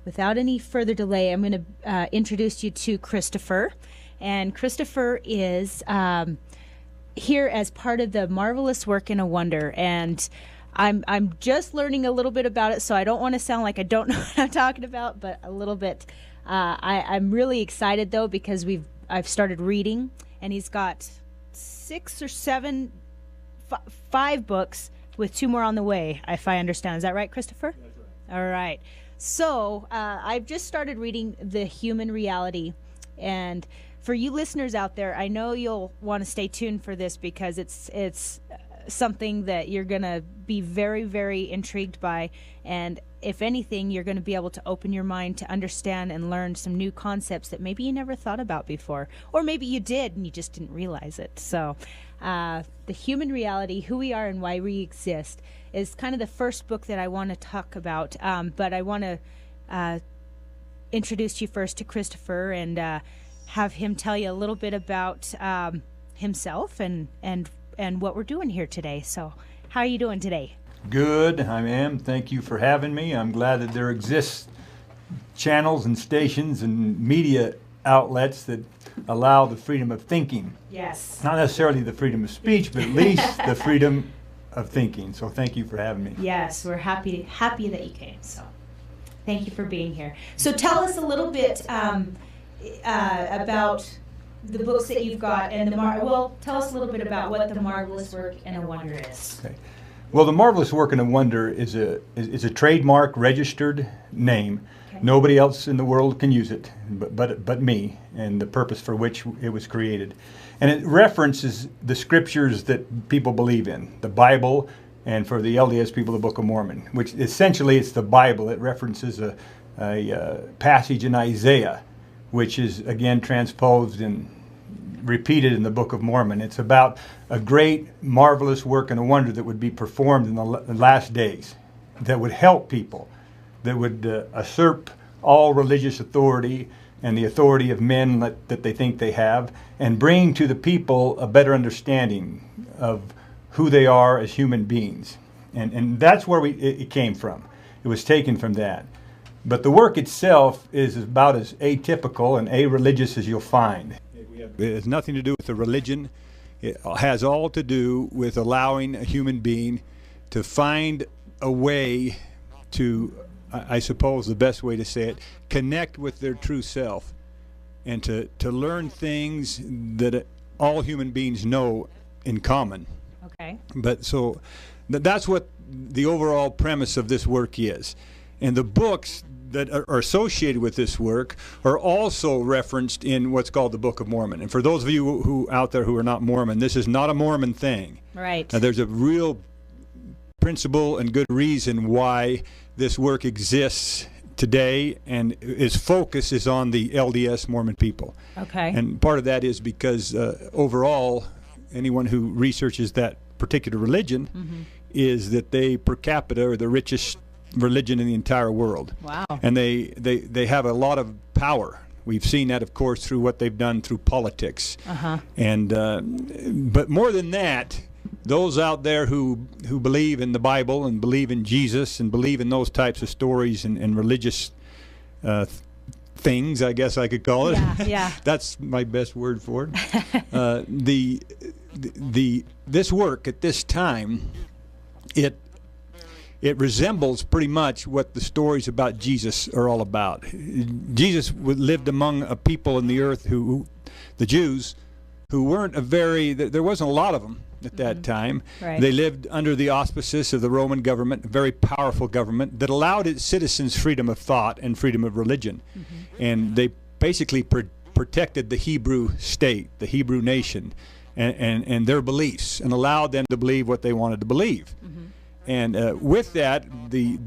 without any further delay, I'm going to introduce you to Christopher. And Christopher is here as part of the Marvelous Work and a Wonder. And I'm just learning a little bit about it, so I don't want to sound like I don't know what I'm talking about, but a little bit. I'm really excited, though, because I've started reading, and he's got 6 or 7, 5 books with 2 more on the way, if I understand. Is that right, Christopher? That's right. All right. So I've just started reading The Human Reality, and for you listeners out there, I know you'll want to stay tuned for this because it's something that you're going to be very, very intrigued by, and if anything, you're going to be able to open your mind to understand and learn some new concepts that maybe you never thought about before, or maybe you did and you just didn't realize it. So The Human Reality, Who We Are and Why We Exist, is kind of the first book that I want to talk about, but I want to introduce you first to Christopher and have him tell you a little bit about himself and what we're doing here today. So how are you doing today? Good, I am. Thank you for having me. I'm glad that there exists channels and stations and media outlets that allow the freedom of thinking. Yes. Not necessarily the freedom of speech, but at least the freedom of thinking. So thank you for having me. Yes, we're happy that you came. So thank you for being here. So tell us a little bit about the books that you've got and tell us a little bit about what the Marvelous Work and a Wonder is. Okay. Well, the Marvelous Work and a Wonder is a trademark registered name. Okay. Nobody else in the world can use it but me, and the purpose for which it was created. And it references the scriptures that people believe in, the Bible, and for the LDS people, the Book of Mormon, which essentially it's the Bible. It references a passage in Isaiah, which is again transposed and repeated in the Book of Mormon. It's about a great, marvelous work and a wonder that would be performed in the last days, that would help people, that would usurp all religious authority and the authority of men that they think they have, and bring to the people a better understanding of who they are as human beings. And that's where it came from. It was taken from that. But the work itself is about as atypical and a-religious as you'll find. It has nothing to do with the religion. It has all to do with allowing a human being to find a way to, I suppose the best way to say it, connect with their true self, and to learn things that all human beings know in common. Okay. But so that's what the overall premise of this work is. And the books that are associated with this work are also referenced in what's called the Book of Mormon. And for those of you who out there who are not Mormon, this is not a Mormon thing. Right. There's a real principle and good reason why this work exists today, and its focus is on the LDS Mormon people. Okay. And part of that is because overall, anyone who researches that particular religion is that they per capita are the richest religion in the entire world. Wow. And they have a lot of power. We've seen that, of course, through what they've done through politics. And but more than that, those out there who believe in the Bible and believe in Jesus and believe in those types of stories and religious things, I guess I could call it. Yeah. That's my best word for it. This work at this time, it resembles pretty much what the stories about Jesus are all about. Jesus lived among a people in the earth the Jews, who weren't there wasn't a lot of them at that time. Right. They lived under the auspices of the Roman government, a very powerful government that allowed its citizens freedom of thought and freedom of religion. And they basically protected the Hebrew state, the Hebrew nation, and their beliefs, and allowed them to believe what they wanted to believe. And with that, the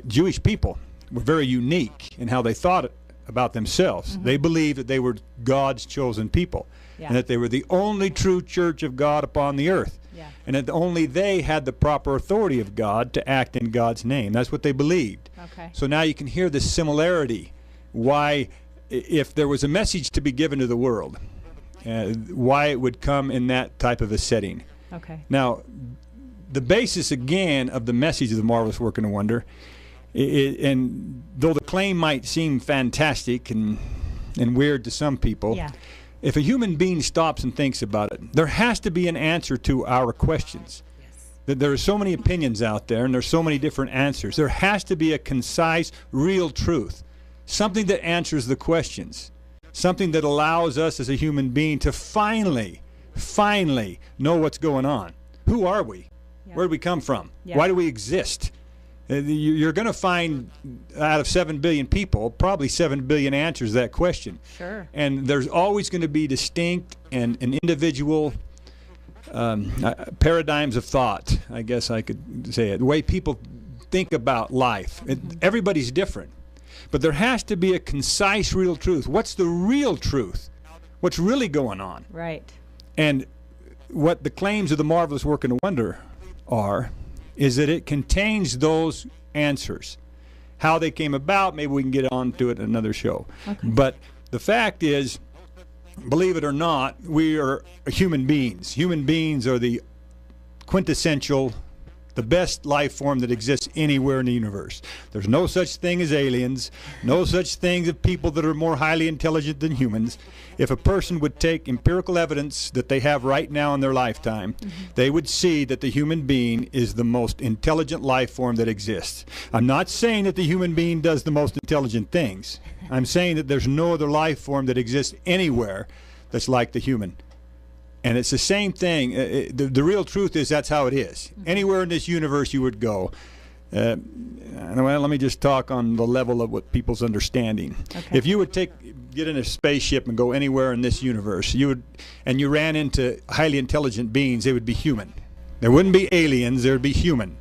Jewish people were very unique in how they thought about themselves. They believed that they were God's chosen people, and that they were the only true church of God upon the earth, and that only they had the proper authority of God to act in God's name. That's what they believed. Okay. So now you can hear the similarity, why, if there was a message to be given to the world, why it would come in that type of a setting. Okay. Now, the basis, again, of the message of the Marvelous Work and a Wonder And though the claim might seem fantastic and weird to some people, Yeah. if a human being stops and thinks about it, there has to be an answer to our questions. That there are so many opinions out there, and there's so many different answers. There has to be a concise, real truth, something that answers the questions, something that allows us as a human being to finally know what's going on. Who are we? Yeah. Where did we come from? Yeah. Why do we exist? You're going to find, out of 7 billion people, probably 7 billion answers to that question. Sure. And there's always going to be distinct and individual paradigms of thought, I guess I could say it. The way people think about life. Everybody's different. But there has to be a concise, real truth. What's the real truth? What's really going on? Right. And what the claims of the marvelous work and wonder are is that it contains those answers. How they came about, maybe we can get on to it in another show. Okay. But the fact is, believe it or not, we are human beings. Human beings are the quintessential, the best life form that exists anywhere in the universe. There's no such thing as aliens, no such thing as people that are more highly intelligent than humans. If a person would take empirical evidence that they have right now in their lifetime, they would see that the human being is the most intelligent life form that exists. I'm not saying that the human being does the most intelligent things. I'm saying that there's no other life form that exists anywhere that's like the human. And it's the same thing. The real truth is that's how it is. Anywhere in this universe you would go. Well, let me just talk on the level of what people's understanding. Okay. If you would get in a spaceship and go anywhere in this universe, and you ran into highly intelligent beings, they would be human. There wouldn't be aliens, there would be human.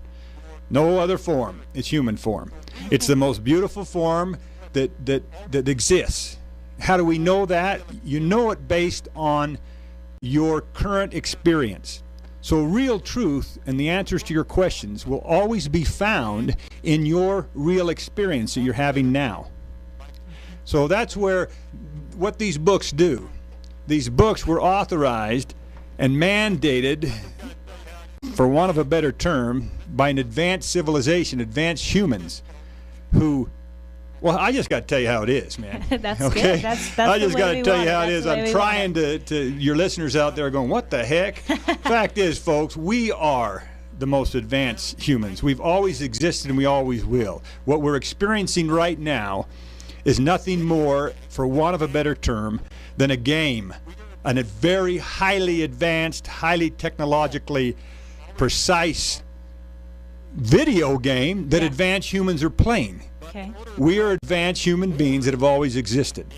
No other form. It's human form. It's the most beautiful form that exists. How do we know that? You know it based on your current experience. So real truth and the answers to your questions will always be found in your real experience that you're having now. So that's what these books do. These books were authorized and mandated, for want of a better term, by an advanced civilization, advanced humans who, well, I just got to tell you how it is, man. That's okay? good. That's I just the way got to we tell want you it. how it That's is. the way I'm we trying want to your listeners out there going, what the heck? Fact is, folks, we are the most advanced humans. We've always existed and we always will. What we're experiencing right now is nothing more, for want of a better term, than a game. And a very highly advanced, highly technologically precise video game that advanced humans are playing. Okay. We are advanced human beings that have always existed.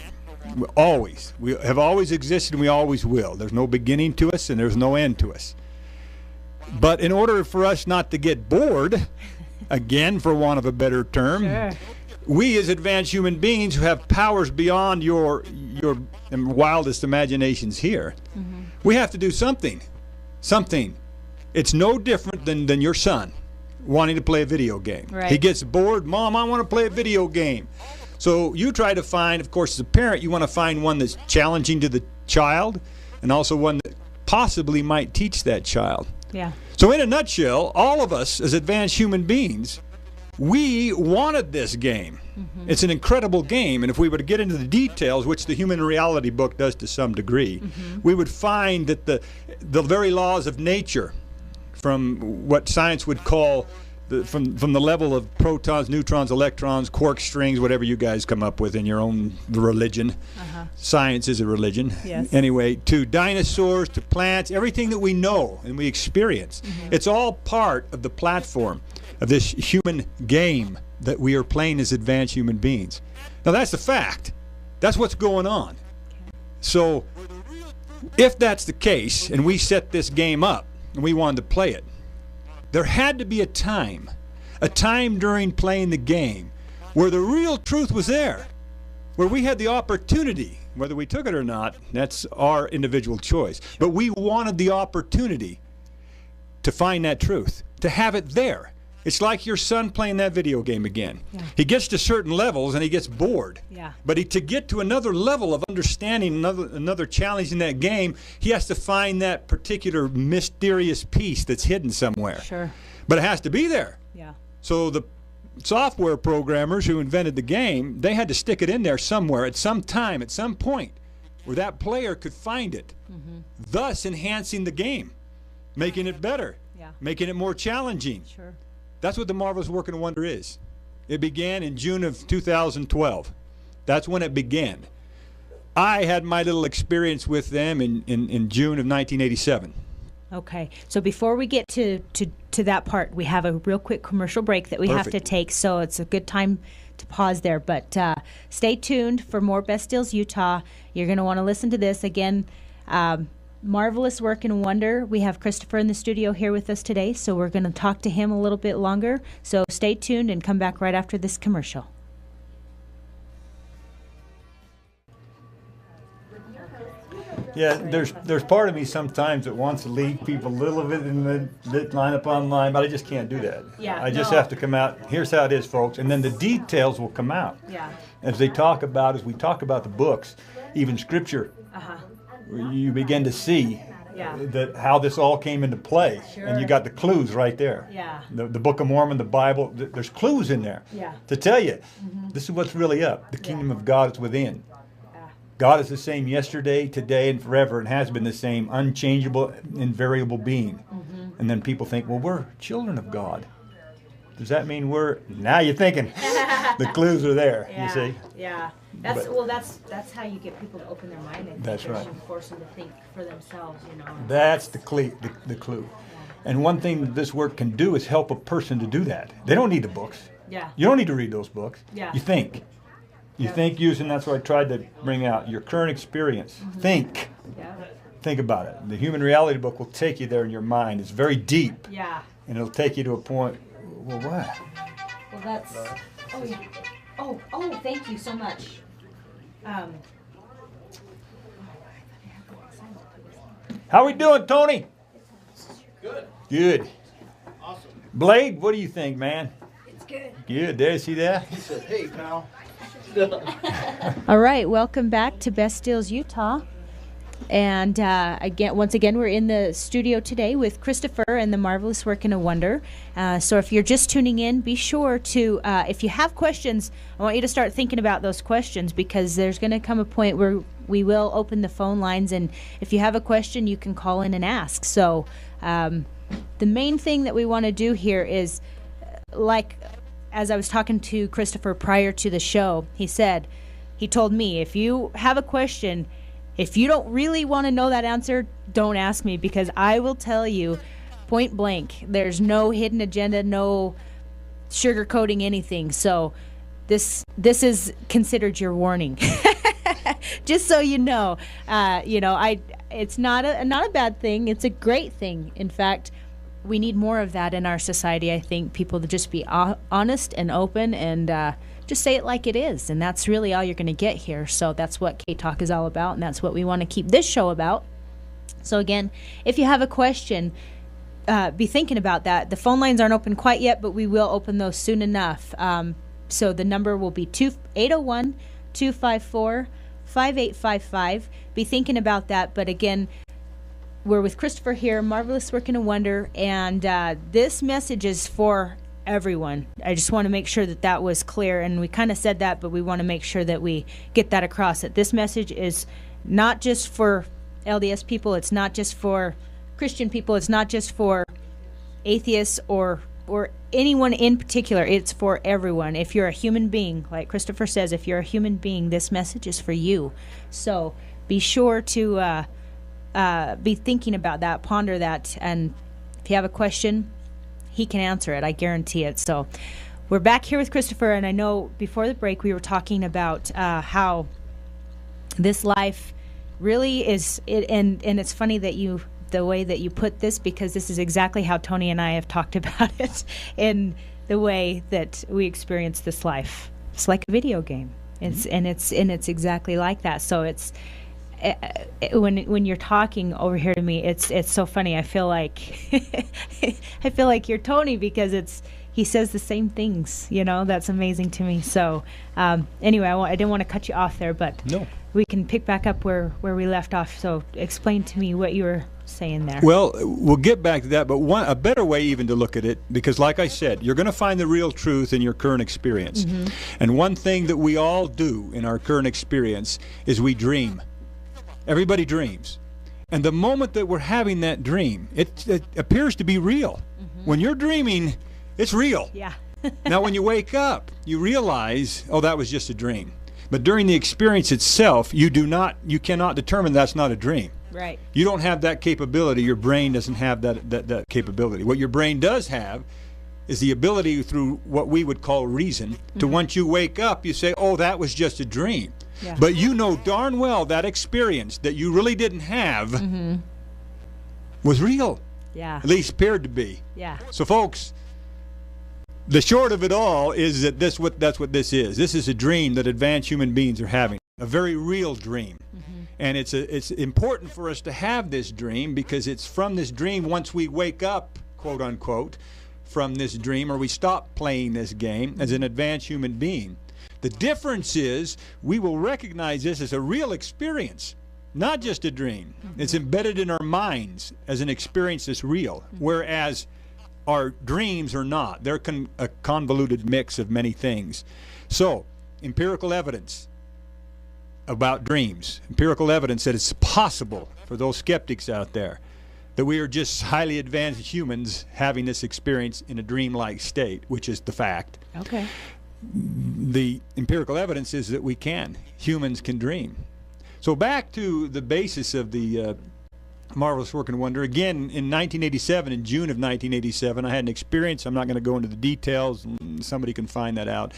Always. We have always existed and we always will. There's no beginning to us and there's no end to us. But in order for us not to get bored, again, for want of a better term, Sure. we as advanced human beings who have powers beyond your wildest imaginations here, we have to do something. Something. It's no different than your son wanting to play a video game. Right. He gets bored. Mom, I want to play a video game. So you try to find, of course, as a parent, you want to find one that's challenging to the child and also one that possibly might teach that child. Yeah. So in a nutshell, all of us as advanced human beings, we wanted this game. It's an incredible game, and if we were to get into the details, which the Human Reality book does to some degree, we would find that the very laws of nature, from what science would call from the level of protons, neutrons, electrons, quark strings, whatever you guys come up with in your own religion. Science is a religion. Yes. Anyway, to dinosaurs, to plants, everything that we know and we experience. It's all part of the platform of this human game that we are playing as advanced human beings. Now that's the fact. That's what's going on. So if that's the case and we set this game up and we wanted to play it, there had to be a time during playing the game where the real truth was there, where we had the opportunity, whether we took it or not, that's our individual choice, but we wanted the opportunity to find that truth, to have it there. It's like your son playing that video game again. Yeah. He gets to certain levels and he gets bored. Yeah. But to get to another level of understanding, another challenge in that game, he has to find that particular mysterious piece that's hidden somewhere. Sure. But it has to be there. Yeah. So software programmers who invented the game, they had to stick it in there somewhere at some time, at some point, where that player could find it, thus enhancing the game, making it better, making it more challenging. Sure. That's what the Marvelous Working Wonder is. It began in June of 2012. That's when it began. I had my little experience with them in June of 1987. Okay, so before we get to that part, we have a real quick commercial break that we have to take, so it's a good time to pause there. But stay tuned for more Best Deals Utah. You're going to want to listen to this. Again, Marvelous Work and Wonder. We have Christopher in the studio here with us today, so we're going to talk to him a little bit longer. So stay tuned and come back right after this commercial. Yeah, there's part of me sometimes that wants to lead people a little bit in the line up online, but I just can't do that. Yeah, I just have to come out. Here's how it is, folks, and then the details will come out. Yeah. As we talk about the books, even Scripture, you begin to see that how this all came into play, and you got the clues right there. Yeah. The Book of Mormon, the Bible, there's clues in there to tell you this is what's really up. The kingdom of God is within. God is the same yesterday, today, and forever, and has been the same, unchangeable, invariable being. And then people think, well, we're children of God. Does that mean we're... Now you're thinking. The clues are there, you see. Yeah. That's how you get people to open their mind. I think. That's right. You force them to think for themselves, you know. That's the clue. Yeah. And one thing that this work can do is help a person to do that. They don't need the books. Yeah. You don't need to read those books. Yeah. You think. You think using, that's what I tried to bring out, your current experience. Think. Yeah. Think about it. The Human Reality book will take you there in your mind. It's very deep. Yeah. And it'll take you to a point, well, what? Well, that's... Oh, yeah. Oh, thank you so much. How we doing, Tony? Good. Good. Awesome. Blade, what do you think, man? It's good. Good. There, see that? He said, hey, pal. All right, welcome back to Best Deals Utah. And once again, we're in the studio today with Christopher and the Marvelous Work and a Wonder. So if you're just tuning in, be sure to, if you have questions, I want you to start thinking about those questions, because there's going to come a point where we will open the phone lines, and if you have a question, you can call in and ask. So the main thing that we want to do here is, as I was talking to Christopher prior to the show, he told me, if you have a question, if you don't really want to know that answer, don't ask me, because I will tell you point blank. There's no hidden agenda, no sugarcoating anything. So this is considered your warning. Just so you know. It's not a bad thing. It's a great thing. In fact, we need more of that in our society. I think people to just be honest and open and just say it like it is. And that's really all you're going to get here. So that's what K-Talk is all about, and that's what we want to keep this show about. So again, if you have a question, be thinking about that. The phone lines aren't open quite yet, but we will open those soon enough. So the number will be 801-254-5855. Be thinking about that. But again, we're with Christopher here, Marvelous Work and a Wonder, and this message is for everyone. I just want to make sure that was clear, and we kind of said that, but we want to make sure that we get that across, that this message is not just for LDS people, it's not just for Christian people, it's not just for atheists or anyone in particular, it's for everyone. If you're a human being, like Christopher says, if you're a human being, this message is for you. So be sure to be thinking about that, ponder that, and if you have a question, he can answer it. I guarantee it. So we're back here with Christopher, and I know before the break we were talking about how this life really is, and it's funny that the way that you put this, because this is exactly how Tony and I have talked about it in the way that we experience this life. It's like a video game. It's exactly like that. So it's when you're talking over here to me, it's so funny. I feel like you're Tony, because he says the same things. That's amazing to me. So anyway, I didn't want to cut you off there, but no, we can pick back up where we left off. So explain to me what you were saying there? Well, we'll get back to that, but a better way even to look at it, because like I said, you're going to find the real truth in your current experience. And one thing that we all do in our current experience is we dream. Everybody dreams. And the moment that we're having that dream, it appears to be real. When you're dreaming, it's real. Yeah. Now, when you wake up, you realize, oh, that was just a dream. But during the experience itself, you cannot determine that's not a dream. Right. You don't have that capability. Your brain doesn't have that capability. What your brain does have is the ability through what we would call reason to once you wake up, you say, oh, that was just a dream. Yeah. But you know darn well that experience that you really didn't have was real. Yeah. At least appeared to be. Yeah. So, folks, the short of it all is that that's what this is. This is a dream that advanced human beings are having, a very real dream. And it's important for us to have this dream, because it's from this dream, once we wake up, quote unquote, from this dream, or we stop playing this game as an advanced human being. The difference is we will recognize this as a real experience, not just a dream. It's embedded in our minds as an experience that's real, whereas our dreams are not. They're a convoluted mix of many things. So, empirical evidence about dreams, empirical evidence that it's possible for those skeptics out there that we are just highly advanced humans having this experience in a dreamlike state, which is the fact. Okay. The empirical evidence is that humans can dream. So back to the basis of the Marvelous Work and Wonder. Again, in 1987, in June of 1987, I had an experience. I'm not going to go into the details. Somebody can find that out.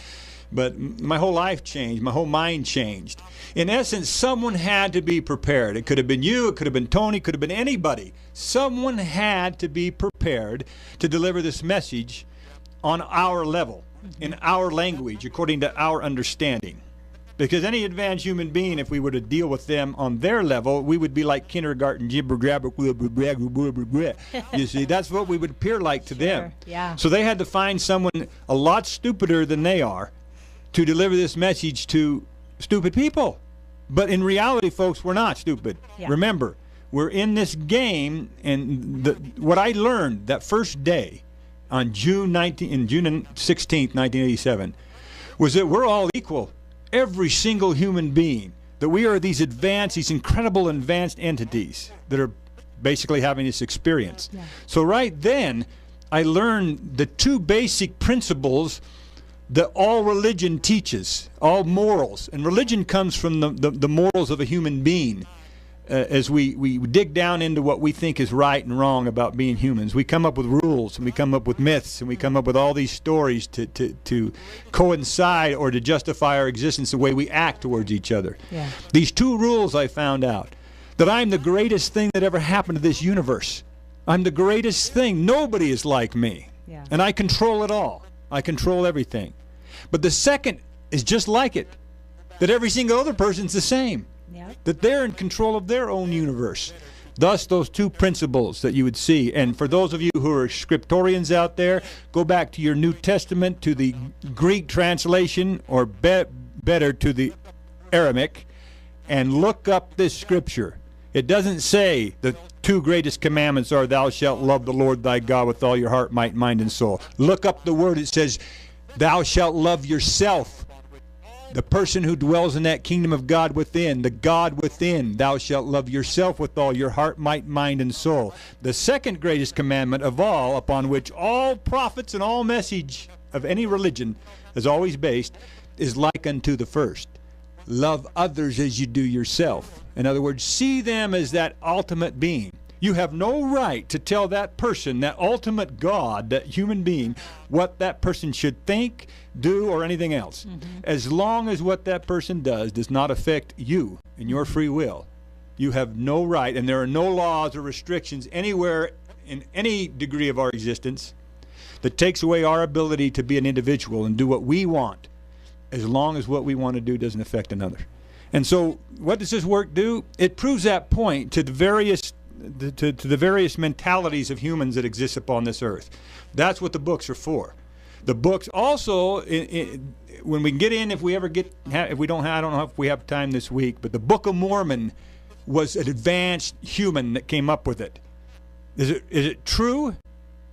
But my whole life changed. My whole mind changed. In essence, someone had to be prepared. It could have been you. It could have been Tony. It could have been anybody. Someone had to be prepared to deliver this message on our level, in our language, according to our understanding. Because any advanced human being, if we were to deal with them on their level, we would be like kindergarten gibber grabber. You see, that's what we would appear like to them. Yeah. So they had to find someone a lot stupider than they are to deliver this message to stupid people. But in reality, folks, we're not stupid. Yeah. Remember, we're in this game, and what I learned that first day on June 16th, 1987, was that we're all equal. Every single human being, that we are these incredible advanced entities that are basically having this experience. Yeah. So right then, I learned the two basic principles that all religion teaches, all morals. And religion comes from the morals of a human being. As we dig down into what we think is right and wrong about being humans, we come up with rules, and we come up with myths, and we come up with all these stories to coincide or to justify our existence, the way we act towards each other. Yeah. These two rules, I found out, that I'm the greatest thing that ever happened to this universe. I'm the greatest thing. Nobody is like me. Yeah. And I control it all. I control everything. But the second is just like it, that every single other person's the same. Yep. That they're in control of their own universe. Thus, those two principles that you would see. And for those of you who are scriptorians out there, go back to your New Testament, to the Greek translation, or better, to the Aramaic, and look up this scripture. It doesn't say the two greatest commandments are, thou shalt love the Lord thy God with all your heart, might, mind, and soul. Look up the word. It says, thou shalt love yourself. The person who dwells in that kingdom of God within, the God within, thou shalt love yourself with all your heart, might, mind, and soul. The second greatest commandment of all, upon which all prophets and all message of any religion is always based, is like unto the first. Love others as you do yourself. In other words, see them as that ultimate being. You have no right to tell that person, that ultimate God, that human being, what that person should think, do, or anything else. As long as what that person does not affect you and your free will, you have no right, and there are no laws or restrictions anywhere in any degree of our existence that takes away our ability to be an individual and do what we want, as long as what we want to do doesn't affect another. And so what does this work do? It proves that point to the various mentalities of humans that exist upon this earth. That's what the books are for. The books also, when we get in, if we don't have, I don't know if we have time this week, but the Book of Mormon was an advanced human that came up with it. Is it true?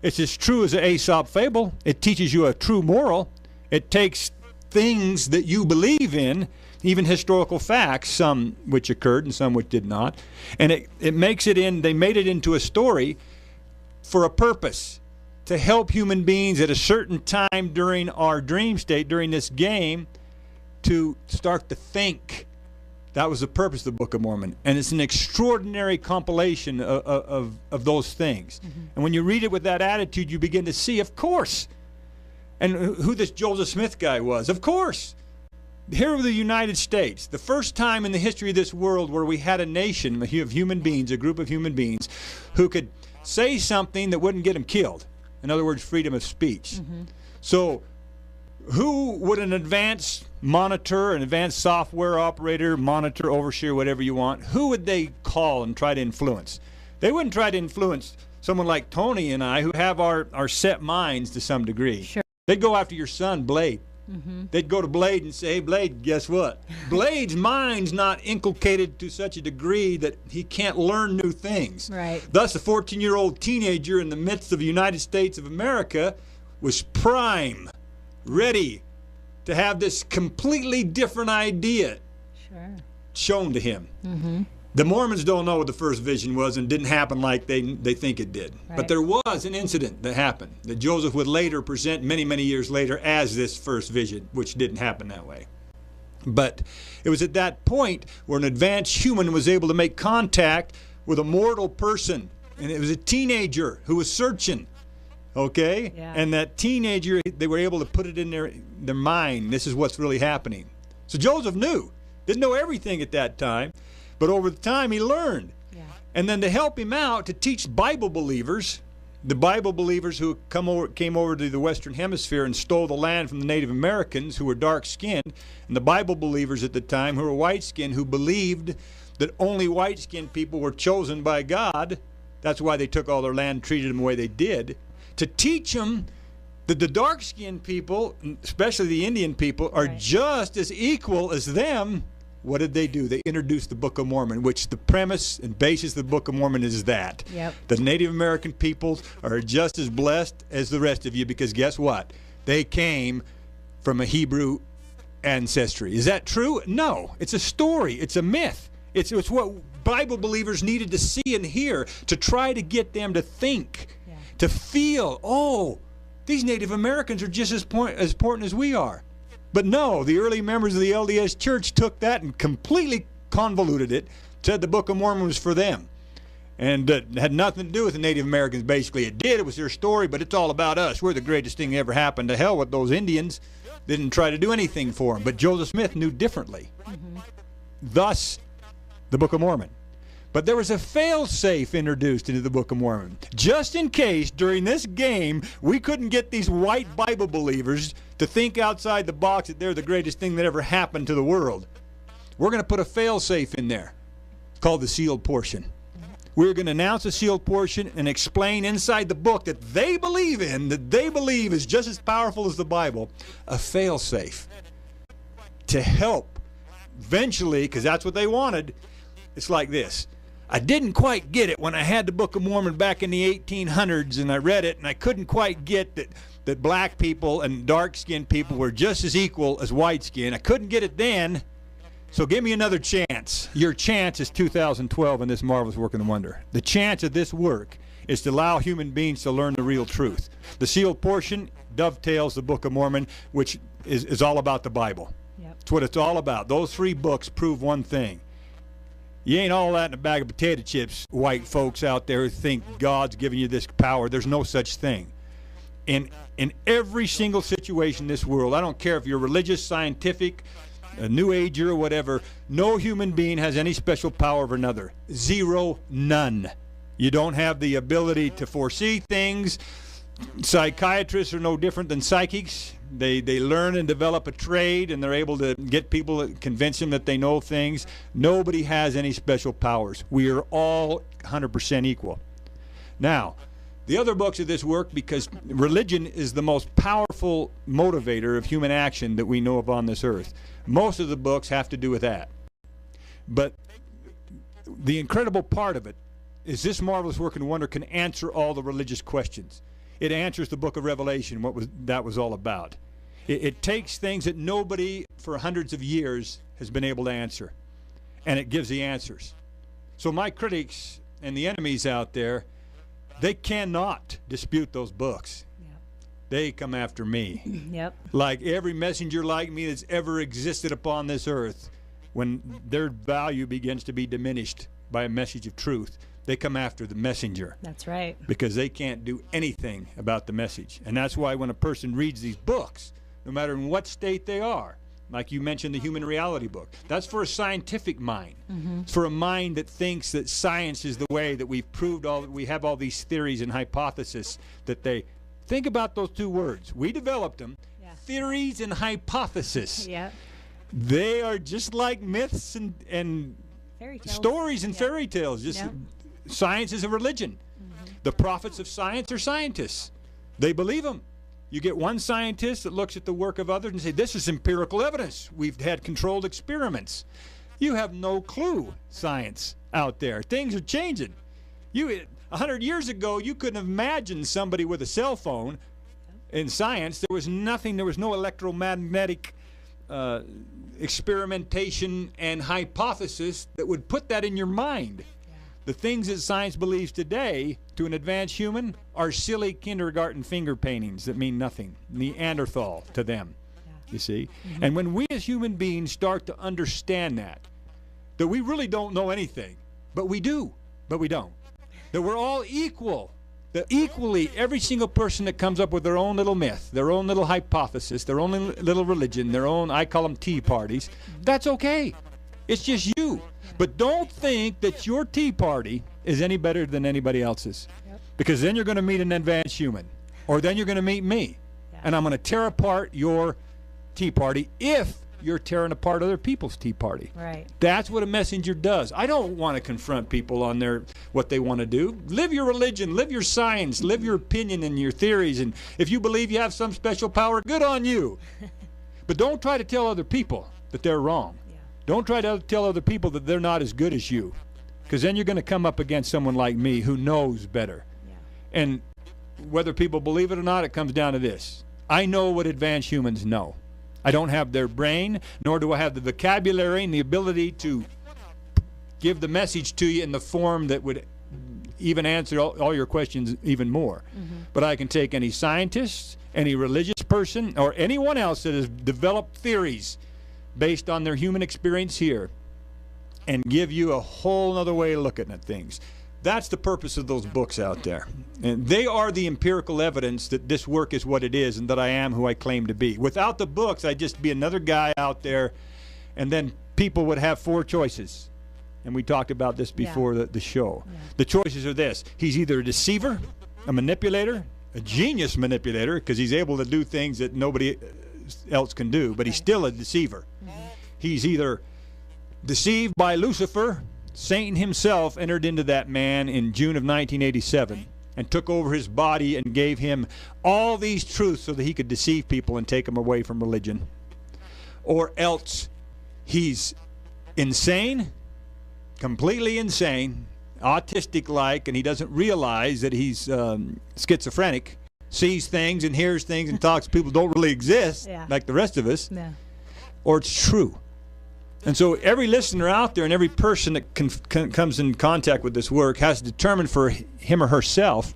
It's as true as the Aesop fable. It teaches you a true moral. It takes things that you believe in, even historical facts, some which occurred and some which did not, and it makes it in, they made it into a story for a purpose, to help human beings at a certain time during our dream state, during this game, to start to think. That was the purpose of the Book of Mormon. And it's an extraordinary compilation of those things. Mm-hmm. And when you read it with that attitude, you begin to see, of course, and who this Joseph Smith guy was. Of course. Here were the United States, the first time in the history of this world where we had a nation of human beings, a group of human beings, who could say something that wouldn't get them killed. In other words, freedom of speech. Mm-hmm. So who would an advanced monitor, an advanced software operator, monitor, overseer, whatever you want, who would they call and try to influence? They wouldn't try to influence someone like Tony and I, who have our set minds to some degree. Sure. They'd go after your son, Blade. Mm-hmm. They'd go to Blade and say, hey, Blade, guess what? Blade's mind's not inculcated to such a degree that he can't learn new things. Right. Thus, a 14-year-old teenager in the midst of the United States of America was prime, ready to have this completely different idea shown to him. Mm-hmm. The Mormons don't know what the first vision was and didn't happen like they think it did. Right. But there was an incident that happened that Joseph would later present many, many years later as this first vision, which didn't happen that way. But it was at that point where an advanced human was able to make contact with a mortal person. And it was a teenager who was searching. Okay? Yeah. And that teenager, they were able to put it in their mind. This is what's really happening. So Joseph knew. Didn't know everything at that time. But over the time, he learned. Yeah. And then to help him out, to teach Bible believers, the Bible believers who came over to the Western Hemisphere and stole the land from the Native Americans who were dark-skinned, and the Bible believers at the time who were white-skinned, who believed that only white-skinned people were chosen by God. That's why they took all their land, treated them the way they did. To teach them that the dark-skinned people, especially the Indian people, are just as equal as them. What did they do? They introduced the Book of Mormon, which the premise and basis of the Book of Mormon is that. Yep. The Native American peoples are just as blessed as the rest of you because guess what? They came from a Hebrew ancestry. Is that true? No. It's a story. It's a myth. It's what Bible believers needed to see and hear to try to get them to think, to feel, oh, these Native Americans are just as important as we are. But no, the early members of the LDS Church took that and completely convoluted it, said the Book of Mormon was for them. And had nothing to do with the Native Americans, basically. It did, it was their story, but it's all about us. We're the greatest thing that ever happened. To hell with those Indians. They didn't try to do anything for them. But Joseph Smith knew differently. Mm-hmm. Thus, the Book of Mormon. But there was a fail-safe introduced into the Book of Mormon. Just in case, during this game, we couldn't get these white Bible believers to think outside the box that they're the greatest thing that ever happened to the world. We're going to put a fail-safe in there called the sealed portion. We're going to announce a sealed portion and explain inside the book that they believe in, that they believe is just as powerful as the Bible, a fail-safe to help eventually, because that's what they wanted. It's like this. I didn't quite get it when I had the Book of Mormon back in the 1800s and I read it and I couldn't quite get that black people and dark-skinned people were just as equal as white-skinned. I couldn't get it then, so give me another chance. Your chance is 2012 in this marvelous work and wonder. The chance of this work is to allow human beings to learn the real truth. The sealed portion dovetails the Book of Mormon, which is all about the Bible. Yep. It's what it's all about. Those three books prove one thing. You ain't all that in a bag of potato chips, white folks out there who think God's giving you this power. There's no such thing. In every single situation in this world, I don't care if you're religious, scientific, a New Ager or whatever, no human being has any special power over another. Zero, none. You don't have the ability to foresee things. Psychiatrists are no different than psychics. They learn and develop a trade, and they're able to get people to convince them that they know things. Nobody has any special powers. We are all 100% equal. Now, the other books of this work, because religion is the most powerful motivator of human action that we know of on this earth. Most of the books have to do with that. But the incredible part of it is this marvelous work and wonder can answer all the religious questions. It answers the book of Revelation, that was all about. It takes things that nobody for hundreds of years has been able to answer, and it gives the answers. So my critics and the enemies out there, they cannot dispute those books. Yep. They come after me. Yep. Like every messenger like me that's ever existed upon this earth, when their value begins to be diminished by a message of truth, they come after the messenger. That's right. Because they can't do anything about the message. And that's why when a person reads these books, no matter in what state they are, like you mentioned the Human Reality book, that's for a scientific mind. Mm-hmm. It's for a mind that thinks that science is the way, that we've proved we have all these theories and hypotheses that they think about those two words. We developed them. Yeah. Theories and hypothesis. Yeah. They are just like myths and fairy tales. Stories and fairy tales. Just science is a religion. Mm-hmm. The prophets of science are scientists. They believe them. You get one scientist that looks at the work of others and say, this is empirical evidence. We've had controlled experiments. You have no clue, science out there. Things are changing. 100 years ago, you couldn't have imagined somebody with a cell phone. In science, there was nothing. There was no electromagnetic experimentation and hypothesis that would put that in your mind. The things that science believes today to an advanced human are silly kindergarten finger paintings that mean nothing. Neanderthal to them, you see. Mm-hmm. And when we as human beings start to understand that we really don't know anything, but we do, but we don't. That we're all equal. That equally, every single person that comes up with their own little myth, their own little hypothesis, their own little religion, their own, I call them tea parties, that's okay. It's just you. But don't think that your tea party is any better than anybody else's. Yep. Because then you're going to meet an advanced human. Or then you're going to meet me. Yeah. And I'm going to tear apart your tea party if you're tearing apart other people's tea party. Right. That's what a messenger does. I don't want to confront people on what they want to do. Live your religion, live your science, live your opinion and your theories. And if you believe you have some special power, good on you. But don't try to tell other people that they're wrong. Don't try to tell other people that they're not as good as you, because then you're going to come up against someone like me who knows better. Yeah. And whether people believe it or not, it comes down to this. I know what advanced humans know. I don't have their brain, nor do I have the vocabulary and the ability to give the message to you in the form that would even answer all your questions even more. Mm-hmm. But I can take any scientist, any religious person, or anyone else that has developed theories based on their human experience here, and give you a whole other way of looking at things. That's the purpose of those books out there. And they are the empirical evidence that this work is what it is and that I am who I claim to be. Without the books, I'd just be another guy out there, and then people would have four choices. And we talked about this before the show. Yeah. The choices are this. He's either a deceiver, a manipulator, a genius manipulator, because he's able to do things that nobody else can do, but he's still a deceiver. Mm-hmm. He's either deceived by Lucifer. Satan himself entered into that man in June of 1987 and took over his body and gave him all these truths so that he could deceive people and take them away from religion. Or else he's insane, completely insane, autistic-like, and he doesn't realize that he's schizophrenic, sees things and hears things and talks to people who don't really exist, like the rest of us, or it's true. And so every listener out there and every person that comes in contact with this work has to determine for him or herself,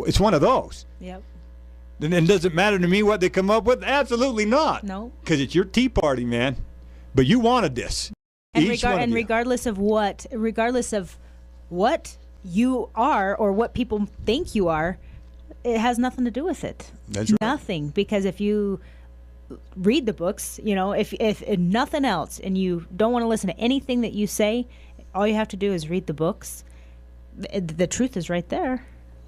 it's one of those. Yep. And does it matter to me what they come up with? Absolutely not. No. Because it's your tea party, man. But you wanted this. And regardless of what you are or what people think you are, it has nothing to do with it. That's right. Nothing. Because if you read the books, if nothing else, and you don't want to listen to anything that you say, all you have to do is read the books. The truth is right there.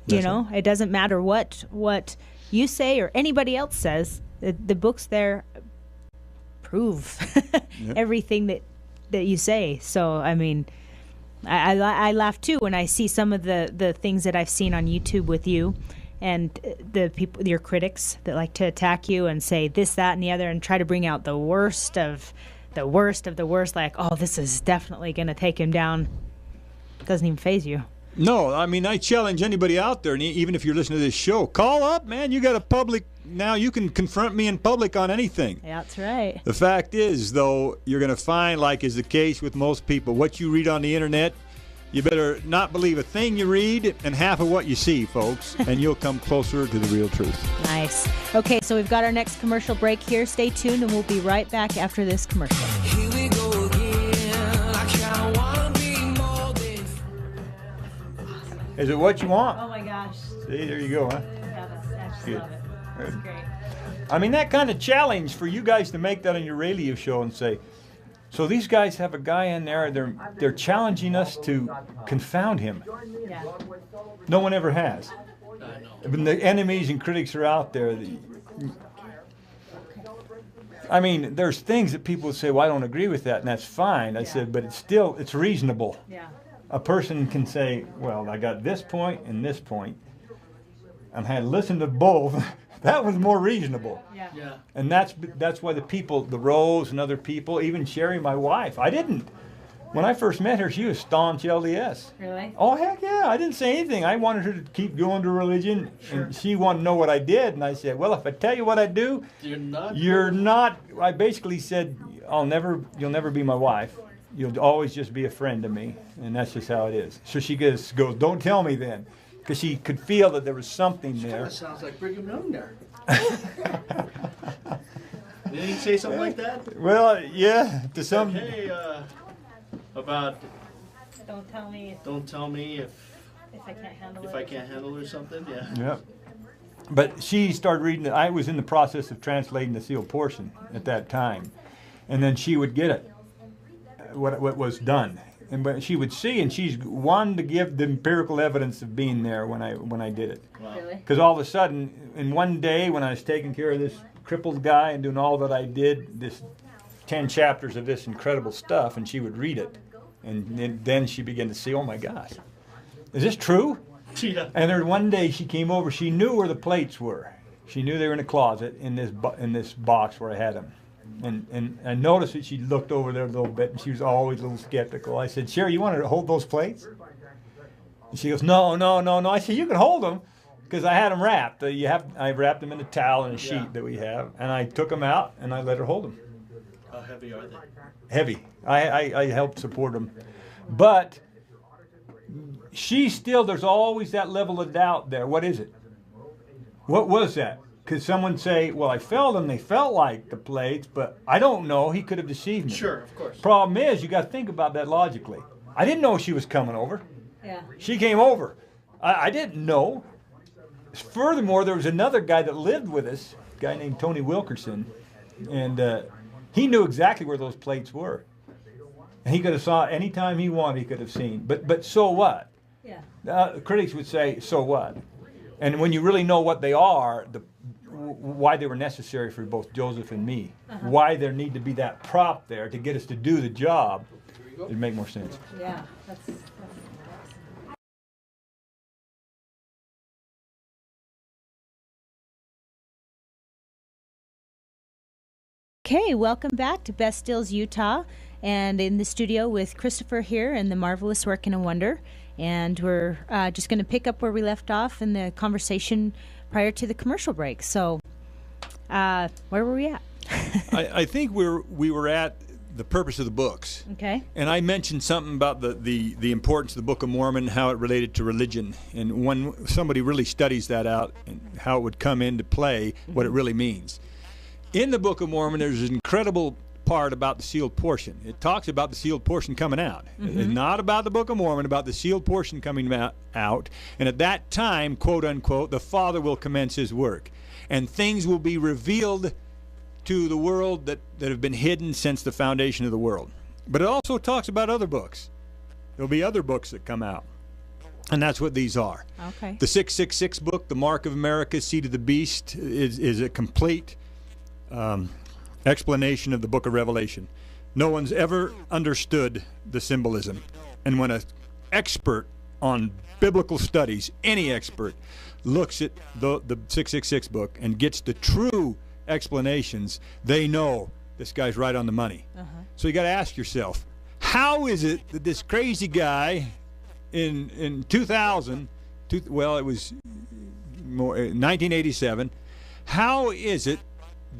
That's right. It doesn't matter what you say or anybody else says. The books there prove everything that you say. So, I mean, I laugh too when I see some of the things that I've seen on YouTube with you and the people, your critics that like to attack you and say this, that, and the other and try to bring out the worst of the worst of the worst, like, oh, this is definitely going to take him down, doesn't even faze you. No, I mean, I challenge anybody out there, and even if you're listening to this show, call up, man. You got a public, now you can confront me in public on anything. Yeah, that's right. The fact is, though, you're going to find, like is the case with most people, what you read on the internet, you better not believe a thing you read and half of what you see, folks, and you'll come closer to the real truth. Nice. Okay, so we've got our next commercial break here. Stay tuned, and we'll be right back after this commercial. Here we go again. I kinda wanna be more than. Is it what you want? Oh my gosh. See, there you go, huh? Yeah, I just Good. love it. That's Good. great. I mean, that kind of challenge for you guys to make that on your radio show and say, so these guys have a guy in there, they're challenging us to confound him. Yeah. No one ever has. When the enemies and critics are out there, I mean, there's things that people say, well, I don't agree with that, and that's fine. I said, but it's reasonable. Yeah. A person can say, well, I got this point and this point, and I had listened to both. That was more reasonable. Yeah. Yeah. And that's why the people, the Rose and other people, even Sherry, my wife, I didn't. When I first met her, she was staunch LDS. Really? Oh, heck yeah. I didn't say anything. I wanted her to keep going to religion, and she wanted to know what I did. And I said, well, if I tell you what I do, you're not. I basically said, you'll never be my wife. You'll always just be a friend to me. And that's just how it is. So she goes, don't tell me then. Because she could feel that there was something there. That sounds like Brigham Young there. Didn't he say something like that? Well, yeah, to some. Hey, about Don't tell me don't tell me if I can't handle if I can't handle it or something. Yeah. Yeah. But she started reading it. I was in the process of translating the sealed portion at that time. And then she would get it, what was done. And but she would see, and she's wanted to give the empirical evidence of being there when I did it. Wow. Really? Because all of a sudden, in one day, when I was taking care of this crippled guy and doing all that I did, this 10 chapters of this incredible stuff, and she would read it. And then she began to see, oh my gosh, is this true? Yeah. And there one day she came over. She knew where the plates were. She knew they were in a closet in this box where I had them. And I noticed that she looked over there a little bit, and she was always a little skeptical. I said, Sherry, you want her to hold those plates? And she goes, no. I said, you can hold them, because I had them wrapped. I wrapped them in a towel and a sheet that we have, and I took them out and I let her hold them. How heavy are they? Heavy. I helped support them, but there's always that level of doubt there. What is it? What was that? Could someone say, well, I felt them, they felt like the plates, but I don't know, he could have deceived me. Sure, of course. Problem is, you got to think about that logically. I didn't know she was coming over. Yeah. She came over. I didn't know. Furthermore, there was another guy that lived with us, a guy named Tony Wilkerson, and he knew exactly where those plates were. And he could have saw anytime he wanted, he could have seen. But so what? Yeah. Critics would say, so what? And when you really know what they are, why they were necessary for both Joseph and me, why there need to be that prop there to get us to do the job, it'd make more sense. Yeah. Okay, welcome back to Best Stills Utah, and in the studio with Christopher here and the Marvelous Work and a Wonder. And we're just going to pick up where we left off in the conversation prior to the commercial break. So, where were we at? I think we were at the purpose of the books. Okay. And I mentioned something about the importance of the Book of Mormon, how it related to religion. And when somebody really studies that out and how it would come into play, what it really means. In the Book of Mormon, there's an incredible part about the sealed portion. It talks about the sealed portion coming out. It's not about the Book of Mormon, about the sealed portion coming out. And at that time, quote unquote, the Father will commence his work. And things will be revealed to the world that have been hidden since the foundation of the world. But it also talks about other books. There'll be other books that come out. And that's what these are. Okay. The 666 book, The Mark of America, Seed of the Beast, is a complete explanation of the book of Revelation. No one's ever understood the symbolism. And when an expert on biblical studies, any expert, looks at the 666 book and gets the true explanations, they know this guy's right on the money. So you got to ask yourself, how is it that this crazy guy in 2000, well, it was more 1987, how is it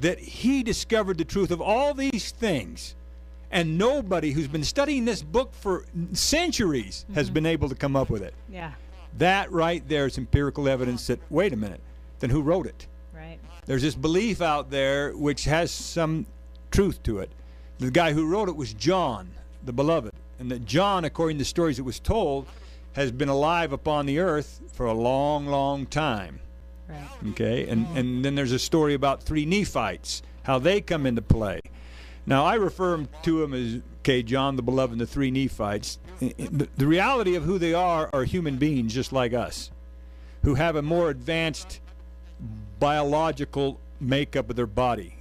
that he discovered the truth of all these things, and nobody who's been studying this book for centuries has been able to come up with it? Yeah. That right there is empirical evidence that, wait a minute, then who wrote it? Right. There's this belief out there which has some truth to it. The guy who wrote it was John, the Beloved, and that John, according to the stories that was told, has been alive upon the earth for a long, long time. Right. Okay, and then there's a story about 3 Nephites, how they come into play. Now, I refer to them as, okay, John the Beloved and the 3 Nephites. The reality of who they are human beings just like us, who have a more advanced biological makeup of their body.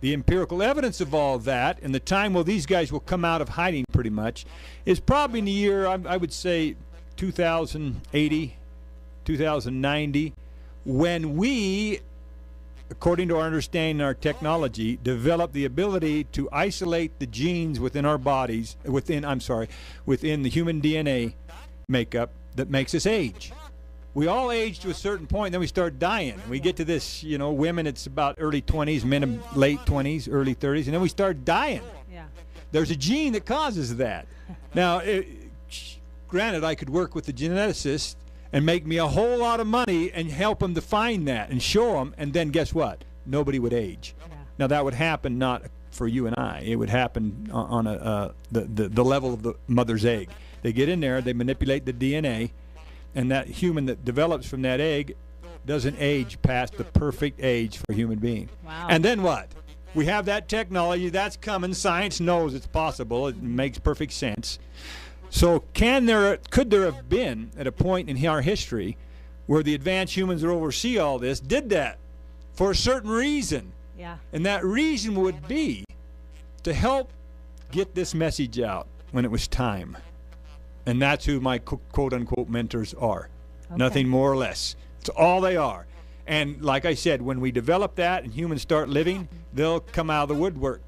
The empirical evidence of all that and the time where these guys will come out of hiding pretty much is probably in the year, I would say, 2080, 2090, when we, according to our understanding and our technology, develop the ability to isolate the genes within our bodies, within the human DNA makeup that makes us age. We all age to a certain point, then we start dying. We get to this, women, it's about early 20s, men late 20s, early 30s, and then we start dying. Yeah. There's a gene that causes that. Now, granted, I could work with the geneticist and make me a whole lot of money and help them to find that and show them, and then guess what? Nobody would age. Yeah. Now, that would happen not for you and I. It would happen on the level of the mother's egg. They get in there, they manipulate the DNA, and that human that develops from that egg doesn't age past the perfect age for a human being. Wow. And then what? We have that technology. That's coming. Science knows it's possible. It makes perfect sense. So could there have been, at a point in our history, where the advanced humans that oversee all this did that for a certain reason? Yeah. And that reason would be to help get this message out when it was time. And that's who my quote-unquote mentors are. Okay. Nothing more or less. It's all they are. And like I said, when we develop that and humans start living, they'll come out of the woodwork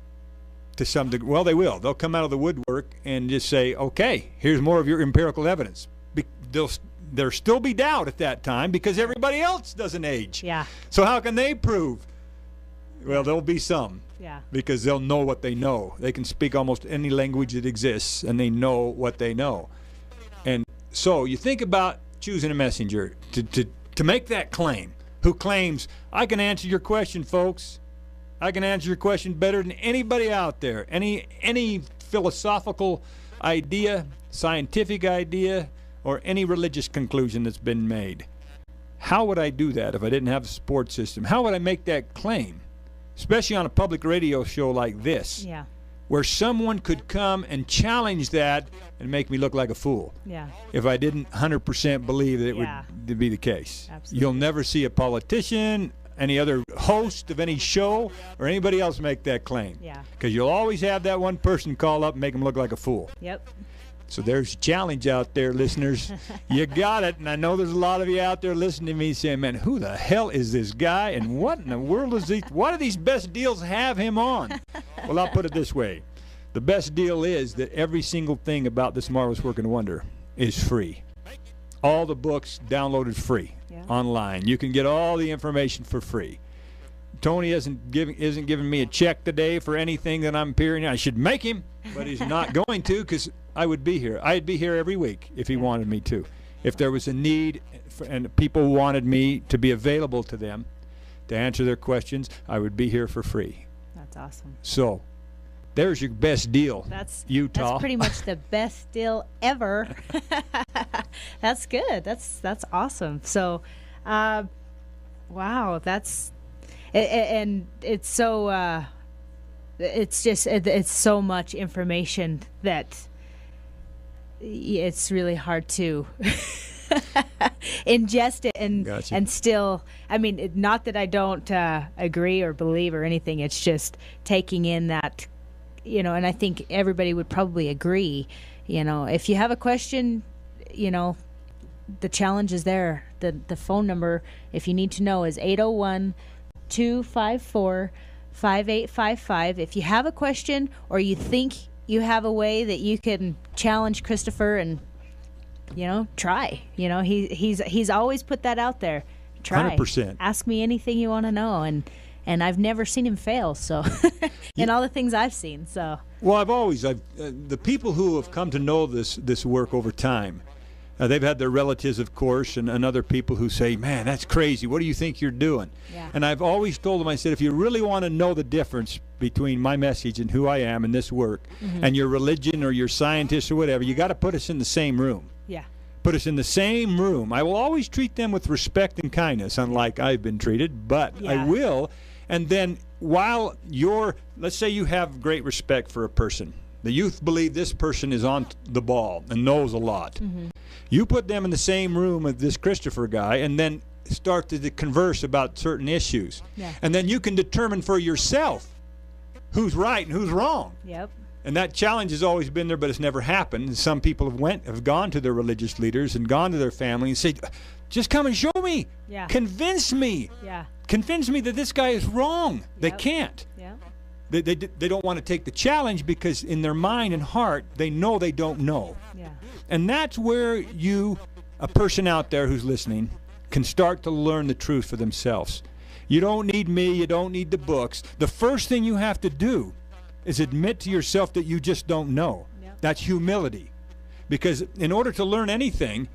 to some degree. Well, they will. They'll come out of the woodwork and just say, okay, here's more of your empirical evidence. There'll still be doubt at that time because everybody else doesn't age. Yeah. So how can they prove? Well, there'll be some. Yeah. Because they'll know what they know. They can speak almost any language that exists, and they know what they know. And so you think about choosing a messenger to make that claim, who claims, I can answer your question, folks. I can answer your question better than anybody out there. Any philosophical idea, scientific idea, or any religious conclusion that's been made. How would I do that if I didn't have a support system? How would I make that claim? Especially on a public radio show like this. Yeah. Where someone could come and challenge that and make me look like a fool. Yeah. If I didn't 100% believe that it Yeah. would be the case. Absolutely. You'll never see a politician, any other host of any show, or anybody else make that claim. Yeah. Because you'll always have that one person call up and make them look like a fool. Yep. So there's a challenge out there, listeners. You got it. And I know there's a lot of you out there listening to me saying, man, who the hell is this guy? And what in the world is he? Why do these best deals have him on? Well, I'll put it this way. The best deal is that every single thing about this marvelous work and wonder is free. All the books downloaded free online. You can get all the information for free. Tony isn't giving me a check today for anything that I'm appearing. I should make him, but he's not going to because I would be here. I'd be here every week if he wanted me to. If there was a need and people wanted me to be available to them to answer their questions, I would be here for free. That's awesome. So there's your best deal, Utah. That's pretty much the best deal ever. That's good. That's awesome. So, wow, and it's so it's so much information that it's really hard to ingest it and still, I mean, not that I don't agree or believe or anything. It's just taking in that, and I think everybody would probably agree, if you have a question, the challenge is there. The phone number, if you need to know, is 801-254-5600. 5855. If you have a question or you think you have a way that you can challenge Christopher and, try. He's always put that out there. Try. 100%. Ask me anything you want to know. And I've never seen him fail, so, in all the things I've seen, so. Well, the people who have come to know this work over time, they've had their relatives, of course, and other people who say, man, that's crazy. What do you think you're doing? Yeah. And I've always told them, I said, if you really want to know the difference between my message and who I am in this work and your religion or your scientist or whatever, you got to put us in the same room. Yeah. Put us in the same room. I will always treat them with respect and kindness, unlike I've been treated, but I Yeah. will. And then while let's say you have great respect for a person, the youth believe this person is on the ball and knows a lot. You put them in the same room with this Christopher guy and then start to converse about certain issues. Yeah. And then you can determine for yourself who's right and who's wrong. Yep. And that challenge has always been there, but it's never happened. Some people have gone to their religious leaders and gone to their family and said, just come and show me. Yeah. Convince me. Yeah. Convince me that this guy is wrong. They Yep. can't. Yeah. They don't want to take the challenge because in their mind and heart, they know they don't know. Yeah. And that's where a person out there who's listening, can start to learn the truth for themselves. You don't need me. You don't need the books. The first thing you have to do is admit to yourself that you just don't know. Yep. That's humility. Because in order to learn anything,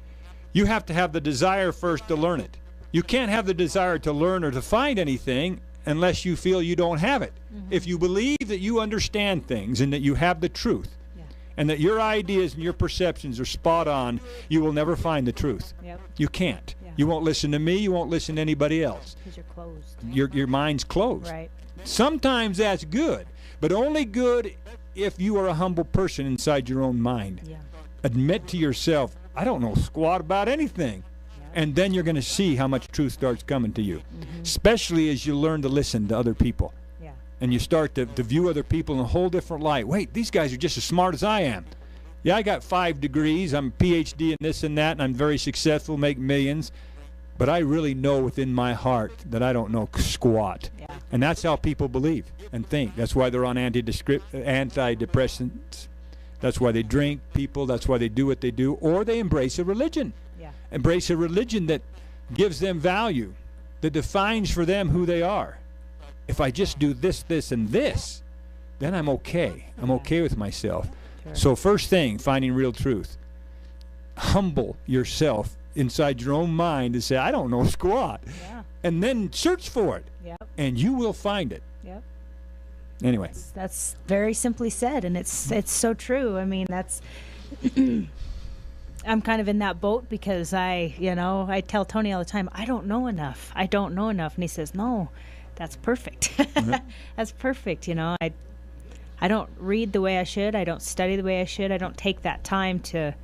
you have to have the desire first to learn it. You can't have the desire to learn or to find anything unless you feel you don't have it. If you believe that you understand things and that you have the truth, Yeah. and that your ideas and your perceptions are spot on, you will never find the truth. Yep. You can't. Yeah. You won't listen to me. You won't listen to anybody else. Because you're closed. Your mind's closed. Right. Sometimes that's good, but only good if you are a humble person inside your own mind. Yeah. Admit to yourself, I don't know squat about anything. And then you're going to see how much truth starts coming to you, especially as you learn to listen to other people. Yeah. And you start to view other people in a whole different light. Wait, these guys are just as smart as I am. Yeah, I got 5 degrees. I'm a PhD in this and that, and I'm very successful, make millions. But I really know within my heart that I don't know squat. Yeah. And that's how people believe and think. That's why they're on antidepressants. That's why they drink people. That's why they do what they do. Or they embrace a religion. Yeah. Embrace a religion that gives them value, that defines for them who they are. If I just do this, this, and this, then I'm okay. I'm okay with myself. Sure. So first thing, finding real truth. Humble yourself inside your own mind and say, I don't know squat. Yeah. And then search for it, Yep. and you will find it. Yep. Anyway. That's very simply said, and it's so true. I mean, that's I'm kind of in that boat because I tell Tony all the time, I don't know enough. I don't know enough, and he says, no, that's perfect. That's perfect. I don't read the way I should. I don't study the way I should. I don't take that time to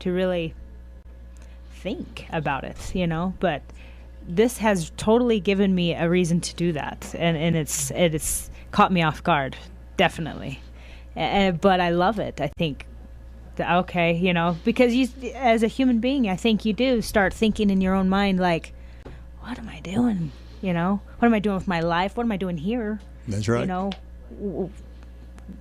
really think about it. But this has totally given me a reason to do that, and it's caught me off guard, definitely. But I love it. I think, okay, because you, as a human being, I think you do start thinking in your own mind, like, what am I doing? What am I doing with my life? What am I doing here? That's right.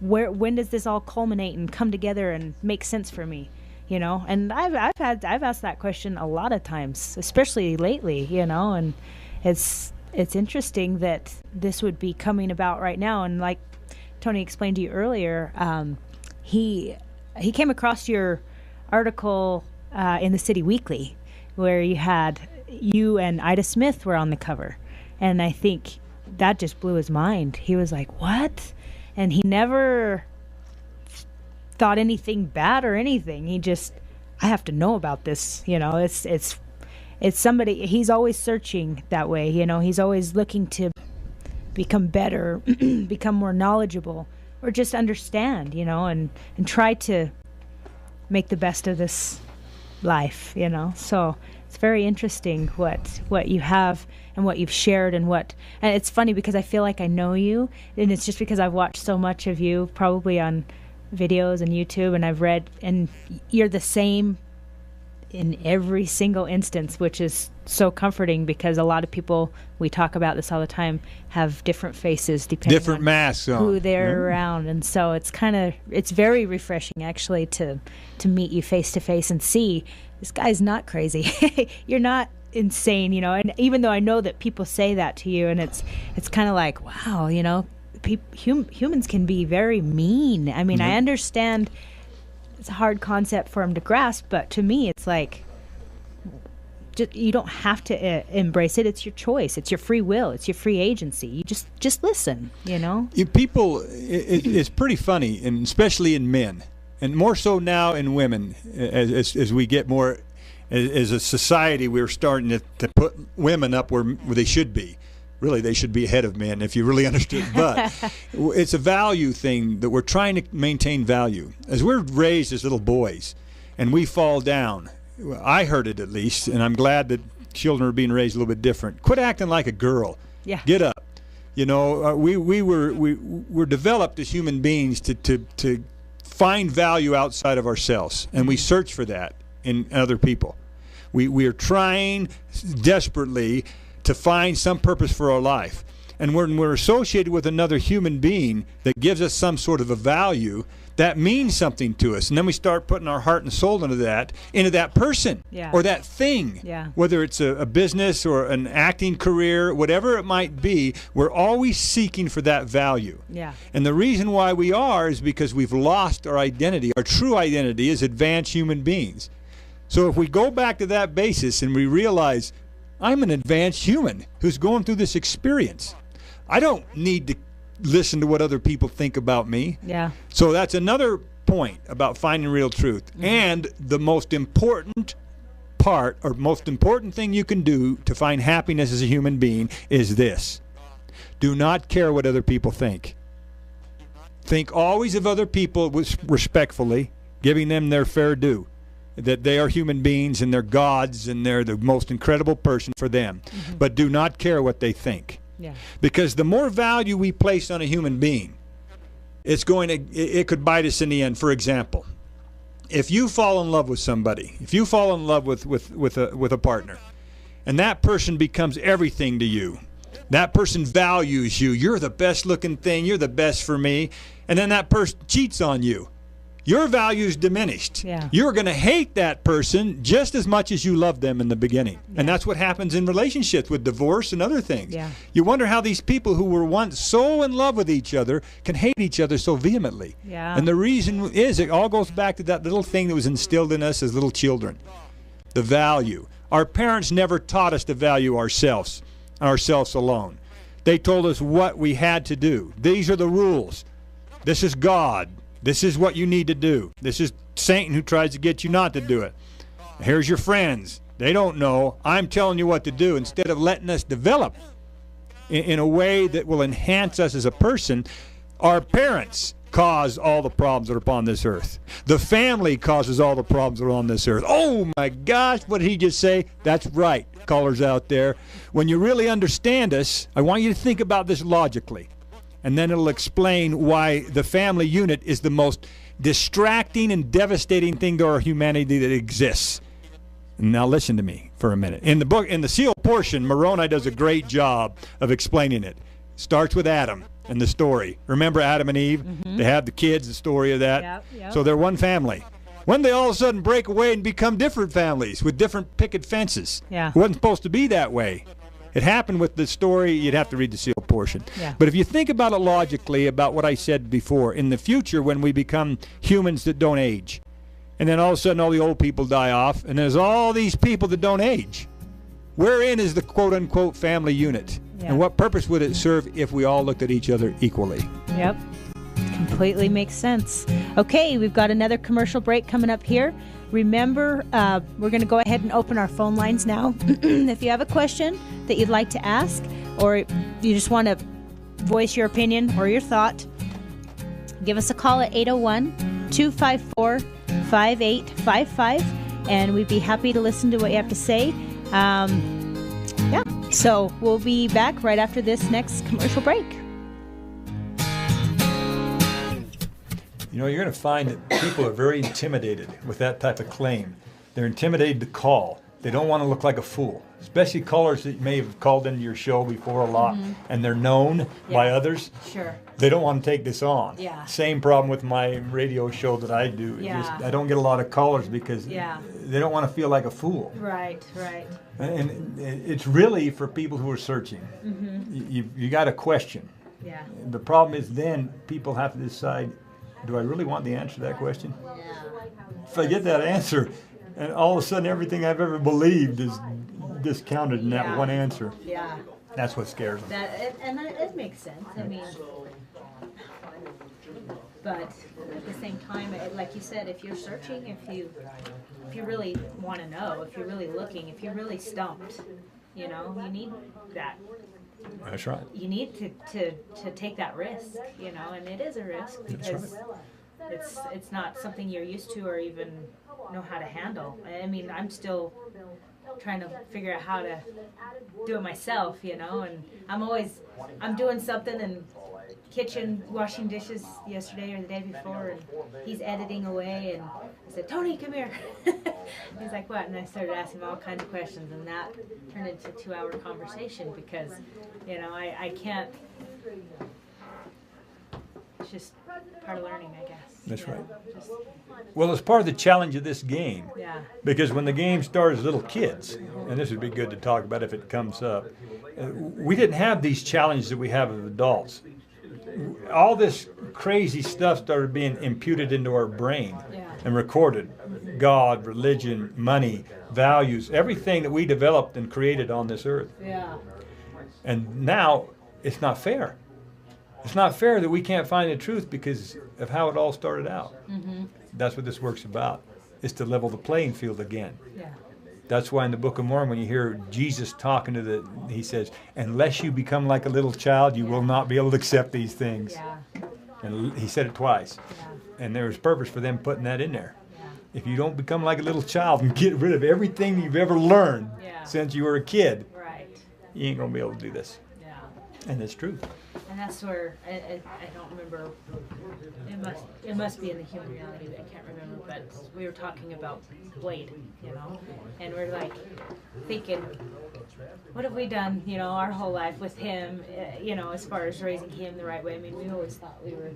When does this all culminate and come together and make sense for me? And I've asked that question a lot of times, especially lately, and it's interesting that this would be coming about right now. And like Tony explained to you earlier, he came across your article in the City Weekly where you and Ida Smith were on the cover. And I think that just blew his mind. He was like, what? And he never thought anything bad or anything. He just, I have to know about this. It's somebody, he's always searching that way. He's always looking to become better, become more knowledgeable, or just understand, and try to make the best of this life, So it's very interesting what you have and what you've shared and it's funny because I feel like I know you, and it's just because I've watched so much of you, probably on videos and YouTube, and I've read, and you're the same in every single instance, which is so comforting because a lot of people, we talk about this all the time, have different faces depending Different on masks on. who they're around. And so it's very refreshing actually to meet you face to face and see this guy's not crazy. You're not insane, you know. And even though I know that people say that to you, and it's kind of like, wow, you know, humans can be very mean. I mean, I understand it's a hard concept for him to grasp, but to me, it's like, you don't have to embrace it. It's your choice. It's your free will. It's your free agency. You just listen, you know? It's pretty funny, and especially in men, and more so now in women, as we get more, as a society, we're starting to put women up where they should be. Really, they should be ahead of men if you really understood. But it's a value thing that we're trying to maintain value. As we're raised as little boys and we fall down, I heard it at least, and I'm glad that children are being raised a little bit different. Quit acting like a girl. Yeah. Get up. You know, we were developed as human beings to find value outside of ourselves, and we search for that in other people. We are trying desperately to find some purpose for our life. And when we're associated with another human being that gives us some sort of a value, that means something to us. And then we start putting our heart and soul into that person or that thing. Yeah. Whether it's a business or an acting career, whatever it might be, we're always seeking for that value. Yeah. And the reason why we are is because we've lost our identity. Our true identity is advanced human beings. So if we go back to that basis and we realize, I'm an advanced human who's going through this experience. I don't need to listen to what other people think about me. Yeah. So that's another point about finding real truth. And the most important part, or most important thing you can do to find happiness as a human being is this. Do not care what other people think. Think always of other people respectfully, giving them their fair due. That they are human beings and they're gods and they're the most incredible person for them. But do not care what they think. Yeah. Because the more value we place on a human being, it could bite us in the end. For example, if you fall in love with somebody, if you fall in love with a partner, and that person becomes everything to you, that person values you, you're the best looking thing, you're the best for me, and then that person cheats on you, your value's diminished. Yeah. You're going to hate that person just as much as you loved them in the beginning. Yeah. And that's what happens in relationships with divorce and other things. Yeah. You wonder how these people who were once so in love with each other can hate each other so vehemently. Yeah. And the reason is it all goes back to that little thing that was instilled in us as little children. The value. Our parents never taught us to value ourselves alone. They told us what we had to do. These are the rules. This is God. This is what you need to do. This is Satan who tries to get you not to do it. Here's your friends. They don't know. I'm telling you what to do. Instead of letting us develop in a way that will enhance us as a person, our parents cause all the problems that are upon this earth. The family causes all the problems that are on this earth. Oh my gosh, what did he just say? That's right, callers out there. When you really understand us, I want you to think about this logically. And then it'll explain why the family unit is the most distracting and devastating thing to our humanity that exists. Now listen to me for a minute. In the book, in the seal portion, Moroni does a great job of explaining it. Starts with Adam and the story. Remember Adam and Eve? They have the kids, the story of that. Yep. So they're one family. When they all of a sudden break away and become different families with different picket fences. Yeah. It wasn't supposed to be that way. It happened with the story. You'd have to read the seal portion. Yeah. But if you think about it logically, about what I said before, in the future when we become humans that don't age, and then all of a sudden all the old people die off, and there's all these people that don't age, wherein is the quote-unquote family unit? Yeah. And what purpose would it serve if we all looked at each other equally? Yep. Completely makes sense. Okay, we've got another commercial break coming up here. Remember, we're going to go ahead and open our phone lines now. If you have a question that you'd like to ask, or you just want to voice your opinion or your thought, give us a call at 801-254-5855, and we'd be happy to listen to what you have to say. Yeah, so we'll be back right after this next commercial break. You know, you're going to find that people are very intimidated with that type of claim. They're intimidated to call. They don't want to look like a fool, especially callers that may have called into your show before a lot, and they're known by others. Sure. They don't want to take this on. Yeah. Same problem with my radio show that I do. Yeah. I don't get a lot of callers because Yeah. they don't want to feel like a fool. Right. And it's really for people who are searching. You got a question. Yeah. The problem is then people have to decide, do I really want the answer to that question? If I get that answer, and all of a sudden everything I've ever believed is discounted in that Yeah. one answer, Yeah. that's what scares them. It makes sense. I mean, but at the same time, like you said, if you're searching, if you really want to know, if you're really looking, if you're really stumped, you know, you need that. That's right. You need to take that risk, you know, and it is a risk because it's not something you're used to or even know how to handle. I mean, I'm still trying to figure out how to do it myself, you know, and I'm doing something in kitchen washing dishes yesterday or the day before, and he's editing away, and I said, Tony, come here. He's like, what? And I started asking him all kinds of questions, and that turned into a 2-hour conversation because, you know, I can't, it's just part of learning, I guess. That's you know, right. just- Well, it's part of the challenge of this game. yeah. Because when the game started as little kids, and this would be good to talk about if it comes up, we didn't have these challenges that we have as adults. All this crazy stuff started being imputed into our brain Yeah. and recorded. God, religion, money, values, everything that we developed and created on this earth. Yeah. And now it's not fair. It's not fair that we can't find the truth because of how it all started out. That's what this work's about. It's to level the playing field again. Yeah. That's why in the Book of Mormon, when you hear Jesus talking he says, unless you become like a little child, you will not be able to accept these things. Yeah. And he said it twice. Yeah. And there was purpose for them putting that in there. Yeah. If you don't become like a little child and get rid of everything you've ever learned Yeah. since you were a kid, Right. you ain't going to be able to do this. Yeah. And it's true. And that's where I don't remember. It must be in the human reality, but I can't remember. But we were talking about Blade, you know, and we're like thinking, what have we done, you know, our whole life with him, you know, as far as raising him the right way. I mean, we always thought we were,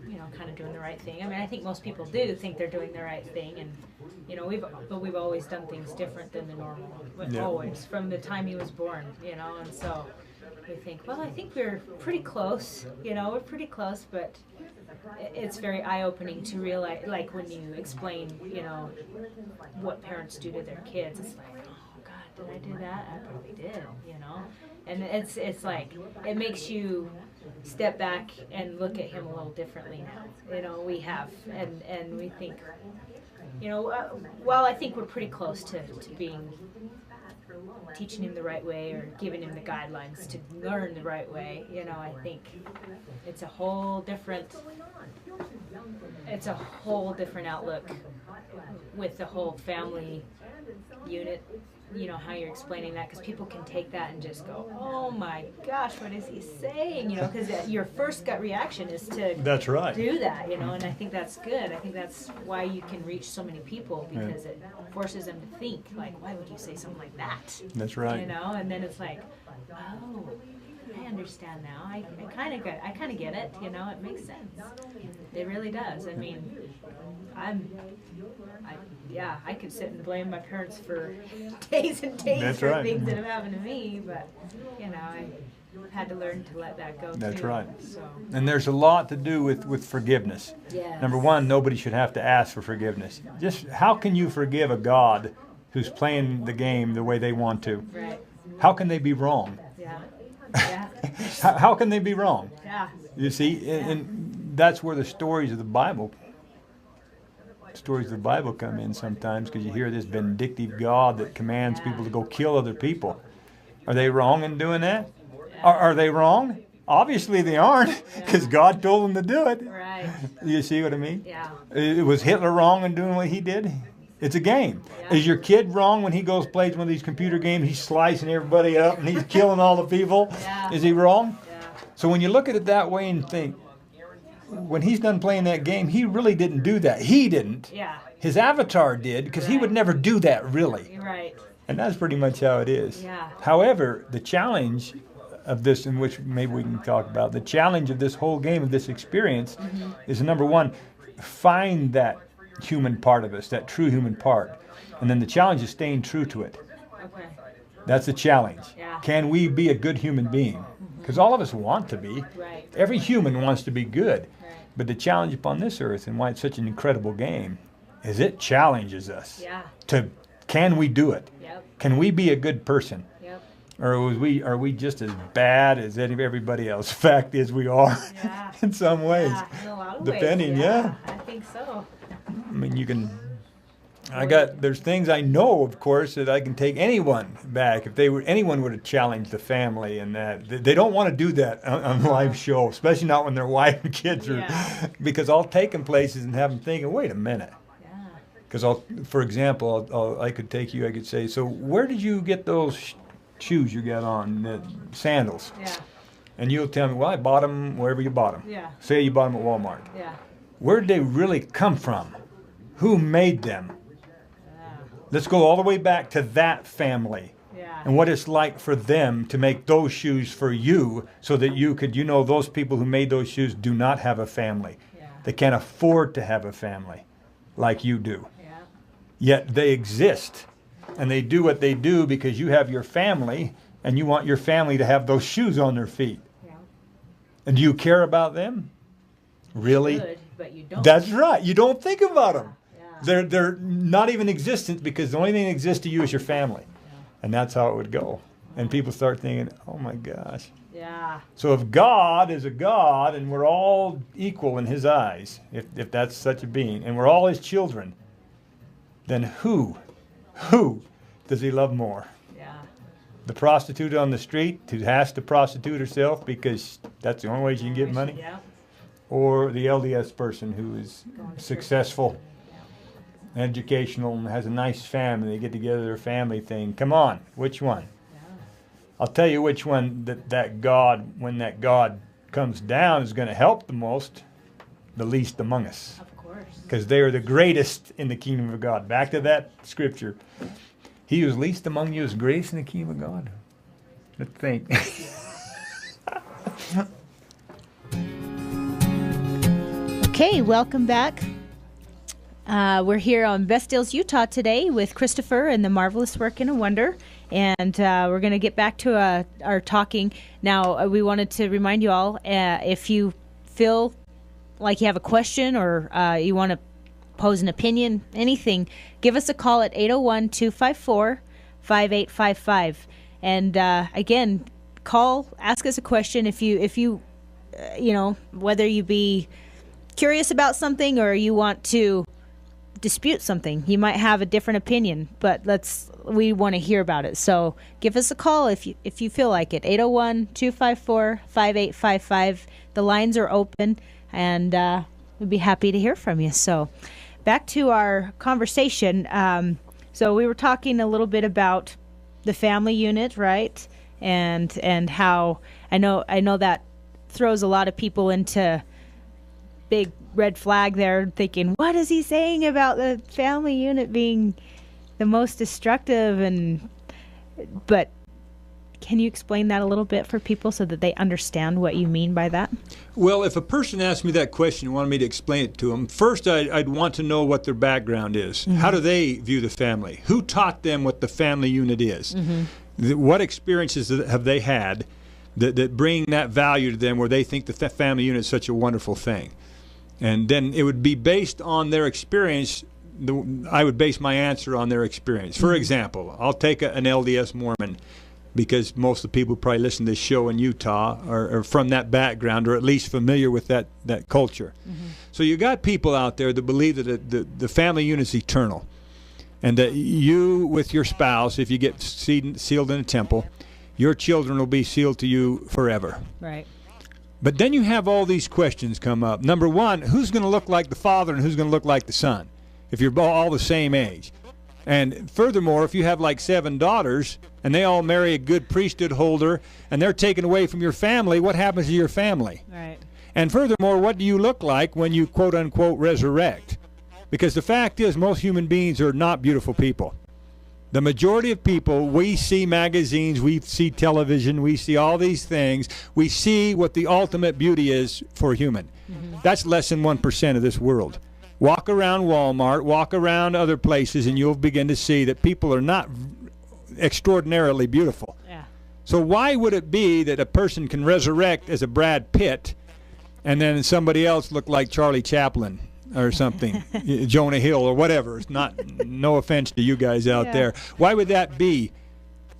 you know, kind of doing the right thing. I mean, I think most people do think they're doing the right thing, and you know, we've always done things different than the normal, Yeah. always from the time he was born, you know, and so. We think, well, I think we're pretty close, you know, we're pretty close, but it's very eye-opening to realize, like when you explain, you know, what parents do to their kids, it's like, oh God, did I do that? I probably did, you know, and it's like, it makes you step back and look at him a little differently now, you know, we have, and we think, you know, well, I think we're pretty close to being teaching him the right way or giving him the guidelines to learn the right way, you know, I think it's a whole different outlook with the whole family unit, you know, how you're explaining that, because people can take that and just go, oh my gosh, what is he saying, you know, because your first gut reaction is to That's right. do that, you know, and I think that's good. I think that's why you can reach so many people, because it forces them to think, like, why would you say something like that? That's right. You know, and then it's like, oh, I understand now. I kind of get it, you know, it makes sense. It really does. I mean, I could sit and blame my parents for days and days That's for right. things that have happened to me, but, you know, I've had to learn to let that go That's too. right. So, And there's a lot to do with forgiveness. yes. Number one, nobody should have to ask for forgiveness. Just how can you forgive a God who's playing the game the way they want to? Right. How can they be wrong? Yeah. Yeah. How can they be wrong? Yeah. You see, and that's where the stories of the Bible come in sometimes, because you hear this vindictive God that commands people to go kill other people. Are they wrong in doing that? Are they wrong? Obviously they aren't, because God told them to do it. Right. You see what I mean? Yeah. Was Hitler wrong in doing what he did? It's a game. Yeah. Is your kid wrong when he goes plays one of these computer games? He's slicing everybody up and he's killing all the people. Yeah. Is he wrong? Yeah. So when you look at it that way and think, when he's done playing that game, he really didn't do that. He didn't. Yeah. His avatar did, because he would never do that really. You're right. And that's pretty much how it is. Yeah. However, the challenge of this, in which maybe we can talk about, the challenge of this whole game, of this experience, is number one, find that human part of us, that true human part. And then the challenge is staying true to it. Okay. That's the challenge. Yeah. Can we be a good human being? Because all of us want to be. Right. Every human wants to be good. Right. But the challenge upon this earth, and why it's such an incredible game, is it challenges us Yeah. to, can we do it? Yep. Can we be a good person? Yep. Or are we just as bad as everybody else? Fact is, we are Yeah. in some ways. Yeah. In a lot of Depending, ways. yeah. I think so. I mean, there's things I know, of course, that I can take anyone back. If anyone would have challenged the family and that, they don't want to do that on a live show, especially not when their wife and kids are, Yeah. because I'll take them places and have them thinking, wait a minute. Yeah. Because for example, I could say, so where did you get those shoes you got on, the sandals? Yeah. And you'll tell me, well, I bought them wherever you bought them. Yeah. Say you bought them at Walmart. Yeah. Where did they really come from? Who made them? Yeah. Let's go all the way back to that family Yeah. and what it's like for them to make those shoes for you, so that you could, those people who made those shoes do not have a family. Yeah. They can't afford to have a family like you do. Yeah. Yet they exist, and they do what they do because you have your family, and you want your family to have those shoes on their feet. Yeah. And do you care about them? Really? Good, but you don't. That's right. You don't think about them. Yeah. They're not even existent, because the only thing that exists to you is your family. And that's how it would go. And people start thinking, oh my gosh. Yeah. So if God is a God and we're all equal in his eyes, if that's such a being, and we're all his children, then who does he love more? Yeah. The prostitute on the street who has to prostitute herself because that's the only way she can get money? Yeah. Or the LDS person who is successful, educational, and has a nice family? They get together, their family thing. Come on, which one? Yeah. I'll tell you which one that God, when that God comes down, is going to help the most, the least among us. Of course. Because they are the greatest in the kingdom of God. Back to that scripture. He who is least among you is greatest in the kingdom of God. Let's think. Okay, welcome back. We're here on Vestales, Utah today with Christopher and the Marvelous Work in a Wonder. And we're going to get back to our talking. Now, we wanted to remind you all, if you feel like you have a question or you want to pose an opinion, anything, give us a call at 801-254-5855. And again, call, ask us a question if you whether you be curious about something or you want to dispute something. You might have a different opinion, but we want to hear about it. So give us a call if you feel like it. 801-254-5855. The lines are open, and we'd be happy to hear from you. So back to our conversation. So we were talking a little bit about the family unit, right? And how I know that throws a lot of people into big red flag there, thinking, what is he saying about the family unit being the most destructive? But can you explain that a little bit for people so that they understand what you mean by that? Well, if a person asked me that question and wanted me to explain it to them, first I'd want to know what their background is. Mm-hmm. How do they view the family? Who taught them what the family unit is? Mm-hmm. What experiences have they had that bring that value to them where they think the family unit is such a wonderful thing? And then it would be based on their experience. I would base my answer on their experience. For example, I'll take an LDS Mormon, because most of the people who probably listen to this show in Utah are from that background, or at least familiar with that culture. Mm-hmm. So you got people out there that believe that the family unit is eternal, and that you, with your spouse, if you get sealed in a temple, your children will be sealed to you forever. Right. But then you have all these questions come up. Number one, who's going to look like the father and who's going to look like the son if you're all the same age? And furthermore, if you have like 7 daughters and they all marry a good priesthood holder and they're taken away from your family, what happens to your family? Right. And furthermore, what do you look like when you quote-unquote resurrect? Because the fact is, most human beings are not beautiful people. The majority of people, we see magazines, we see television, we see all these things. We see what the ultimate beauty is for a human. That's less than 1% of this world. Walk around Walmart, walk around other places, and you'll begin to see that people are not extraordinarily beautiful. Yeah. So why would it be that a person can resurrect as a Brad Pitt and then somebody else look like Charlie Chaplin or something, Jonah Hill or whatever? It's not, no offense to you guys out there. Why would that be?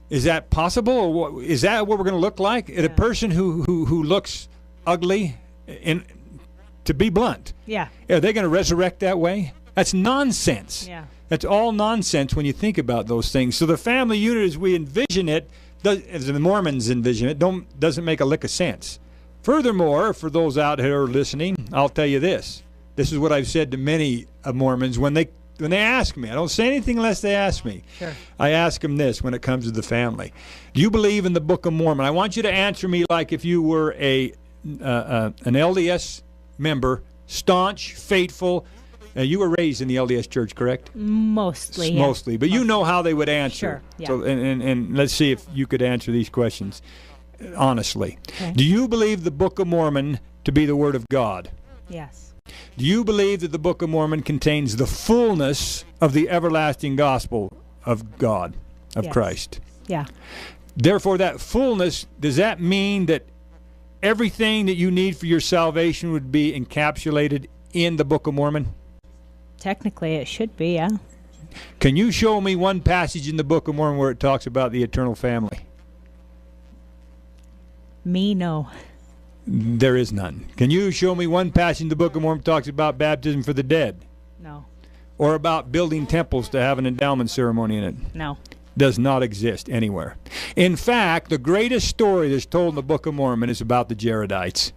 Is that possible? Or what, is that what we're going to look like? A person who looks ugly, to be blunt, are they going to resurrect that way? That's nonsense. Yeah. That's all nonsense when you think about those things. So the family unit, as we envision it, as the Mormons envision it, doesn't make a lick of sense. Furthermore, for those out here listening, I'll tell you this. This is what I've said to many Mormons when they ask me. I don't say anything unless they ask me. Sure. I ask them this when it comes to the family. Do you believe in the Book of Mormon? I want you to answer me like if you were an LDS member, staunch, faithful. You were raised in the LDS Church, correct? Mostly. Mostly, but you know how they would answer. Sure. Yeah. So, and let's see if you could answer these questions honestly. Okay. Do you believe the Book of Mormon to be the Word of God? Yes. Do you believe that the Book of Mormon contains the fullness of the everlasting gospel of God, of Yes. Christ? Yeah. Therefore, that fullness, does that mean that everything that you need for your salvation would be encapsulated in the Book of Mormon? Technically, it should be, yeah. Can you show me one passage in the Book of Mormon where it talks about the eternal family? Me, no. There is none. Can you show me one passage in the Book of Mormon that talks about baptism for the dead? No. Or about building temples to have an endowment ceremony in it? No. Does not exist anywhere. In fact, the greatest story that's told in the Book of Mormon is about the Jaredites.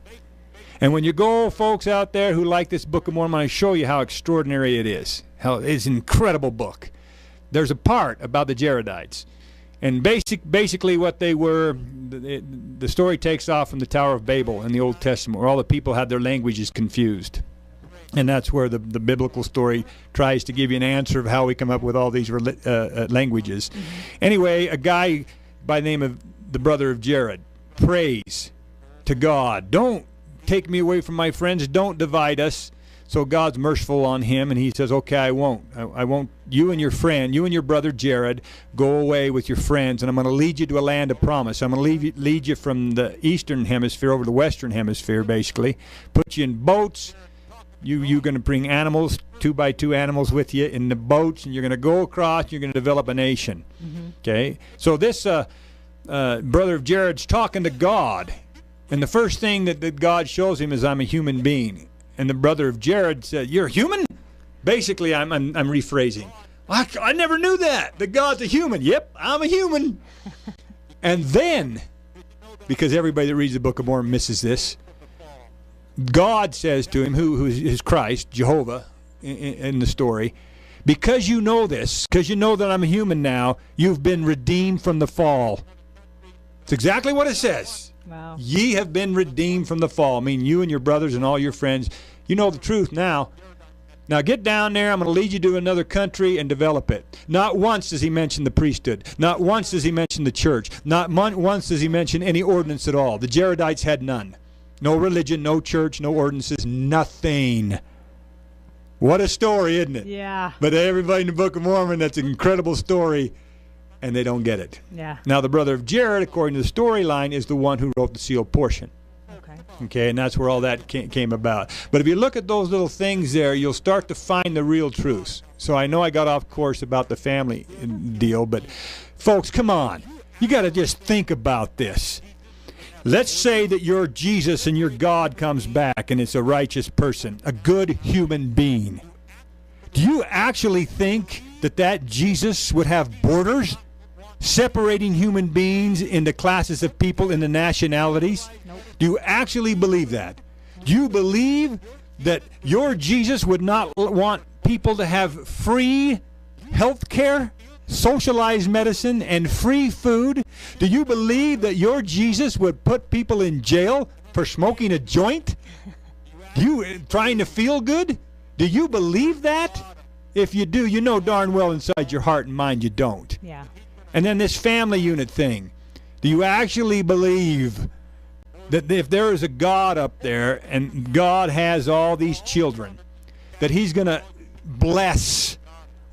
And when you go, folks out there who like this Book of Mormon, I show you how extraordinary it is. How it's an incredible book. There's a part about the Jaredites. And basically what they were, the story takes off from the Tower of Babel in the Old Testament, where all the people had their languages confused. And that's where the biblical story tries to give you an answer of how we come up with all these languages. Anyway, a guy by the name of the brother of Jared prays to God, don't take me away from my friends, don't divide us. So God's merciful on him, and he says, okay, I won't. I won't. You and your friend, you and your brother Jared, go away with your friends, and I'm going to lead you to a land of promise. I'm going to lead you from the eastern hemisphere over to the western hemisphere, basically. Put you in boats. You're going to bring animals, 2x2 animals with you in the boats, and you're going to go across, and you're going to develop a nation. Okay? So this brother of Jared's talking to God, and the first thing that God shows him is, I'm a human being. And the brother of Jared said, you're human? Basically, I'm rephrasing. I never knew that God's a human. Yep, I'm a human. And then, because everybody that reads the Book of Mormon misses this, God says to him, who is Christ, Jehovah, in the story, because you know this, because you know that I'm a human now, you've been redeemed from the fall. It's exactly what it says. Wow. Ye have been redeemed from the fall. I mean, you and your brothers and all your friends, you know the truth now. Now get down there. I'm going to lead you to another country and develop it. Not once does he mention the priesthood. Not once does he mention the church. Not once does he mention any ordinance at all. The Jaredites had none. No religion, no church, no ordinances, nothing. What a story, isn't it? Yeah. But everybody in the Book of Mormon, that's an incredible story, and they don't get it. Yeah. Now, the brother of Jared, according to the storyline, is the one who wrote the sealed portion. Okay, and that's where all that came about. But if you look at those little things there, you'll start to find the real truths. So I know I got off course about the family deal, but folks, come on. You got to just think about this. Let's say that your Jesus and your God comes back and it's a righteous person, a good human being. Do you actually think that Jesus would have borders separating human beings into classes of people, into nationalities? Nope. Do you actually believe that? Do you believe that your Jesus would not want people to have free health care, socialized medicine, and free food? Do you believe that your Jesus would put people in jail for smoking a joint? You trying to feel good? Do you believe that? If you do, you know darn well inside your heart and mind you don't. Yeah. And then this family unit thing. Do you actually believe that if there is a God up there and God has all these children, that he's going to bless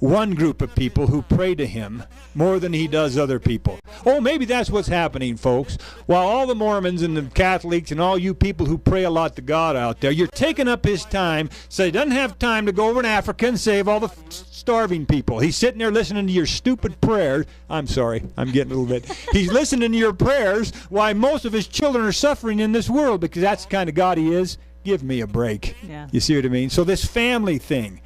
one group of people who pray to him more than he does other people? Oh, maybe that's what's happening, folks. While all the Mormons and the Catholics and all you people who pray a lot to God out there, you're taking up his time, so he doesn't have time to go over to Africa and save all the starving people. He's sitting there listening to your stupid prayers. I'm sorry, I'm getting a little bit. He's listening to your prayers while most of his children are suffering in this world, because that's the kind of God he is. Give me a break. Yeah. You see what I mean? So this family thing,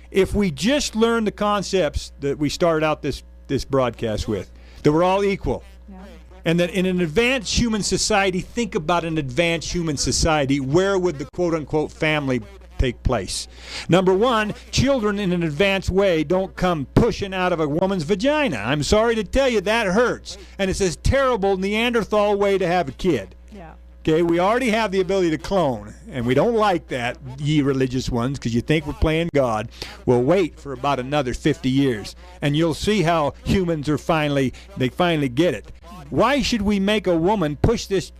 if we just learn the concepts that we started out this broadcast with, that we're all equal, Yeah. and that in an advanced human society, think about an advanced human society, where would the quote-unquote family take place? Number one, children in an advanced way don't come pushing out of a woman's vagina. I'm sorry to tell you, that hurts. And it's this terrible Neanderthal way to have a kid. Yeah. Okay, we already have the ability to clone, and we don't like that, ye religious ones, because you think we're playing God. We'll wait for about another 50 years, and you'll see how humans are finally get it. Why should we make a woman push this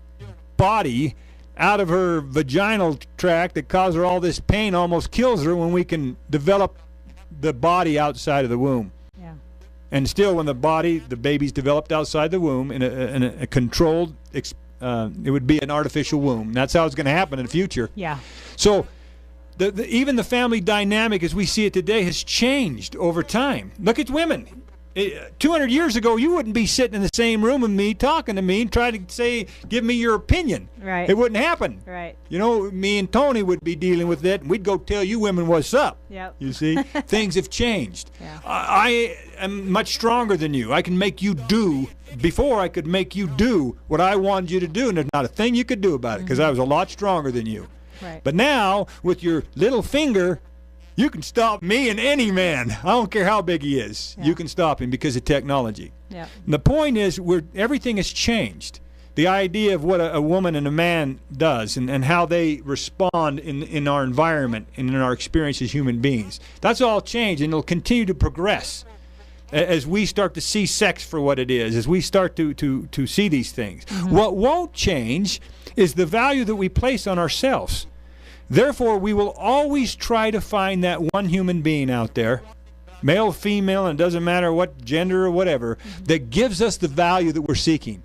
body out of her vaginal tract that causes her all this pain, almost kills her, when we can develop the body outside of the womb? Yeah. And still, when the baby's developed outside the womb in a controlled it would be an artificial womb. That's how it's going to happen in the future. Yeah. So even the family dynamic as we see it today has changed over time. Look at women. 200 years ago, you wouldn't be sitting in the same room with me, talking to me, and trying to give me your opinion. Right. It wouldn't happen. Right. You know, me and Tony would be dealing with it, and we'd go tell you women what's up. Yep. You see? Things have changed. Yeah. I am much stronger than you. I can make you do. Before, I could make you do what I wanted you to do, and there's not a thing you could do about it, because I was a lot stronger than you. Right. But now, with your little finger, you can stop me and any man. I don't care how big he is. Yeah. You can stop him because of technology. Yeah. And the point is, everything has changed. The idea of what a woman and a man does and how they respond in our environment and in our experience as human beings, that's all changed, and it'll continue to progress as we start to see sex for what it is, as we start to see these things. What won't change is the value that we place on ourselves. Therefore, we will always try to find that one human being out there, male, female, and it doesn't matter what gender or whatever, that gives us the value that we're seeking.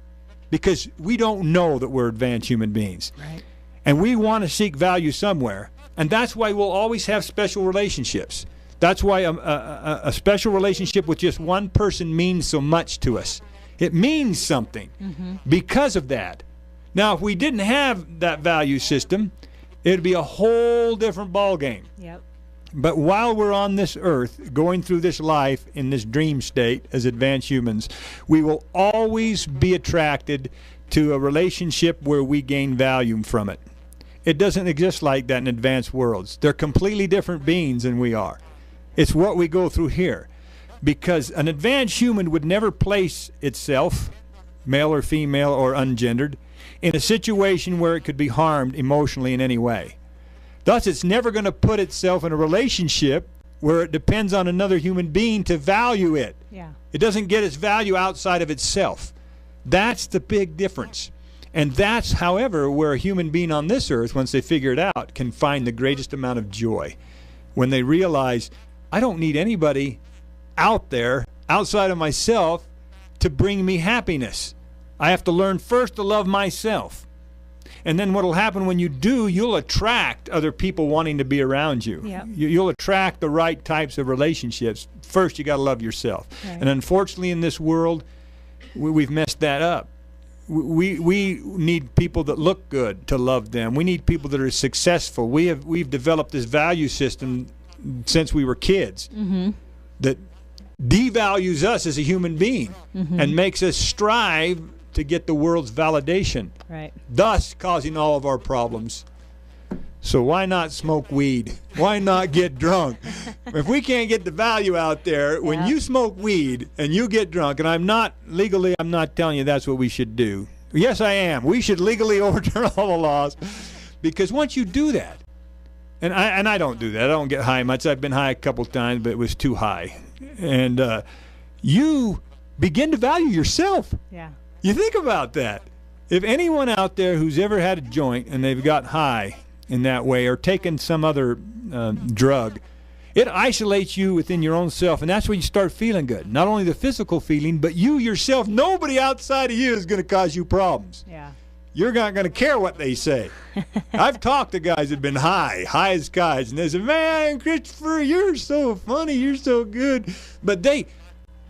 Because we don't know that we're advanced human beings. Right. And we want to seek value somewhere. And that's why we'll always have special relationships. That's why a special relationship with just one person means so much to us. It means something because of that. Now, if we didn't have that value system, it'd be a whole different ballgame. Yep. But while we're on this earth, going through this life in this dream state as advanced humans, we will always be attracted to a relationship where we gain value from it. It doesn't exist like that in advanced worlds. They're completely different beings than we are. It's what we go through here. Because an advanced human would never place itself, male or female or ungendered, in a situation where it could be harmed emotionally in any way. Thus, it's never going to put itself in a relationship where it depends on another human being to value it. Yeah. It doesn't get its value outside of itself. That's the big difference. And that's, however, where a human being on this earth, once they figure it out, can find the greatest amount of joy. When they realize, I don't need anybody out there, outside of myself, to bring me happiness. I have to learn first to love myself. And then what will happen when you do, you'll attract other people wanting to be around you. Yep. You'll attract the right types of relationships. First, you got to love yourself. Right. And unfortunately, in this world, we've messed that up. We need people that look good to love them. We need people that are successful. We've developed this value system since we were kids that devalues us as a human being and makes us strive to get the world's validation, Right. thus causing all of our problems. So why not smoke weed? Why not get drunk? If we can't get the value out there, when Yeah. you smoke weed and you get drunk, and I'm not telling you that's what we should do. Yes, I am. We should legally overturn all the laws, because once you do that, And I don't do that. I don't get high much. I've been high a couple times, but it was too high. And you begin to value yourself. Yeah. You think about that. If anyone out there who's ever had a joint and they've got high in that way or taken some other drug, it isolates you within your own self, and that's when you start feeling good. Not only the physical feeling, but you yourself, nobody outside of you is going to cause you problems. Yeah. You're not going to care what they say. I've talked to guys that have been high as guys, and they say, "Man, Christopher, you're so funny, you're so good." But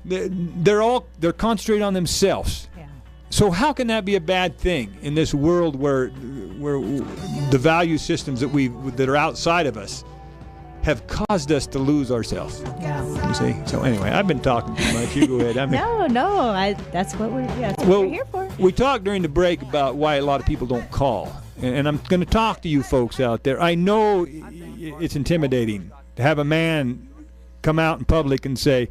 they're concentrated on themselves. Yeah. So how can that be a bad thing in this world where the value systems that are outside of us have caused us to lose ourselves? Yeah. You see? So anyway, I've been talking too much. You go ahead. That's what we're here for. We talked during the break about why a lot of people don't call. And I'm going to talk to you folks out there. I know it's intimidating to have a man come out in public and say,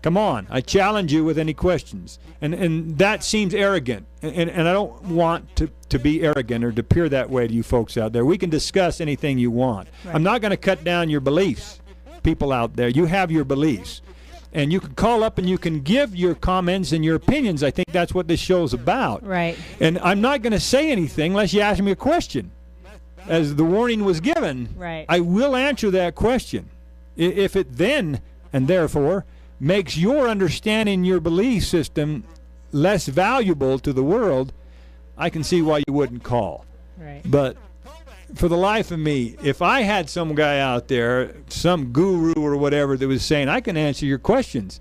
"Come on, I challenge you with any questions." And that seems arrogant. And I don't want to be arrogant or to appear that way to you folks out there. We can discuss anything you want. Right. I'm not going to cut down your beliefs, people out there. You have your beliefs. And you can call up and you can give your comments and your opinions. I think that's what this show's about. Right. And I'm not going to say anything unless you ask me a question. As the warning was given, Right. I will answer that question. If it then and therefore makes your understanding your belief system less valuable to the world, I can see why you wouldn't call. Right. But for the life of me, if I had some guy out there, some guru or whatever that was saying, "I can answer your questions,"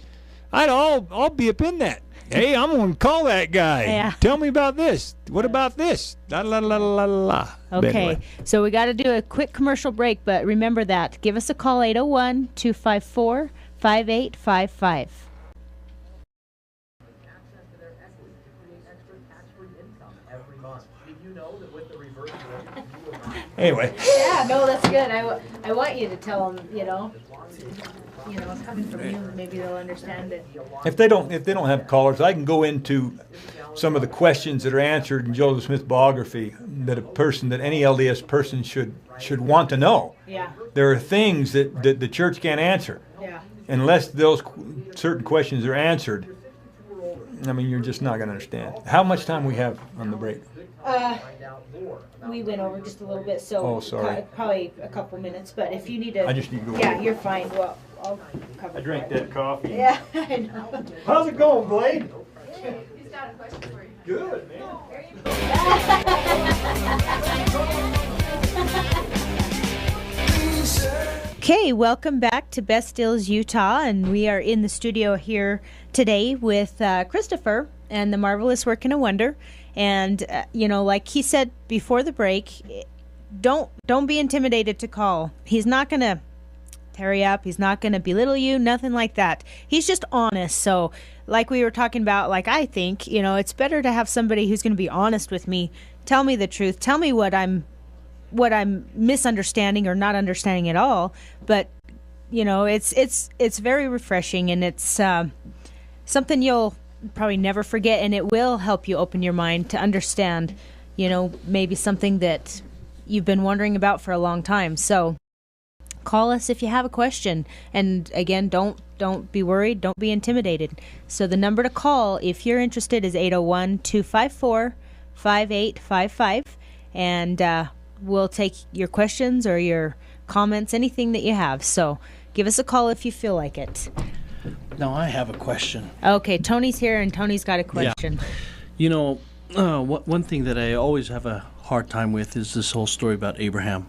I'll be up in that. Hey, I'm going to call that guy. Yeah. Tell me about this. What about this? La la la la la. But Okay, anyway. so we got to do a quick commercial break, but remember that. Give us a call, 801-254-5855. Anyway. Yeah, no, that's good. I want you to tell them, it's coming from you, maybe they'll understand it. If they don't have callers, I can go into some of the questions that are answered in Joseph Smith biography that any LDS person should want to know. Yeah, There are things that the church can't answer yeah. unless those certain questions are answered. I mean, you're just not going to understand. How much time we have on the break? We went over just a little bit, so Oh, sorry. probably a couple minutes, but if you need to... I just need to go Yeah, over. you're fine. Well, I'll cover I drank that coffee. Yeah, I know. How's it going, Blade? He's got a question for you. Good, man. Okay, welcome back to Best Deals Utah, and we are in the studio here today with Christopher and the Marvelous Working of Wonder. And like he said before the break, don't be intimidated to call. He's not gonna tear you up. He's not gonna belittle you. Nothing like that. He's just honest. So, like we were talking about, like I think it's better to have somebody who's gonna be honest with me. Tell me the truth. Tell me what I'm misunderstanding or not understanding at all. But it's very refreshing, and it's something you'll probably never forget, and it will help you open your mind to understand maybe something that you've been wondering about for a long time. So call us if you have a question, and again, don't be worried, don't be intimidated. So the number to call if you're interested is 801-254-5855, and we'll take your questions or your comments, anything that you have. So give us a call if you feel like it. Now I have a question. Okay, Tony's here, and Tony's got a question. One thing that I always have a hard time with is this whole story about Abraham.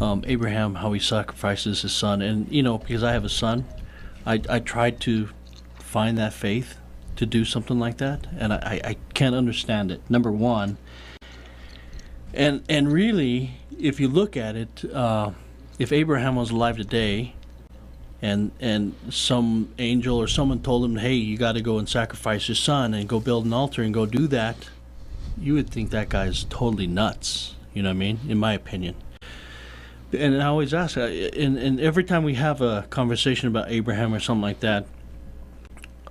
Abraham, how he sacrifices his son. And, because I have a son, I tried to find that faith to do something like that, and I can't understand it, number one. And really, if you look at it, if Abraham was alive today, and some angel or someone told him, "Hey, you got to go and sacrifice your son and go build an altar and go do that," you would think that guy's totally nuts. You know what I mean? In my opinion. And I always ask, and every time we have a conversation about Abraham or something like that,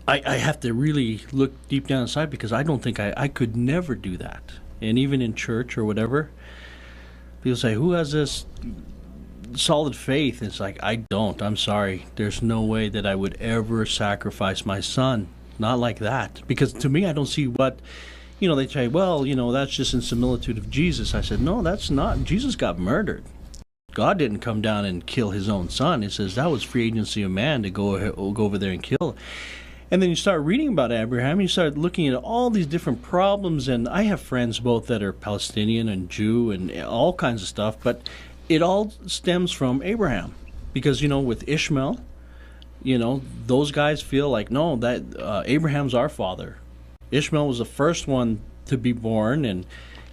I have to really look deep down inside, because I don't think I could never do that. And even in church or whatever, people say, "Who has this solid faith. It's like, I'm sorry. There's no way that I would ever sacrifice my son. Not like that. Because to me, I don't see what, they say, well, that's just in similitude of Jesus. I said, no, that's not. Jesus got murdered. God didn't come down and kill his own son. It says that was free agency of man to go over there and kill. And then you start reading about Abraham, and you start looking at all these different problems. And I have friends both that are Palestinian and Jew and all kinds of stuff, but it all stems from Abraham. Because, with Ishmael, those guys feel like, no, that Abraham's our father. Ishmael was the first one to be born, and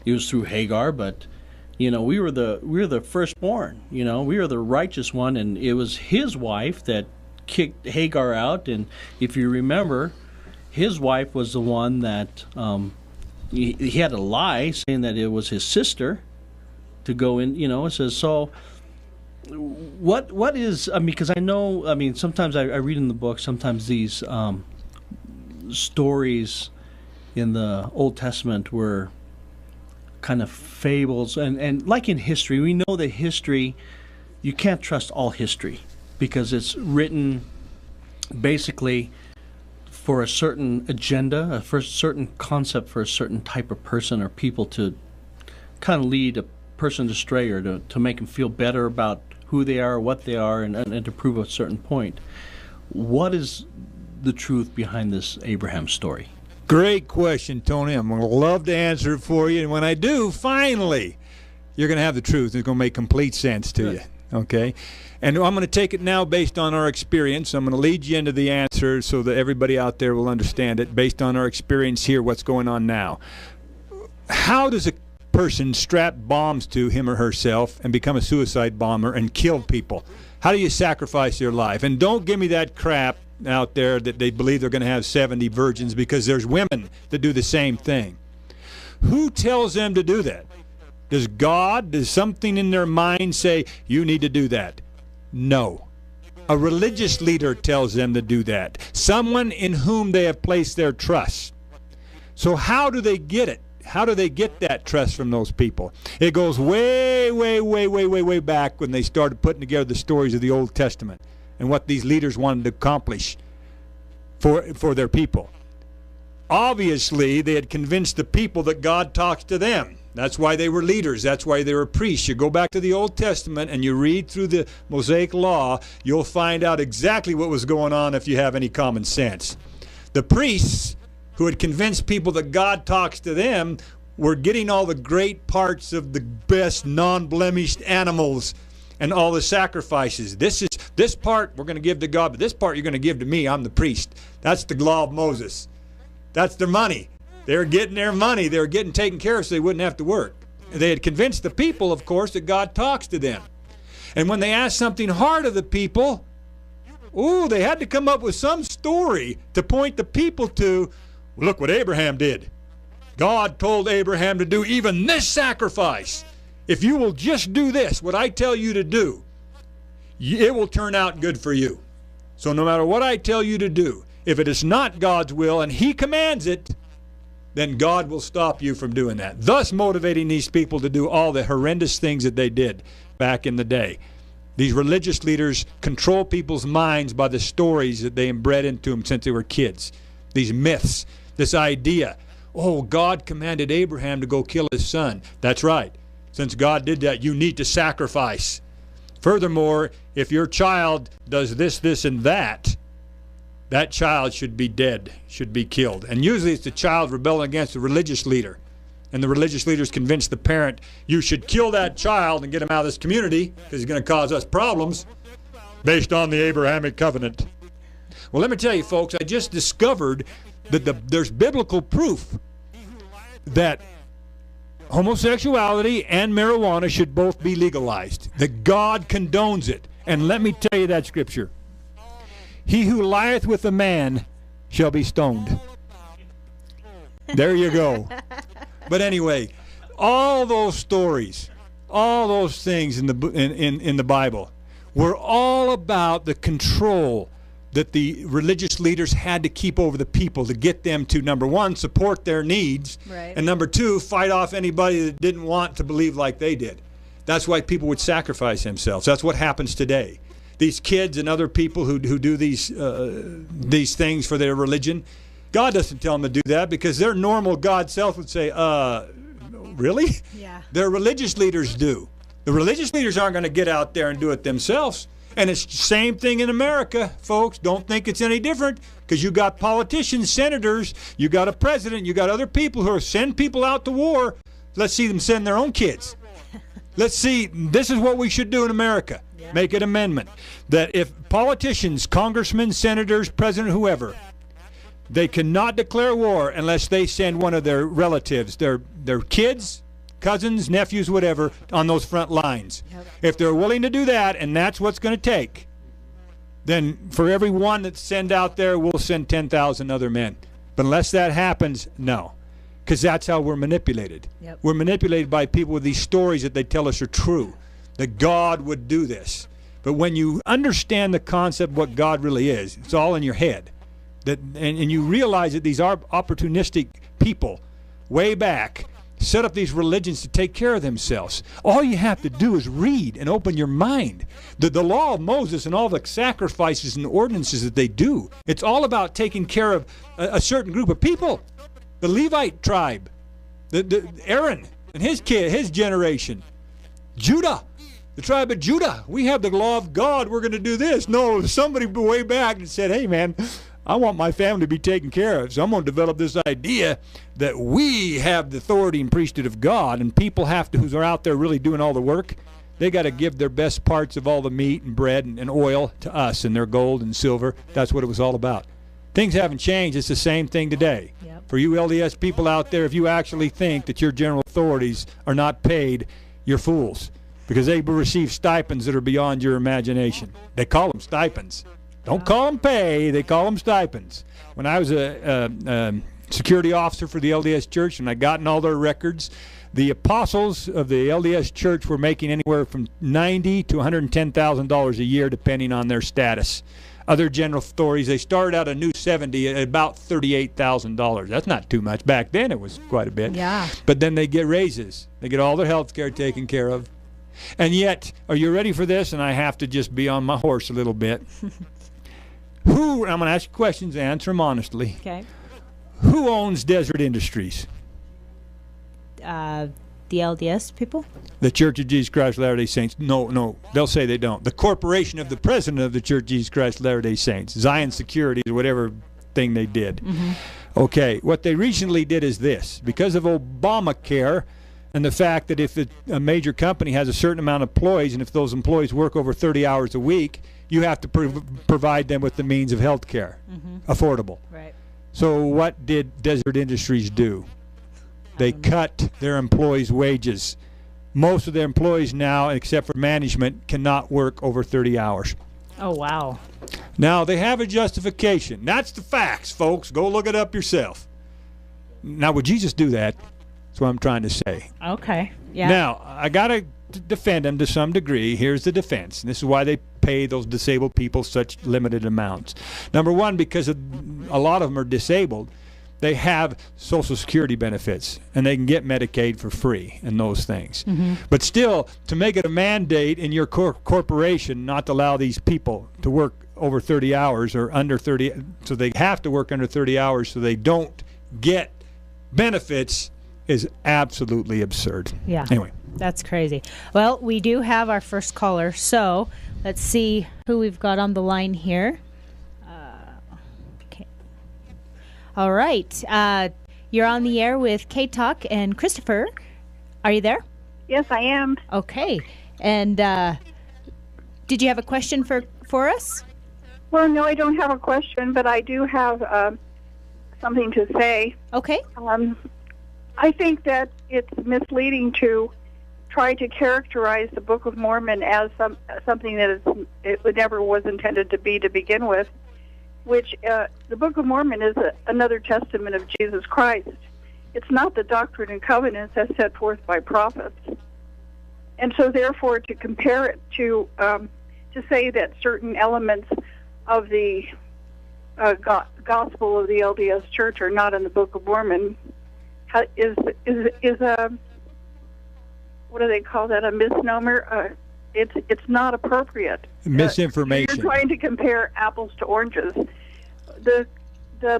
it was through Hagar, but we were the firstborn. We were the righteous one, and it was his wife that kicked Hagar out. And if you remember, his wife was the one that he had to lie, saying that it was his sister to go in. It says so. What is? Because I know. Sometimes I read in the book. Sometimes these stories in the Old Testament were kind of fables, and like in history, we know that history, you can't trust all history because it's written basically for a certain agenda, for a certain concept, for a certain type of person or people to kind of lead a person astray or to make them feel better about who they are, what they are, and to prove a certain point. What is the truth behind this Abraham story? Great question, Tony. I'm going to love to answer it for you. And when I do, finally, you're going to have the truth. It's going to make complete sense to you. Okay? And I'm going to take it now based on our experience. I'm going to lead you into the answer so that everybody out there will understand it based on our experience here, what's going on now. How does a person strap bombs to him or herself and become a suicide bomber and kill people? How do you sacrifice your life? And don't give me that crap out there that they believe they're going to have 70 virgins, because there's women that do the same thing. Who tells them to do that? Does God, does something in their mind say, you need to do that? No. A religious leader tells them to do that. Someone in whom they have placed their trust. So how do they get it? How do they get that trust from those people? It goes way, way, way, way, way, way back when they started putting together the stories of the Old Testament and what these leaders wanted to accomplish for their people. Obviously, they had convinced the people that God talks to them. That's why they were leaders. That's why they were priests. You go back to the Old Testament and you read through the Mosaic Law, you'll find out exactly what was going on if you have any common sense. The priests who had convinced people that God talks to them were getting all the great parts of the best non-blemished animals and all the sacrifices. This part we're going to give to God, but this part you're going to give to me. I'm the priest. That's the law of Moses. That's their money. They were getting their money. They were getting taken care of so they wouldn't have to work. They had convinced the people, of course, that God talks to them. And when they asked something hard of the people, they had to come up with some story to point the people to, look what Abraham did. God told Abraham to do even this sacrifice. If you will just do this, what I tell you to do, it will turn out good for you. So no matter what I tell you to do, if it is not God's will and He commands it, then God will stop you from doing that. Thus motivating these people to do all the horrendous things that they did back in the day. These religious leaders control people's minds by the stories that they inbred into them since they were kids. These myths, this idea, God commanded Abraham to go kill his son. That's right. Since God did that, you need to sacrifice. Furthermore, if your child does this, this, and that child should be dead, should be killed. And usually it's the child rebelling against the religious leader. And the religious leaders convince the parent, you should kill that child and get him out of this community because he's going to cause us problems based on the Abrahamic covenant. Well, let me tell you, folks, I just discovered that there's biblical proof that homosexuality and marijuana should both be legalized, that God condones it. And let me tell you that scripture. He who lieth with a man shall be stoned. There you go. But anyway, all those stories, all those things in the Bible were all about the control that the religious leaders had to keep over the people to get them to, number one, support their needs, right, and number two, fight off anybody that didn't want to believe like they did. That's why people would sacrifice themselves. That's what happens today. These kids and other people who do these things for their religion, God doesn't tell them to do that because their normal God self would say, really? Yeah. Their religious leaders do. The religious leaders aren't going to get out there and do it themselves. And it's the same thing in America, folks. Don't think it's any different because you got politicians, senators, you got a president, you got other people who are send people out to war. Let's see them send their own kids. Let's see, this is what we should do in America. Yeah. Make an amendment that if politicians, congressmen, senators, president, whoever, they cannot declare war unless they send one of their relatives, their kids, cousins, nephews, whatever, on those front lines. Yep. If they're willing to do that, and that's what's going to take, then for every one that's sent out there, we'll send 10,000 other men. But unless that happens, no. Because that's how we're manipulated. Yep. We're manipulated by people with these stories that they tell us are true, that God would do this. But when you understand the concept of what God really is, it's all in your head. And you realize that these are opportunistic people way back set up these religions to take care of themselves. All you have to do is read and open your mind. The law of Moses and all the sacrifices and ordinances that they do, it's all about taking care of a certain group of people. The Levite tribe, the Aaron and his kid, his generation, Judah, the tribe of Judah. We have the law of God. We're going to do this. No, somebody way back and said, hey, man, I want my family to be taken care of, so I'm going to develop this idea that we have the authority and priesthood of God, and people have to, who are out there really doing all the work, they got to give their best parts of all the meat and bread and oil to us, and their gold and silver. That's what it was all about. Things haven't changed. It's the same thing today. Yep. For you LDS people out there, if you actually think that your general authorities are not paid, you're fools, because they receive stipends that are beyond your imagination. They call them stipends. Don't call them pay, they call them stipends. When I was a security officer for the LDS Church and I got in all their records, the apostles of the LDS Church were making anywhere from $90,000 to $110,000 a year depending on their status. Other general authorities, they started out a new 70 at about $38,000. That's not too much. Back then it was quite a bit. Yeah. But then they get raises. They get all their health care taken care of. And yet, are you ready for this? And I have to just be on my horse a little bit. I'm going to ask you questions, answer them honestly. Okay. Who owns Desert Industries? The LDS people? The Church of Jesus Christ of Latter-day Saints. No, they'll say they don't. The corporation of the president of the Church of Jesus Christ of Latter-day Saints, Zion Securities, or whatever thing they did. Mm-hmm. Okay, what they recently did is this. Because of Obamacare and the fact that if a major company has a certain amount of employees, and if those employees work over 30 hours a week, you have to provide them with the means of health care, affordable. Right. So what did Desert Industries do? They cut their employees' wages. Most of their employees now, except for management, cannot work over 30 hours. Oh, wow. Now, they have a justification. That's the facts, folks. Go look it up yourself. Now, would Jesus do that? That's what I'm trying to say. Okay. Yeah. Now, I got to defend them to some degree. Here's the defense. And this is why they pay those disabled people such limited amounts. Number one, because a lot of them are disabled, they have Social Security benefits, and they can get Medicaid for free and those things. Mm-hmm. But still, to make it a mandate in your corporation not to allow these people to work over 30 hours or under 30, so they have to work under 30 hours so they don't get benefits, is absolutely absurd. Yeah. Anyway. That's crazy. Well, we do have our first caller, so let's see who we've got on the line here. Okay. All right. You're on the air with K-Talk and Christopher. Are you there? Yes, I am. Okay. And did you have a question for us? Well, no, I don't have a question, but I do have something to say. Okay. I think that it's misleading to try to characterize the Book of Mormon as something that it never was intended to be to begin with, which the Book of Mormon is another testament of Jesus Christ. It's not the Doctrine and Covenants as set forth by prophets. And so therefore to compare it to say that certain elements of the gospel of the LDS Church are not in the Book of Mormon is what do they call that? A misnomer. It's not appropriate. Misinformation. You're trying to compare apples to oranges. The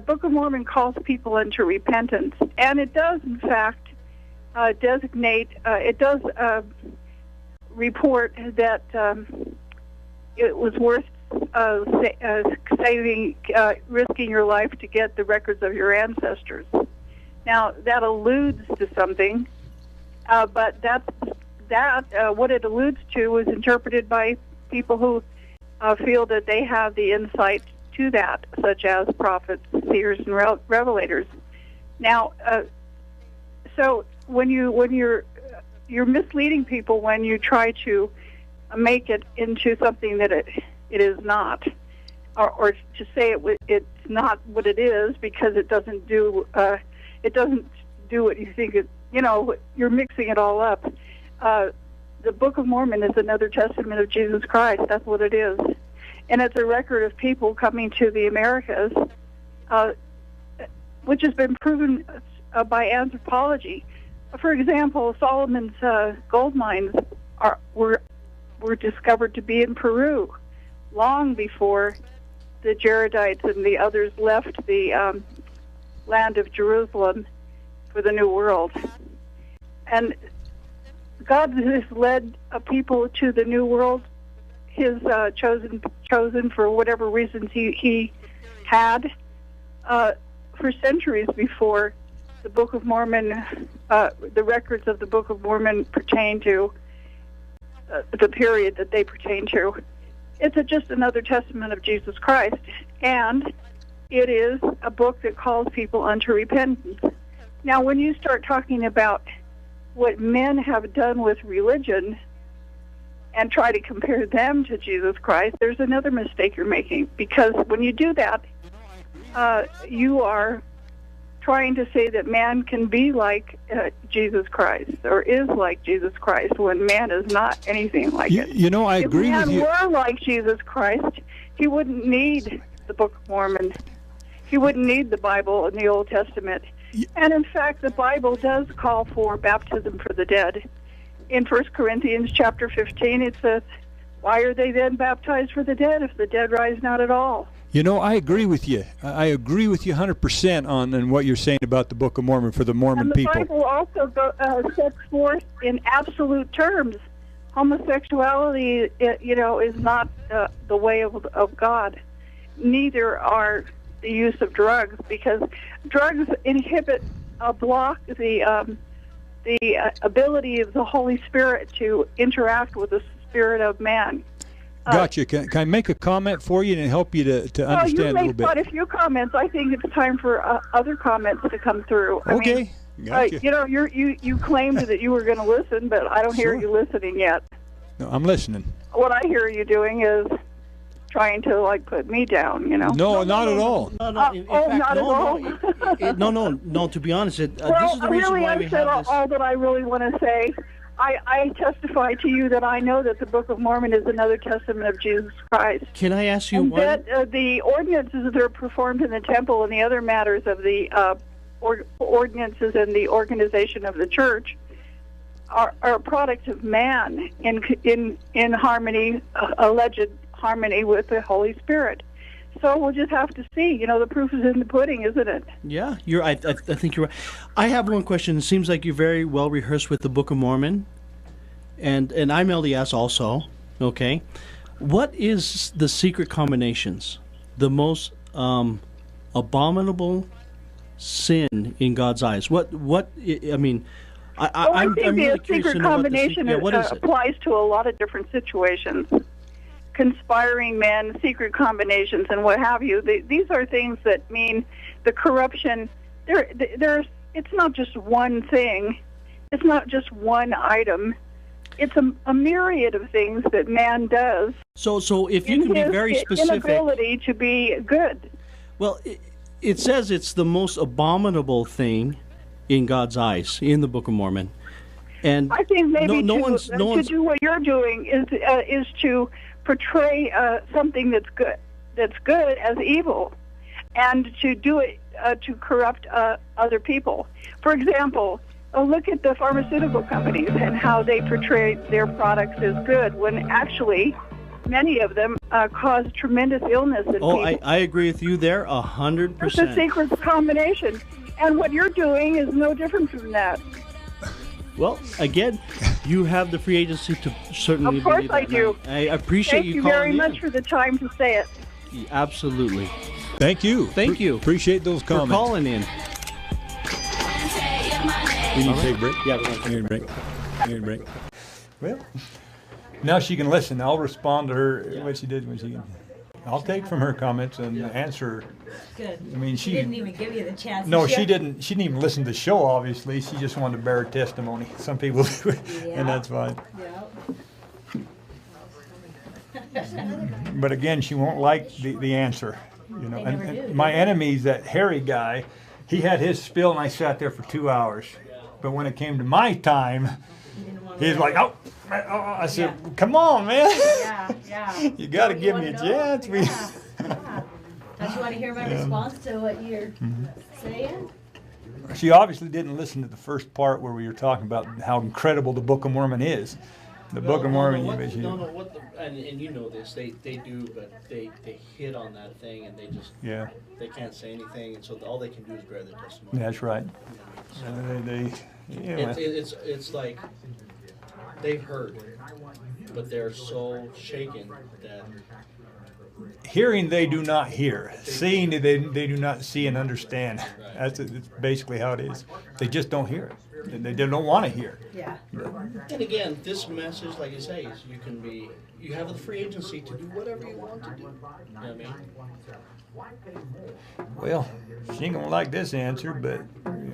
Book of Mormon calls people into repentance, and it does, in fact, designate. It does report that it was worth risking your life to get the records of your ancestors. Now, that alludes to something, but what it alludes to is interpreted by people who feel that they have the insight to that, such as prophets, seers, and revelators. Now, so when you're misleading people when you try to make it into something that it is not, or to say it's not what it is because it doesn't do what you think it. You're mixing it all up. The Book of Mormon is another testament of Jesus Christ. That's what it is. And it's a record of people coming to the Americas, which has been proven by anthropology. For example, Solomon's gold mines were discovered to be in Peru long before the Jaredites and the others left the land of Jerusalem for the New World. And God has led a people to the New World, his chosen for whatever reasons he had, for centuries before the Book of Mormon, the records of the Book of Mormon pertain to the period that they pertain to. It's just another testament of Jesus Christ, and it is a book that calls people unto repentance. Now, when you start talking about what men have done with religion and try to compare them to Jesus Christ, there's another mistake you're making, because when you do that, you are trying to say that man can be like Jesus Christ or is like Jesus Christ when man is not anything like it. I agree with you. If man were like Jesus Christ, he wouldn't need the Book of Mormon. He wouldn't need the Bible and the Old Testament. And in fact, the Bible does call for baptism for the dead. In 1 Corinthians chapter 15, it says, why are they then baptized for the dead if the dead rise not at all? I agree with you. I agree with you 100% on what you're saying about the Book of Mormon for the Mormon people. And the Bible also sets forth in absolute terms homosexuality, is not the way of God. Neither are the use of drugs, because drugs block the ability of the Holy Spirit to interact with the spirit of man. Gotcha. Can I make a comment for you and help you to understand a little bit? You made quite a few comments. I think it's time for other comments to come through. Okay. Gotcha. You claimed that you were going to listen, but I don't hear you listening yet. No, I'm listening. What I hear you doing is trying to put me down. No, not at all. No. In fact, not at all. No. To be honest, this Well, is the reason really, why we I've said have this. all that I really want to say. I testify to you that I know that the Book of Mormon is another testament of Jesus Christ. Can I ask you And one? that the ordinances that are performed in the temple and the other matters of the ordinances and the organization of the church are a product of man in harmony, alleged harmony with the Holy Spirit. So we'll just have to see. The proof is in the pudding, isn't it? Yeah, I think you're right. I have one question. It seems like you're very well rehearsed with the Book of Mormon, and I'm LDS also. Okay, what is the secret combinations? The most abominable sin in God's eyes. What? I mean, I'm think really the curious secret to know combination what is it? applies to a lot of different situations. Conspiring men, secret combinations, and what have you. These are things that mean the corruption. It's not just one thing. It's not just one item. It's a myriad of things that man does. So if you can be very specific. Inability to be good. Well, it says it's the most abominable thing in God's eyes in the Book of Mormon. And I think maybe to do what you're doing is to portray something that's good as evil, and to do it to corrupt other people. For example, look at the pharmaceutical companies and how they portray their products as good when actually many of them cause tremendous illness in Oh, people. I agree with you there 100%. It's a secret combination. And what you're doing is no different from that. Well, again, you have the free agency to certainly Of course believe I that, do. man. I appreciate Thank you calling very in. much for the time to say it. Absolutely. Thank you. Thank you. Appreciate those For comments. calling in. We need to take a break. Yeah, we're going to take a break. Need a break. Well, now she can listen. I'll respond to her what she did when she. I'll take from her comments and answer. Good. I mean, she didn't even give you the chance. No, she didn't. She didn't even listen to the show. Obviously, she just wanted to bear testimony. Some people do, and that's fine. But again, she won't like the answer. You know, They never and do, my do they? enemy's that Harry guy. He had his spill, and I sat there for 2 hours. But when it came to my time, he's like, "Oh." I said, "Come on, man! Yeah. You got to give me a chance." Don't you want to hear my response to what you're saying? She obviously didn't listen to the first part where we were talking about how incredible the Book of Mormon is. The Book of Mormon. And you know this, they do, but they hit on that thing and they just, Yeah, they can't say anything, and so all they can do is bear their testimony. that's right. Yeah, It's like they've heard, but they're so shaken that hearing they do not hear, seeing they do not see and understand. That's basically how it is. They just don't hear it. They don't want to hear. Yeah. And again, this message, like you say, is you have the free agency to do whatever you want to do. You know what I mean? Well, she ain't gonna like this answer, but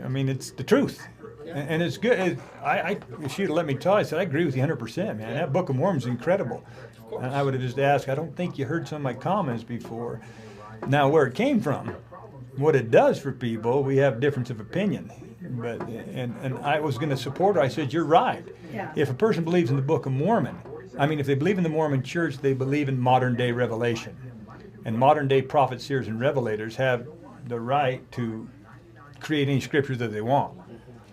I mean it's the truth, and it's good. If she'd let me tell, I said I agree with you 100%, man. That Book of Mormon's incredible. And I would have just asked. I don't think you heard some of my comments before. Now, where it came from, what it does for people, we have difference of opinion. But and I was going to support her. I said you're right. Yeah. If a person believes in the Book of Mormon, I mean, if they believe in the Mormon Church, they believe in modern day revelation. And modern day prophets, seers, and revelators have the right to create any scriptures that they want.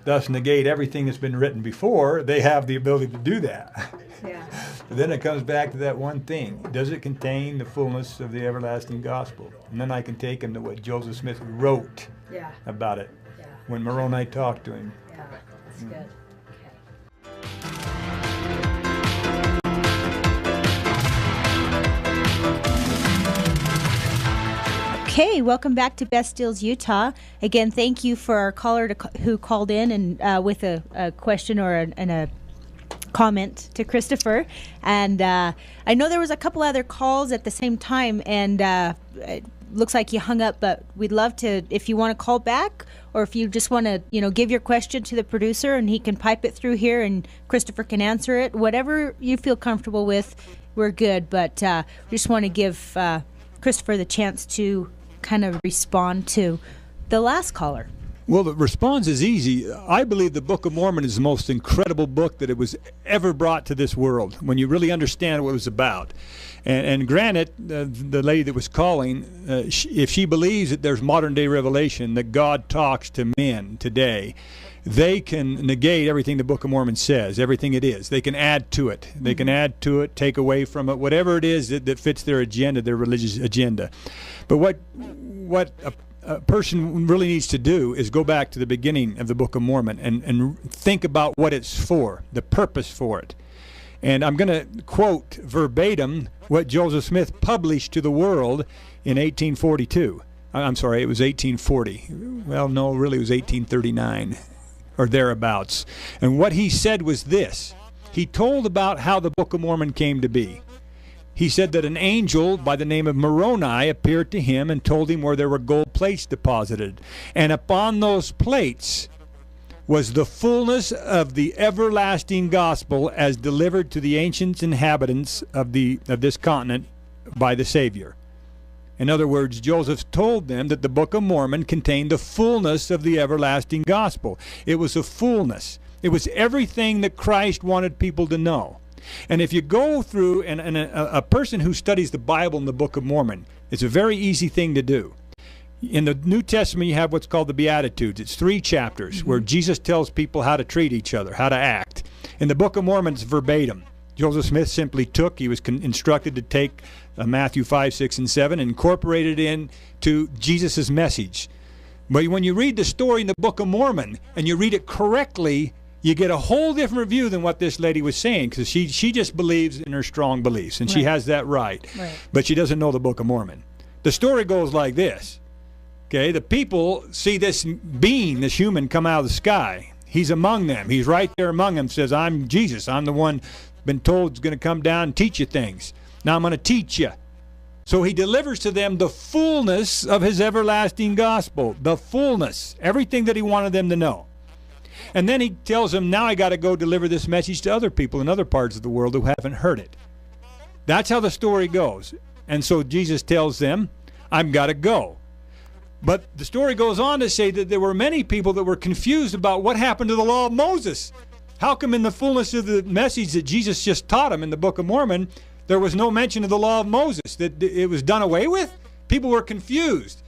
Thus negate everything that's been written before. They have the ability to do that. Yeah. But then it comes back to that one thing. Does it contain the fullness of the everlasting gospel? And then I can take him to what Joseph Smith wrote Yeah. about it Yeah. when Moroni talked to him. Yeah. That's good. Okay, welcome back to Best Deals Utah. Again, thank you for our caller who called in and with a question or a comment to Christopher. And I know there was a couple other calls at the same time, and it looks like you hung up. But we'd love to, if you want to call back, or if you just want to, give your question to the producer, and he can pipe it through here, and Christopher can answer it. Whatever you feel comfortable with, we're good. But we just want to give Christopher the chance to kind of respond to the last caller. Well, the response is easy. I believe the Book of Mormon is the most incredible book that it was ever brought to this world when you really understand what it was about. And granted, the lady that was calling, if she believes that there's modern day revelation, that God talks to men today, they can negate everything the Book of Mormon says, everything it is. They can add to it. They can add to it, take away from it, whatever it is that fits their agenda, their religious agenda. But what a person really needs to do is go back to the beginning of the Book of Mormon and think about what it's for, the purpose for it. And I'm going to quote verbatim what Joseph Smith published to the world in 1842. I'm sorry, it was 1840. Well, no, really it was 1839 or thereabouts. And what he said was this. He told about how the Book of Mormon came to be. He said that an angel by the name of Moroni appeared to him and told him where there were gold plates deposited. And upon those plates was the fullness of the everlasting gospel as delivered to the ancient inhabitants of this continent by the Savior. In other words, Joseph told them that the Book of Mormon contained the fullness of the everlasting gospel. It was a fullness. It was everything that Christ wanted people to know. And if you go through, and a person who studies the Bible and the Book of Mormon, it's a very easy thing to do. In the New Testament, you have what's called the Beatitudes. It's 3 chapters where Jesus tells people how to treat each other, how to act. In the Book of Mormon, it's verbatim. Joseph Smith simply he was instructed to take Matthew 5, 6, and 7 and incorporate it into Jesus' message. But when you read the story in the Book of Mormon and you read it correctly, you get a whole different view than what this lady was saying, because she just believes in her strong beliefs, and she has that right. But she doesn't know the Book of Mormon. The story goes like this. Okay, the people see this being, this human, come out of the sky. He's among them. He's right there among them, says, I'm Jesus. I'm the one been told is going to come down and teach you things. Now I'm going to teach you. So he delivers to them the fullness of his everlasting gospel, the fullness, everything that he wanted them to know. And then he tells them, now I got to go deliver this message to other people in other parts of the world who haven't heard it. That's how the story goes. And so Jesus tells them, I've got to go. But the story goes on to say that there were many people that were confused about what happened to the law of Moses. How come in the fullness of the message that Jesus just taught them in the Book of Mormon, there was no mention of the law of Moses, that it was done away with? People were confused.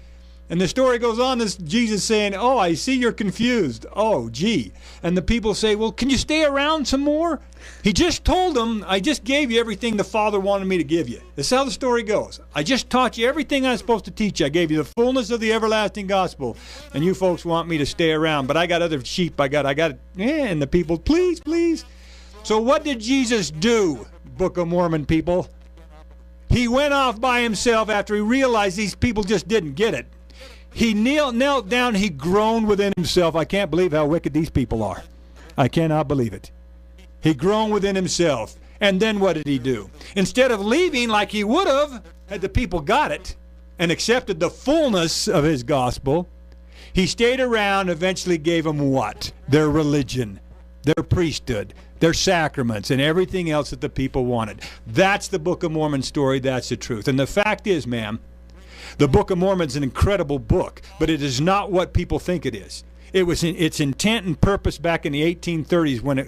And the story goes on, this Jesus saying, oh, I see you're confused. Oh, gee. And the people say, well, can you stay around some more? He just told them, I just gave you everything the Father wanted me to give you. This is how the story goes. I just taught you everything I was supposed to teach you. I gave you the fullness of the everlasting gospel. And you folks want me to stay around. But I got other sheep. And the people, please, please. So what did Jesus do, Book of Mormon people? He went off by himself after he realized these people just didn't get it. He knelt down, he groaned within himself. I can't believe how wicked these people are. I cannot believe it. He groaned within himself. And then what did he do? Instead of leaving like he would have, had the people got it and accepted the fullness of his gospel, he stayed around, eventually gave them what? Their religion, their priesthood, their sacraments, and everything else that the people wanted. That's the Book of Mormon story. That's the truth. And the fact is, ma'am, the Book of Mormon is an incredible book, but it is not what people think it is. It was its intent and purpose back in the 1830s when it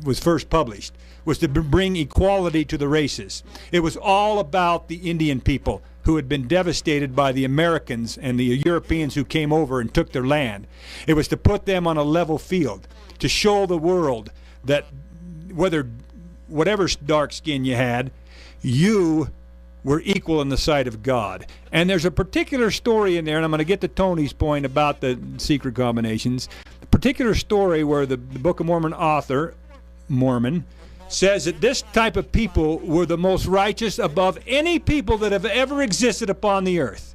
was first published was to bring equality to the races. It was all about the Indian people who had been devastated by the Americans and the Europeans who came over and took their land. It was to put them on a level field, to show the world that whatever dark skin you had, you were equal in the sight of God. And there's a particular story in there, and I'm going to get to Tony's point about the secret combinations. The particular story where the Book of Mormon author, Mormon, says that this type of people were the most righteous above any people that have ever existed upon the earth.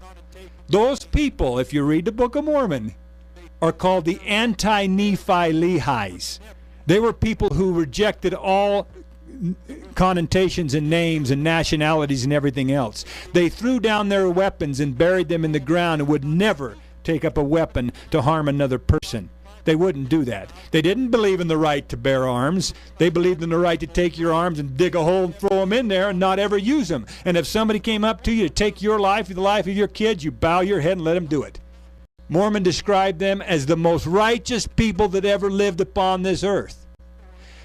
Those people, if you read the Book of Mormon, are called the anti-Nephi Lehis. They were people who rejected all connotations and names and nationalities and everything else. They threw down their weapons and buried them in the ground and would never take up a weapon to harm another person. They wouldn't do that. They didn't believe in the right to bear arms. They believed in the right to take your arms and dig a hole and throw them in there and not ever use them. And if somebody came up to you to take your life, the life of your kids, you bow your head and let them do it. Mormon described them as the most righteous people that ever lived upon this earth.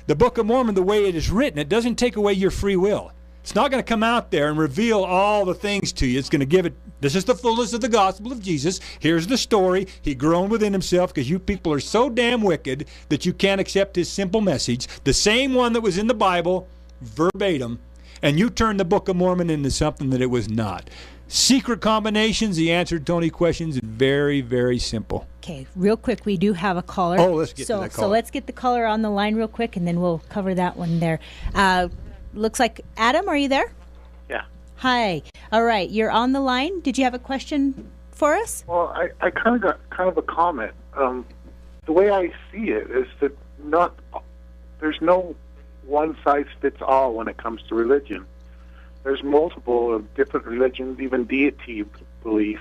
The Book of Mormon, the way it is written, it doesn't take away your free will. It's not going to come out there and reveal all the things to you. It's going to give it, this is the fullness of the gospel of Jesus. Here's the story. He groaned within himself because you people are so damn wicked that you can't accept his simple message, the same one that was in the Bible, verbatim, and you turned the Book of Mormon into something that it was not. Secret combinations, the answer to Tony's questions is very, very simple. Okay, real quick, we do have a caller. Oh, let's get to that caller. So let's get the caller on the line real quick, and then we'll cover that one there. Looks like, Adam, are you there? Yeah. Hi. All right, you're on the line. Did you have a question for us? Well, I kind of got a comment. The way I see it is that there's no one size fits all when it comes to religion. There's multiple of different religions, even deity belief.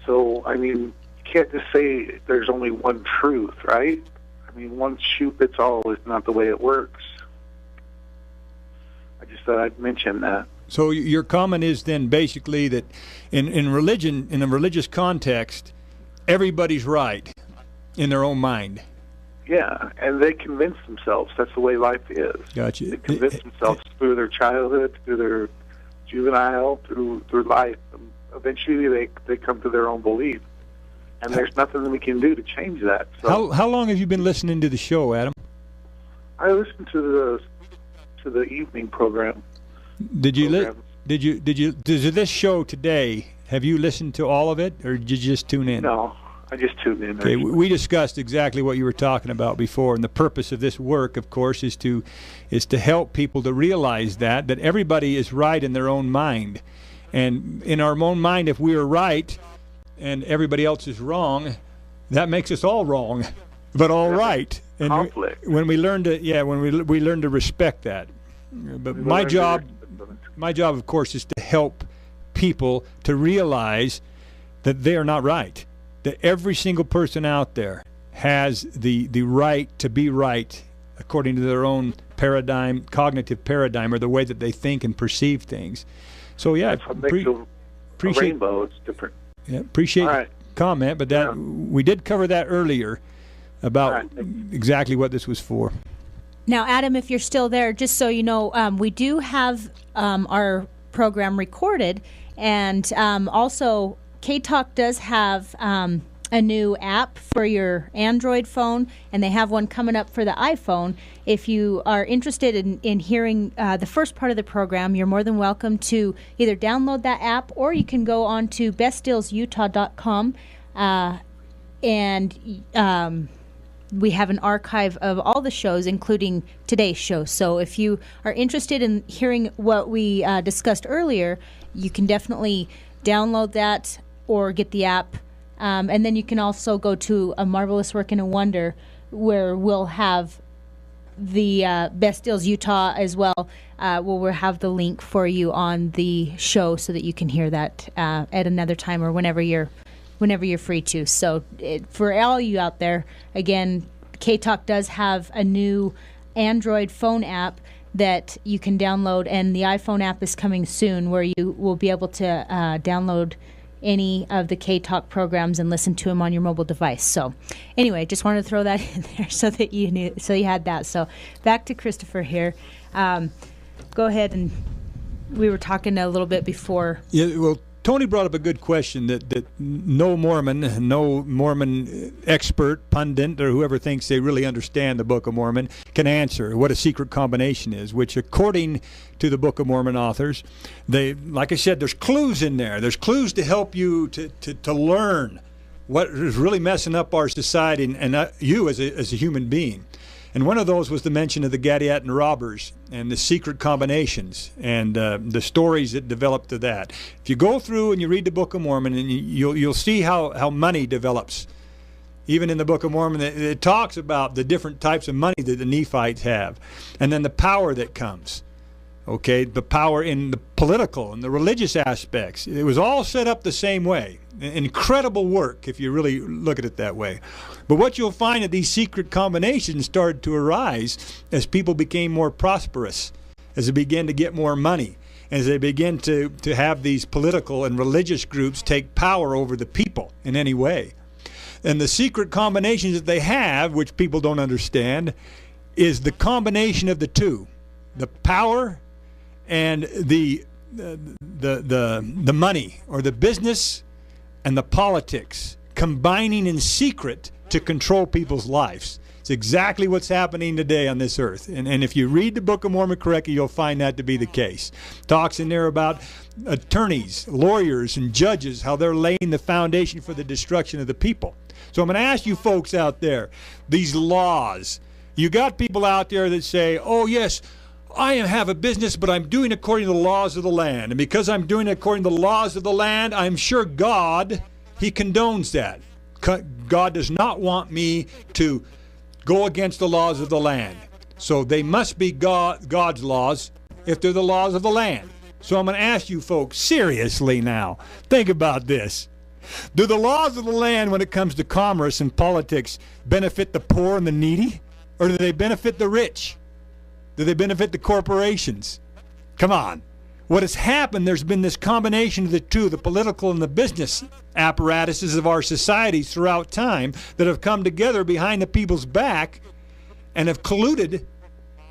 So, I mean, you can't just say there's only one truth, right? I mean, one shoe fits all is not the way it works. I just thought I'd mention that. So your comment is then basically that in religion, in a religious context, everybody's right in their own mind. Yeah, and they convince themselves that's the way life is. Gotcha. They convince themselves through their childhood, through their juvenile, through life of eventually they come to their own belief, and there's nothing that we can do to change that. So How long have you been listening to the show, Adam? I listen to the evening program. Did you Programs. Did this show today? Have you listened to all of it, or did you just tune in? No, I just tuned in. Okay, we discussed exactly what you were talking about before, and the purpose of this work, of course, is to help people to realize that everybody is right in their own mind, and in our own mind, if we are right and everybody else is wrong, that makes us all wrong, but all right. And conflict. when we learn to we learn to respect that. But my job, of course, is to help people to realize that they are not right. That every single person out there has the right to be right according to their own paradigm, cognitive paradigm, or the way that they think and perceive things. So yeah, That's what makes a appreciate rainbow. It's different. yeah, appreciate All the right. comment, but that we did cover that earlier about All right. exactly what this was for. Now, Adam, if you're still there, just so you know, we do have our program recorded, and also K-Talk does have a new app for your Android phone, and they have one coming up for the iPhone. If you are interested in hearing the first part of the program, you're more than welcome to either download that app, or you can go on to bestdealsutah.com, and we have an archive of all the shows, including today's show. So if you are interested in hearing what we discussed earlier, you can definitely download that or get the app. And then you can also go to A Marvelous Work and a Wonder, where we'll have the Best Deals Utah as well. We'll have the link for you on the show so that you can hear that at another time or whenever you're free to. So for all you out there, again, K-Talk does have a new Android phone app that you can download, and the iPhone app is coming soon, where you will be able to download any of the K-Talk programs and listen to them on your mobile device. So anyway, just wanted to throw that in there so that you knew, so you had that. So back to Christopher here. Go ahead, and we were talking a little bit before. Yeah, well, Tony brought up a good question that no Mormon expert, pundit, or whoever thinks they really understand the Book of Mormon can answer what a secret combination is, which according to the Book of Mormon authors, like I said, there's clues in there. There's clues to help you to learn what is really messing up our society and you as a human being. And one of those was the mention of the Gadianton robbers and the secret combinations and the stories that developed to that. If you go through and you read the Book of Mormon, and you'll see how money develops. Even in the Book of Mormon, it talks about the different types of money that the Nephites have, and then the power that comes. Okay, the power in the political and the religious aspects. It was all set up the same way. Incredible work if you really look at it that way. But what you'll find that these secret combinations started to arise as people became more prosperous, as they began to get more money, as they begin to have these political and religious groups take power over the people in any way. And the secret combinations that they have, which people don't understand, is the combination of the two, the power and the money, or the business and the politics, combining in secret to control people's lives. It's exactly what's happening today on this earth. And if you read the Book of Mormon correctly, you'll find that to be the case. Talks in there about attorneys, lawyers, and judges, how they're laying the foundation for the destruction of the people. So I'm going to ask you folks out there, these laws, you got people out there that say, oh yes, I have a business, but I'm doing according to the laws of the land. And because I'm doing it according to the laws of the land, I'm sure God, He condones that. God does not want me to go against the laws of the land. So they must be God's laws if they're the laws of the land. So I'm going to ask you folks, seriously now, think about this. Do the laws of the land when it comes to commerce and politics benefit the poor and the needy? Or do they benefit the rich? Do they benefit the corporations? Come on. What has happened, there's been this combination of the two, the political and the business apparatuses of our societies throughout time that have come together behind the people's back and have colluded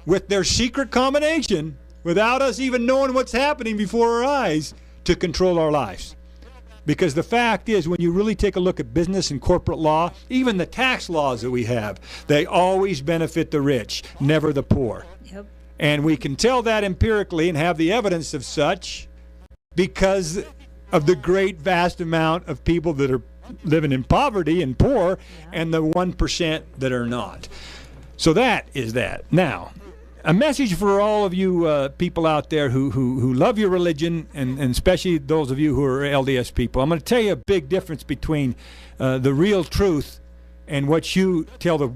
with their secret combination without us even knowing what's happening before our eyes to control our lives. Because the fact is, when you really take a look at business and corporate law, even the tax laws that we have, they always benefit the rich, never the poor. Yep. And we can tell that empirically and have the evidence of such because of the great vast amount of people that are living in poverty and poor, and the 1% that are not. So that is that. Now, a message for all of you people out there who love your religion, and especially those of you who are LDS people. I'm going to tell you a big difference between the real truth and what you tell the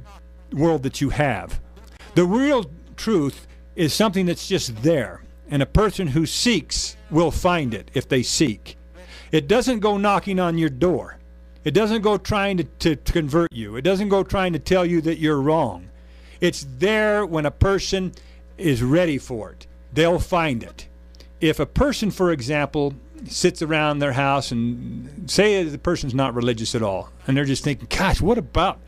world that you have. The real truth is something that's just there, and a person who seeks will find it if they seek. It doesn't go knocking on your door. It doesn't go trying to convert you. It doesn't go trying to tell you that you're wrong. It's there when a person is ready for it. They'll find it. If a person, for example, sits around their house and say the person's not religious at all, and they're just thinking, gosh, what about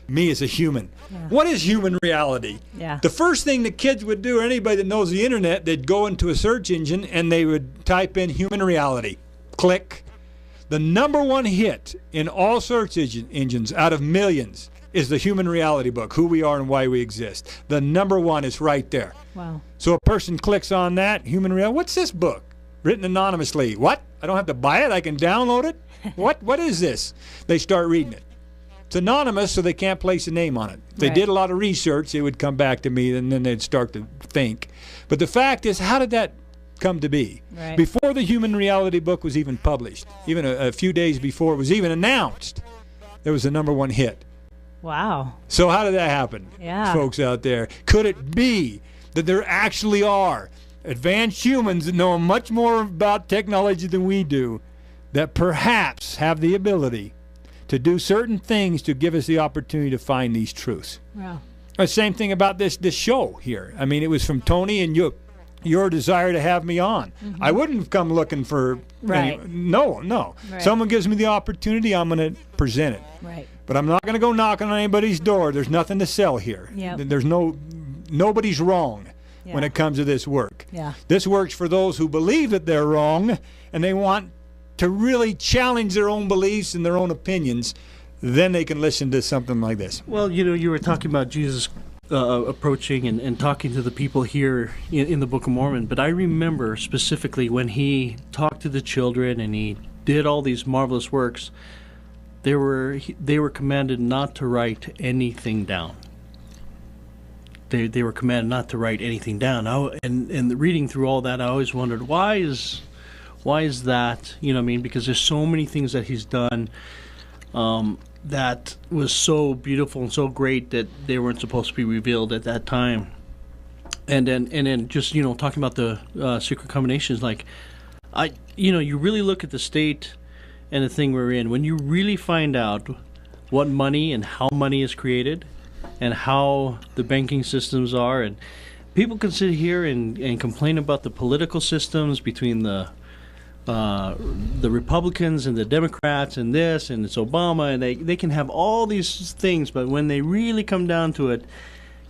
me as a human? Yeah. What is human reality? Yeah. The first thing that kids would do, or anybody that knows the internet, they'd go into a search engine and they would type in human reality. Click. The number one hit in all search engines out of millions is the Human Reality book, Who We Are and Why We Exist. The number one is right there. Wow. So a person clicks on that, Human Reality. What's this book? Written anonymously. What? I don't have to buy it? I can download it? What is this? They start reading it. It's anonymous, so they can't place a name on it. If they Right. did a lot of research, it would come back to me, and then they'd start to think. But the fact is, how did that come to be? Right. Before the Human Reality book was even published, even a few days before it was even announced, there was a number one hit. Wow. So how did that happen, Yeah. folks out there? Could it be that there actually are advanced humans that know much more about technology than we do, that perhaps have the ability to do certain things to give us the opportunity to find these truths? Wow. The same thing about this show here. I mean, it was from Tony and your desire to have me on. I wouldn't have come looking for Right. no. Right. Someone gives me the opportunity, I'm going to present it. Right. But I'm not going to go knocking on anybody's door. There's nothing to sell here. Yep. There's nobody's wrong when Yeah. it comes to this work. Yeah. This works for those who believe that they're wrong and they want to really challenge their own beliefs and their own opinions. Then they can listen to something like this. Well, you were talking about Jesus approaching and talking to the people here in the Book of Mormon, but I remember specifically when he talked to the children and he did all these marvelous works, they were commanded not to write anything down. They were commanded not to write anything down. And reading through all that, I always wondered, why is that? You know what I mean? Because there's so many things that he's done that was so beautiful and so great that they weren't supposed to be revealed at that time. And then just talking about the secret combinations, like you really look at the state and the thing we're in. When you really find out what money and how money is created, and how the banking systems are, and people can sit here and complain about the political systems between the Republicans and the Democrats and this and it's Obama, and they can have all these things, but when they really come down to it,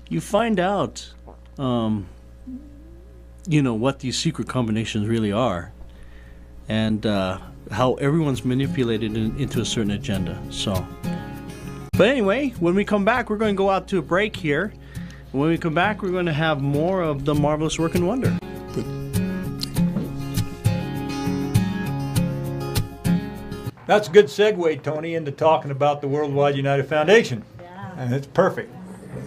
you find out what these secret combinations really are, and how everyone's manipulated into a certain agenda. But anyway, when we come back, we're going to go out to a break here. When we come back, we're going to have more of the marvelous work and wonder. That's a good segue, Tony, into talking about the Worldwide United Foundation. Yeah. And it's perfect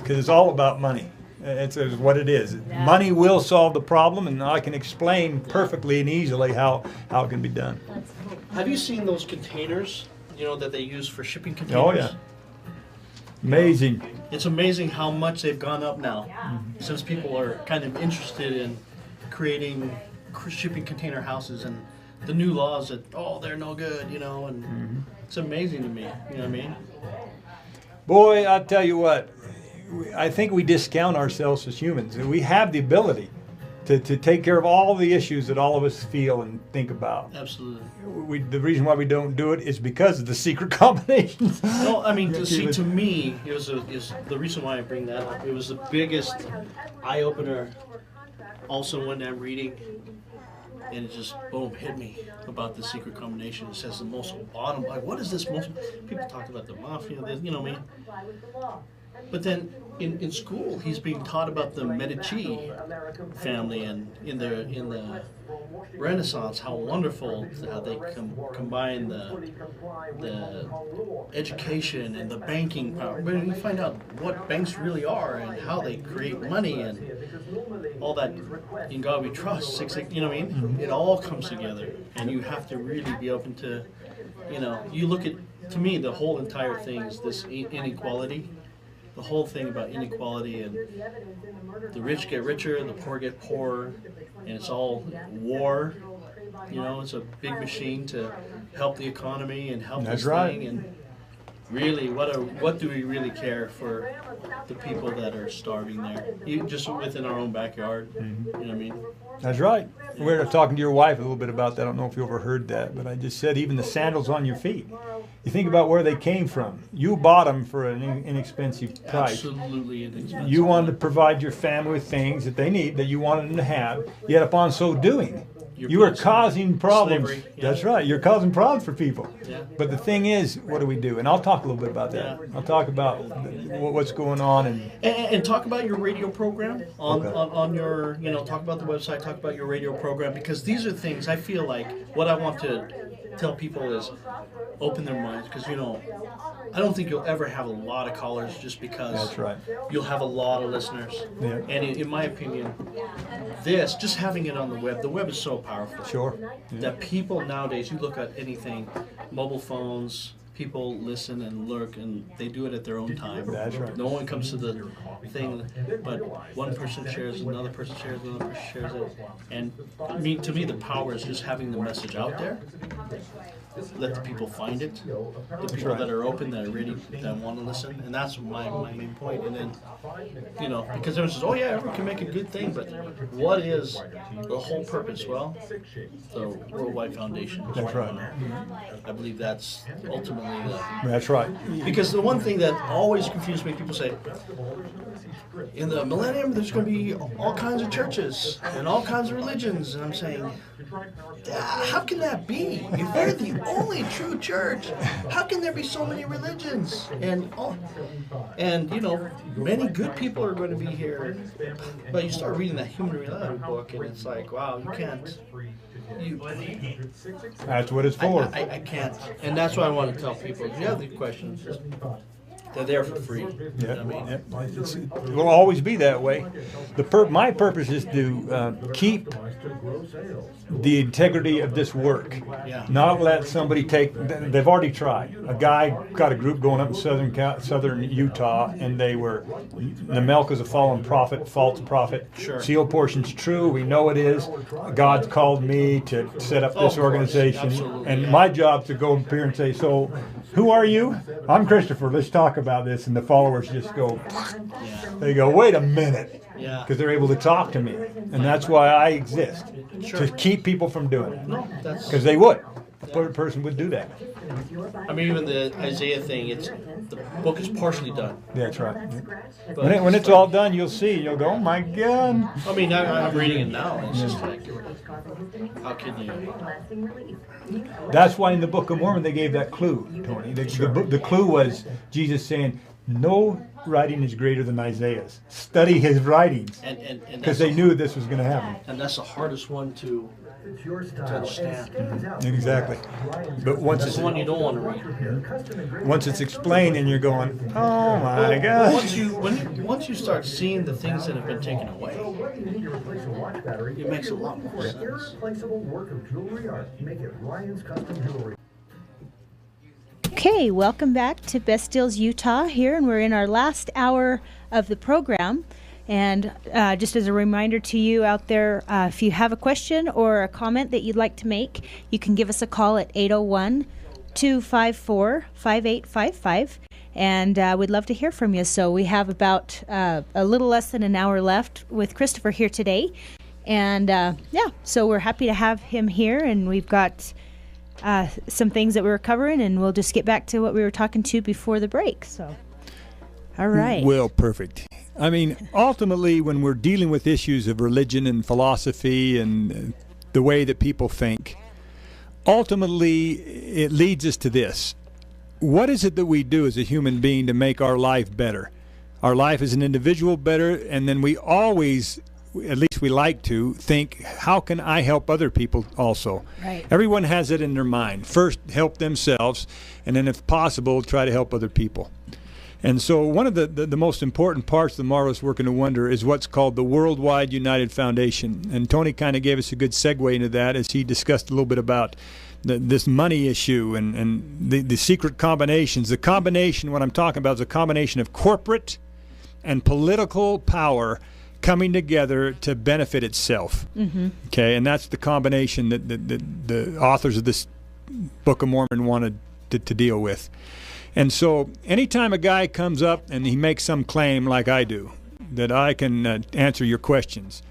because it's all about money. It's what it is. Money will solve the problem, and I can explain perfectly and easily how it can be done. Have you seen those containers, that they use for shipping containers? Oh, yeah. Amazing. It's amazing how much they've gone up now, since people are kind of interested in creating shipping container houses and the new laws that, they're no good, and it's amazing to me, you know what I mean? Boy, I'll tell you what, I think we discount ourselves as humans. We have the ability to take care of all the issues that all of us feel and think about. Absolutely. The reason why we don't do it is because of the secret combinations. No, I mean, to me, is the reason why I bring that up. It was the biggest eye-opener also when I'm reading and it just boom hit me about the secret combination. It says the most bottom. Like, what is this most? People talk about the mafia. You know what I mean? But then in school, he's being taught about the Medici family, and in the Renaissance, how wonderful how they combine the education and the banking power. But you find out what banks really are and how they create money and all that. In God we trust. You know what I mean? It all comes together, and you have to really be open to. You look at, to me, the whole entire thing is this inequality. The whole thing about inequality, and the rich get richer, the poor get poorer, and it's all war. It's a big machine to help the economy and help That's this right. thing. And really, what do we really care for the people that are starving there? Just within our own backyard. You know what I mean? That's right. We were talking to your wife a little bit about that. I don't know if you overheard that, but I just said even the sandals on your feet. You think about where they came from. You bought them for an inexpensive price. Absolutely inexpensive. You wanted to provide your family with things that they need, that you wanted them to have. Yet upon so doing, you were causing problems. Slavery, yeah. That's right. You're causing problems for people. Yeah. But the thing is, what do we do? And I'll talk a little bit about that. Yeah. I'll talk about what's going on. And talk about your radio program Okay. on your, talk about the website, talk about your radio program, because these are things I feel like what I want to tell people is open their minds, because I don't think you'll ever have a lot of callers just because That's right. you'll have a lot of listeners. Yeah. And in my opinion, just having it on the web is so powerful. Sure. Yeah. That people nowadays, you look at anything, mobile phones, people listen and lurk, and they do it at their own time. That's right. No one comes to the thing, but one person shares, another person shares, another person shares it. And to me, the power is just having the message out there. Let the people find it. The people that are open, that are ready, that want to listen. And that's my main point. And then, because everyone says, oh yeah, everyone can make a good thing, but what is the whole purpose? Well, the Worldwide Foundation. That's right. I believe that's ultimately That's right. because the one thing that always confused me, people say, in the millennium, there's going to be all kinds of churches and all kinds of religions. And I'm saying, how can that be? If we're the only true church, how can there be so many religions? And many good people are going to be here. But you start reading that Human Reality book, and it's like, wow, you can't. That's what it's for. I can't. And that's why I want to tell people, if you have the questions, they're there for free. You know what I mean? It will always be that way. My purpose is to keep the integrity of this work. Yeah. Not let somebody take. They've already tried. A guy got a group going up in southern Utah, and they were. Nemelka's a fallen prophet, false prophet. Sure. Seal portion's true. We know it is. God's called me to set up this of course. organization, Absolutely, and yeah. my job to go up here and say, so. Who are you? I'm Christopher. Let's talk about this. And the followers just go, they go, wait a minute. Yeah. Because they're able to talk to me. And that's why I exist. Sure. To keep people from doing it. No, that's. Because they would. A person would do that. I mean, even the Isaiah thing, the book is partially done. That's right. But When it's all done, you'll see. You'll go, oh my God. I mean, I'm reading it now, and it's just like, how can you? That's why in the Book of Mormon they gave that clue, Tony. The clue was Jesus saying, no writing is greater than Isaiah's. Study his writings. And Because they knew this was going to happen. And that's the hardest one to understand. Exactly. But once That's it's the one you don't want to read. once it's explained and you're going, oh my Well, gosh. once you start seeing the things that have been taken away, it makes a lot more sense. Irreplaceable work of jewelry art. Make it Ryan's Custom Jewelry. Okay, welcome back to Best Deals Utah here, and we're in our last hour of the program. And just as a reminder to you out there, if you have a question or a comment that you'd like to make, you can give us a call at 801-254-5855, and we'd love to hear from you. So we have about a little less than an hour left with Christopher here today. And so we're happy to have him here, and we've got some things that we were covering, and we'll just get back to what we were talking to before the break. So, all right. Well, perfect. I mean, ultimately, when we're dealing with issues of religion and philosophy and the way that people think, ultimately it leads us to this. What is it that we do as a human being to make our life better? Our life as an individual better, and then we always, at least we like to, think, how can I help other people also? Right. Everyone has it in their mind. First, help themselves, and then if possible, try to help other people. And so one of the most important parts of the Marvelous Work and Wonder is what's called the Worldwide United Foundation. And Tony kind of gave us a good segue into that as he discussed a little bit about this money issue and the secret combinations. The combination, what I'm talking about, is a combination of corporate and political power coming together to benefit itself. Mm-hmm. Okay, and that's the combination that the authors of this Book of Mormon wanted to deal with. And so anytime a guy comes up and he makes some claim like I do, that I can answer your questions,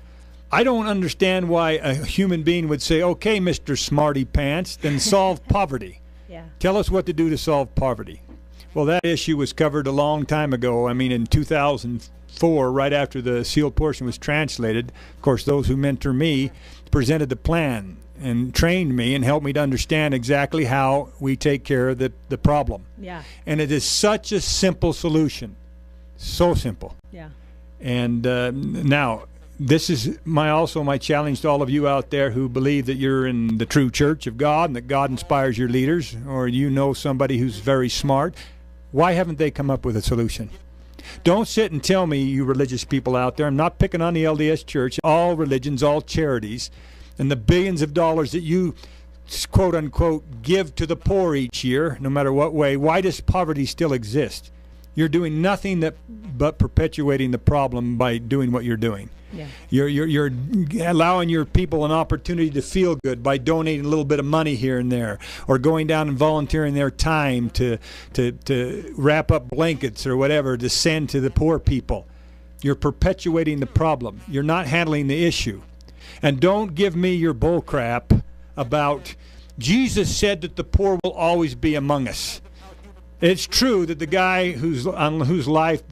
I don't understand why a human being would say, okay, Mr. Smarty Pants, then solve poverty. Yeah. Tell us what to do to solve poverty. Well, that issue was covered a long time ago. I mean, in 2004, right after the sealed portion was translated, of course, those who mentor me presented the plan and trained me and helped me to understand exactly how we take care of the problem. Yeah. And it is such a simple solution. So simple. Yeah. And now, this is also my challenge to all of you out there who believe that you're in the true church of God and that God inspires your leaders, or you know somebody who's very smart. Why haven't they come up with a solution? Don't sit and tell me, you religious people out there, I'm not picking on the LDS Church, all religions, all charities, and the billions of dollars that you, quote unquote, give to the poor each year, no matter what way. Why does poverty still exist? You're doing nothing but perpetuating the problem by doing what you're doing. Yeah. You're allowing your people an opportunity to feel good by donating a little bit of money here and there, or going down and volunteering their time to wrap up blankets or whatever to send to the poor people. You're perpetuating the problem. You're not handling the issue. And don't give me your bull crap about Jesus said that the poor will always be among us. It's true that the guy on whose life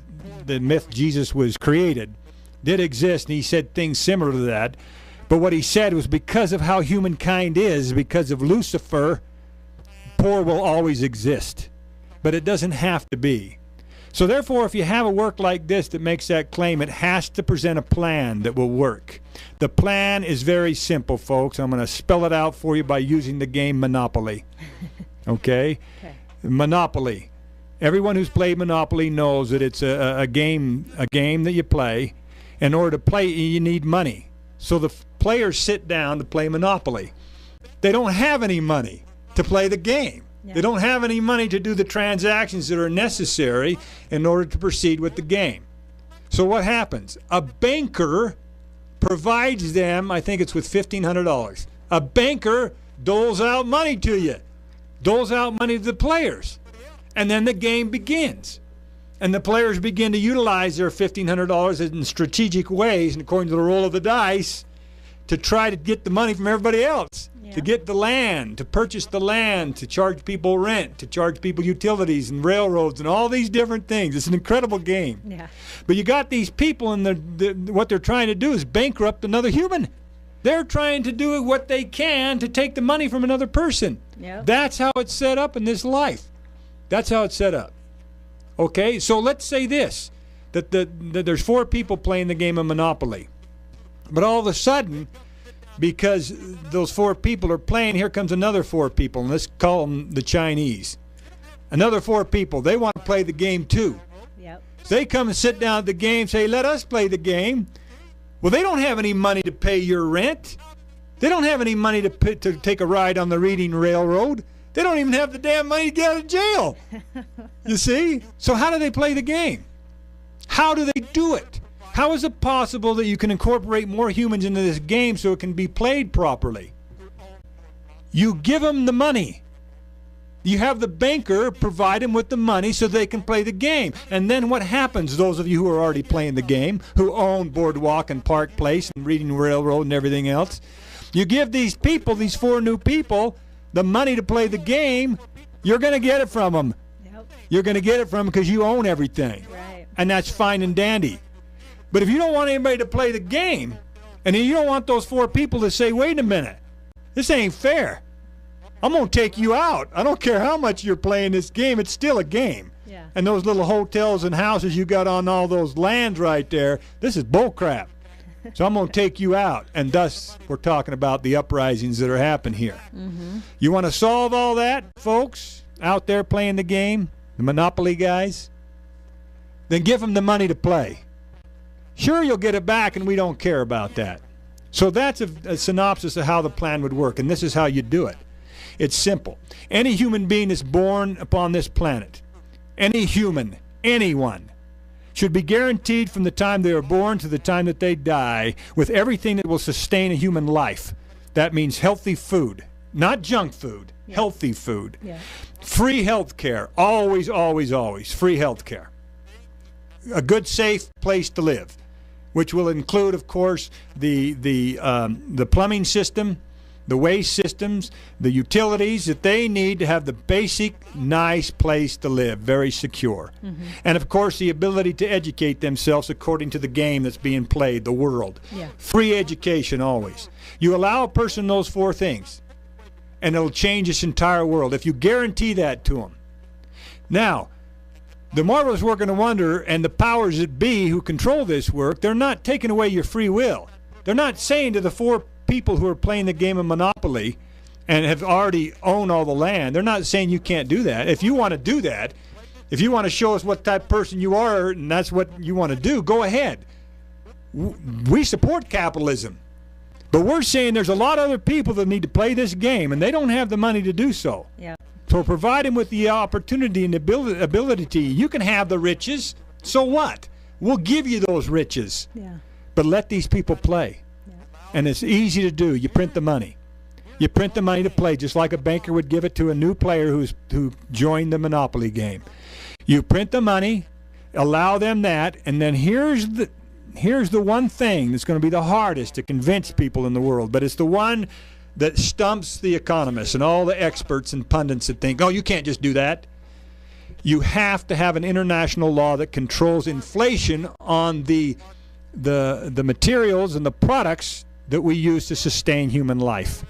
the myth Jesus was created did exist, and he said things similar to that. But what he said was because of how humankind is, because of Lucifer, poor will always exist. But it doesn't have to be. So therefore, if you have a work like this that makes that claim, it has to present a plan that will work. The plan is very simple, folks. I'm going to spell it out for you by using the game Monopoly. Okay? Monopoly. Everyone who's played Monopoly knows that it's a game that you play. In order to play, you need money. So the players sit down to play Monopoly. They don't have any money to play the game. Yeah. They don't have any money to do the transactions that are necessary in order to proceed with the game. So what happens? A banker provides them, I think it's with $1,500. A banker doles out money to you, doles out money to the players, and then the game begins. And the players begin to utilize their $1,500 in strategic ways, and according to the roll of the dice, to try to get the money from everybody else, to get the land, to purchase the land, to charge people rent, to charge people utilities and railroads and all these different things. It's an incredible game. Yeah. But you got these people, and what they're trying to do is bankrupt another human. They're trying to do what they can to take the money from another person. Yep. That's how it's set up in this life. That's how it's set up. Okay, so let's say this, that there's 4 people playing the game of Monopoly. But all of a sudden, because those 4 people are playing, here comes another 4 people, and let's call them the Chinese. Another 4 people, they want to play the game too. Yep. So they come and sit down at the game, say, let us play the game. Well, they don't have any money to pay your rent. They don't have any money to take a ride on the Reading Railroad. They don't even have the damn money to get out of jail. You see? So how do they play the game? How do they do it? How is it possible that you can incorporate more humans into this game so it can be played properly? You give them the money. You have the banker provide them with the money so they can play the game. And then what happens, those of you who are already playing the game, who own Boardwalk and Park Place and Reading Railroad and everything else, you give these people, these 4 new people, the money to play the game, you're going to get it from them. Yep. You're going to get it from them because you own everything. Right. And that's fine and dandy. But if you don't want anybody to play the game, And then you don't want those 4 people to say, wait a minute, this ain't fair. I'm going to take you out. I don't care how much you're playing this game. It's still a game. Yeah. And those little hotels and houses you got on all those lands right there, this is bull crap. So I'm going to take you out. And thus, we're talking about the uprisings that are happening here. Mm-hmm. You want to solve all that, folks, out there playing the game, the Monopoly guys? Then give them the money to play. Sure, you'll get it back, and we don't care about that. So that's a synopsis of how the plan would work, and this is how you do it. It's simple. Any human being that's born upon this planet, any human, anyone, should be guaranteed from the time they are born to the time that they die with everything that will sustain a human life. That means healthy food, not junk food, healthy food. Yeah. Free health care, always, always, always, free health care. A good, safe place to live, which will include, of course, the plumbing system, the waste systems, the utilities that they need to have the basic, nice place to live, very secure. Mm-hmm. And, of course, the ability to educate themselves according to the game that's being played, the world. Yeah. Free education always. You allow a person those 4 things, and it'll change this entire world if you guarantee that to them. Now, the marvelous working of wonder and the powers that be who control this work, they're not taking away your free will. They're not saying to the 4 people who are playing the game of Monopoly and have already owned all the land, they're not saying you can't do that. If you want to do that, if you want to show us what type of person you are and that's what you want to do, go ahead. We support capitalism. But we're saying there's a lot of other people that need to play this game, and they don't have the money to do so. Yeah. So provide them with the opportunity and the ability. You can have the riches. So what? We'll give you those riches. Yeah. But let these people play. Yeah. And it's easy to do. You print the money. You print the money to play, just like a banker would give it to a new player who joined the Monopoly game. You print the money, allow them that, and then here's the one thing that's going to be the hardest to convince people in the world, but it's the one that stumps the economists and all the experts and pundits that think, oh, you can't just do that. You have to have an international law that controls inflation on the materials and the products that we use to sustain human life.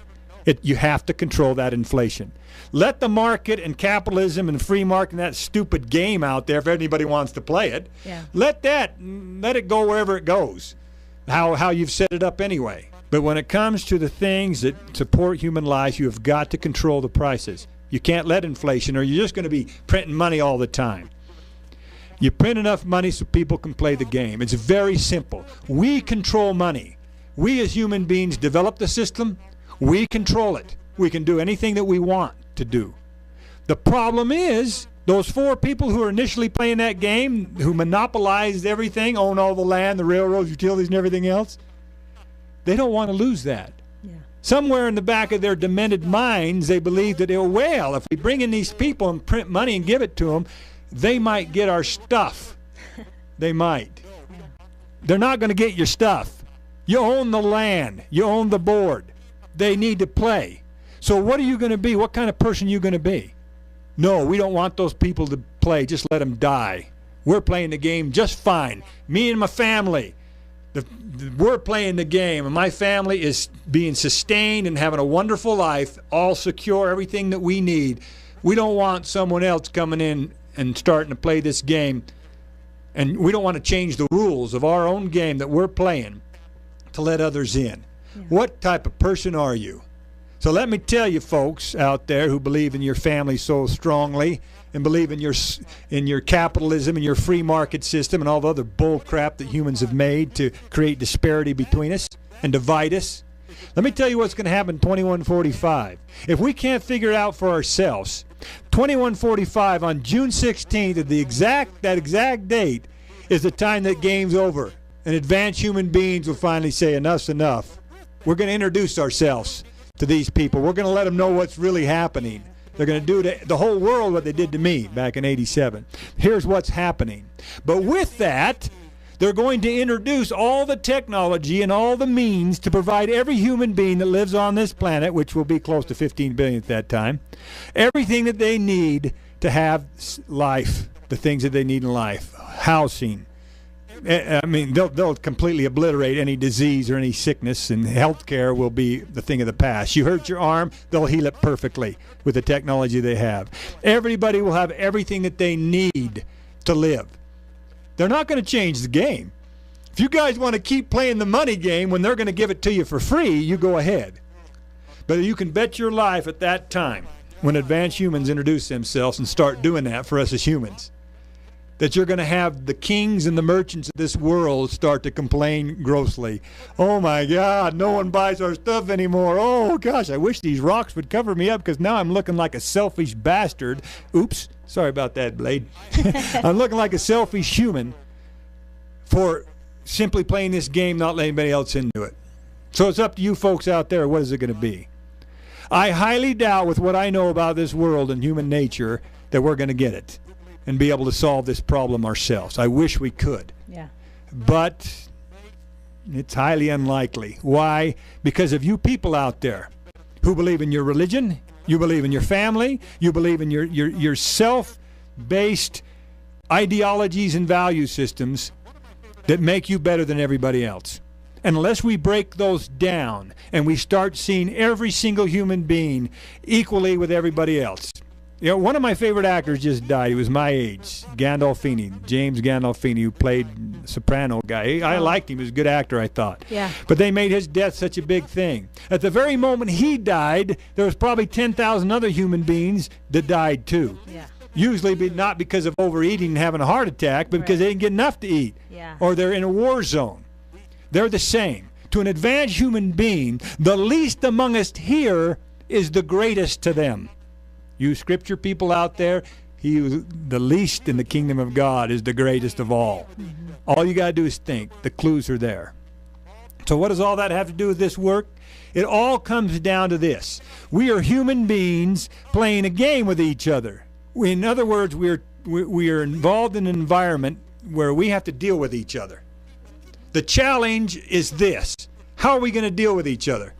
You have to control that inflation. Let the market and capitalism and free market and that stupid game out there, if anybody wants to play it, let it go wherever it goes, how you've set it up anyway. But when it comes to the things that support human life, you have got to control the prices. You can't let inflation, or you're just going to be printing money all the time. You print enough money so people can play the game. It's very simple. We control money. We as human beings develop the system. We control it. We can do anything that we want to do. The problem is those 4 people who are initially playing that game, who monopolized everything, own all the land, the railroads, utilities, and everything else, they don't want to lose that. Yeah. Somewhere in the back of their demented minds, they believe that, well, if we bring in these people and print money and give it to them, they might get our stuff. They might. They're not going to get your stuff. You own the land. You own the board. They need to play. So what are you going to be? What kind of person are you going to be? No, we don't want those people to play. Just let them die. We're playing the game just fine. Me and my family, we're playing the game, and my family is being sustained and having a wonderful life, all secure, everything that we need. We don't want someone else coming in and starting to play this game, and we don't want to change the rules of our own game that we're playing to let others in. Yeah. What type of person are you? So let me tell you, folks out there who believe in your family so strongly and believe in your capitalism and your free market system and all the other bull crap that humans have made to create disparity between us and divide us. Let me tell you what's going to happen in 2145. If we can't figure it out for ourselves, 2145 on June 16th at that exact date is the time that game's over. And advanced human beings will finally say enough's enough. We're going to introduce ourselves to these people. We're going to let them know what's really happening. They're going to do to the whole world what they did to me back in '87. Here's what's happening. But with that, they're going to introduce all the technology and all the means to provide every human being that lives on this planet, which will be close to 15 billion at that time, everything that they need to have life, the things that they need in life, housing, I mean, they'll completely obliterate any disease or any sickness, and healthcare will be the thing of the past. You hurt your arm, they'll heal it perfectly with the technology they have. Everybody will have everything that they need to live. They're not going to change the game. If you guys want to keep playing the money game when they're going to give it to you for free, you go ahead. But you can bet your life at that time, when advanced humans introduce themselves and start doing that for us as humans, that you're going to have the kings and the merchants of this world start to complain grossly. Oh my God, no one buys our stuff anymore. Oh gosh, I wish these rocks would cover me up because now I'm looking like a selfish bastard. Oops, sorry about that, Blade. I'm looking like a selfish human for simply playing this game, not letting anybody else into it. So it's up to you folks out there, what is it going to be? I highly doubt, with what I know about this world and human nature, that we're going to get it and be able to solve this problem ourselves. I wish we could. Yeah. But it's highly unlikely. Why? Because of you people out there who believe in your religion, you believe in your family, you believe in your self-based ideologies and value systems that make you better than everybody else. Unless we break those down and we start seeing every single human being equally with everybody else. You know, one of my favorite actors just died. He was my age, Gandolfini, James Gandolfini, who played Soprano guy. I liked him. He was a good actor, I thought. Yeah. But they made his death such a big thing. At the very moment he died, there was probably 10,000 other human beings that died too. Yeah. Usually not because of overeating and having a heart attack, but because they didn't get enough to eat. Yeah. Or they're in a war zone. They're the same. To an advanced human being, the least among us here is the greatest to them. You scripture people out there, he who's the least in the kingdom of God is the greatest of all. Mm-hmm. All you got to do is think. The clues are there. So what does all that have to do with this work? It all comes down to this. We are human beings playing a game with each other. In other words, we are involved in an environment where we have to deal with each other. The challenge is this. How are we going to deal with each other?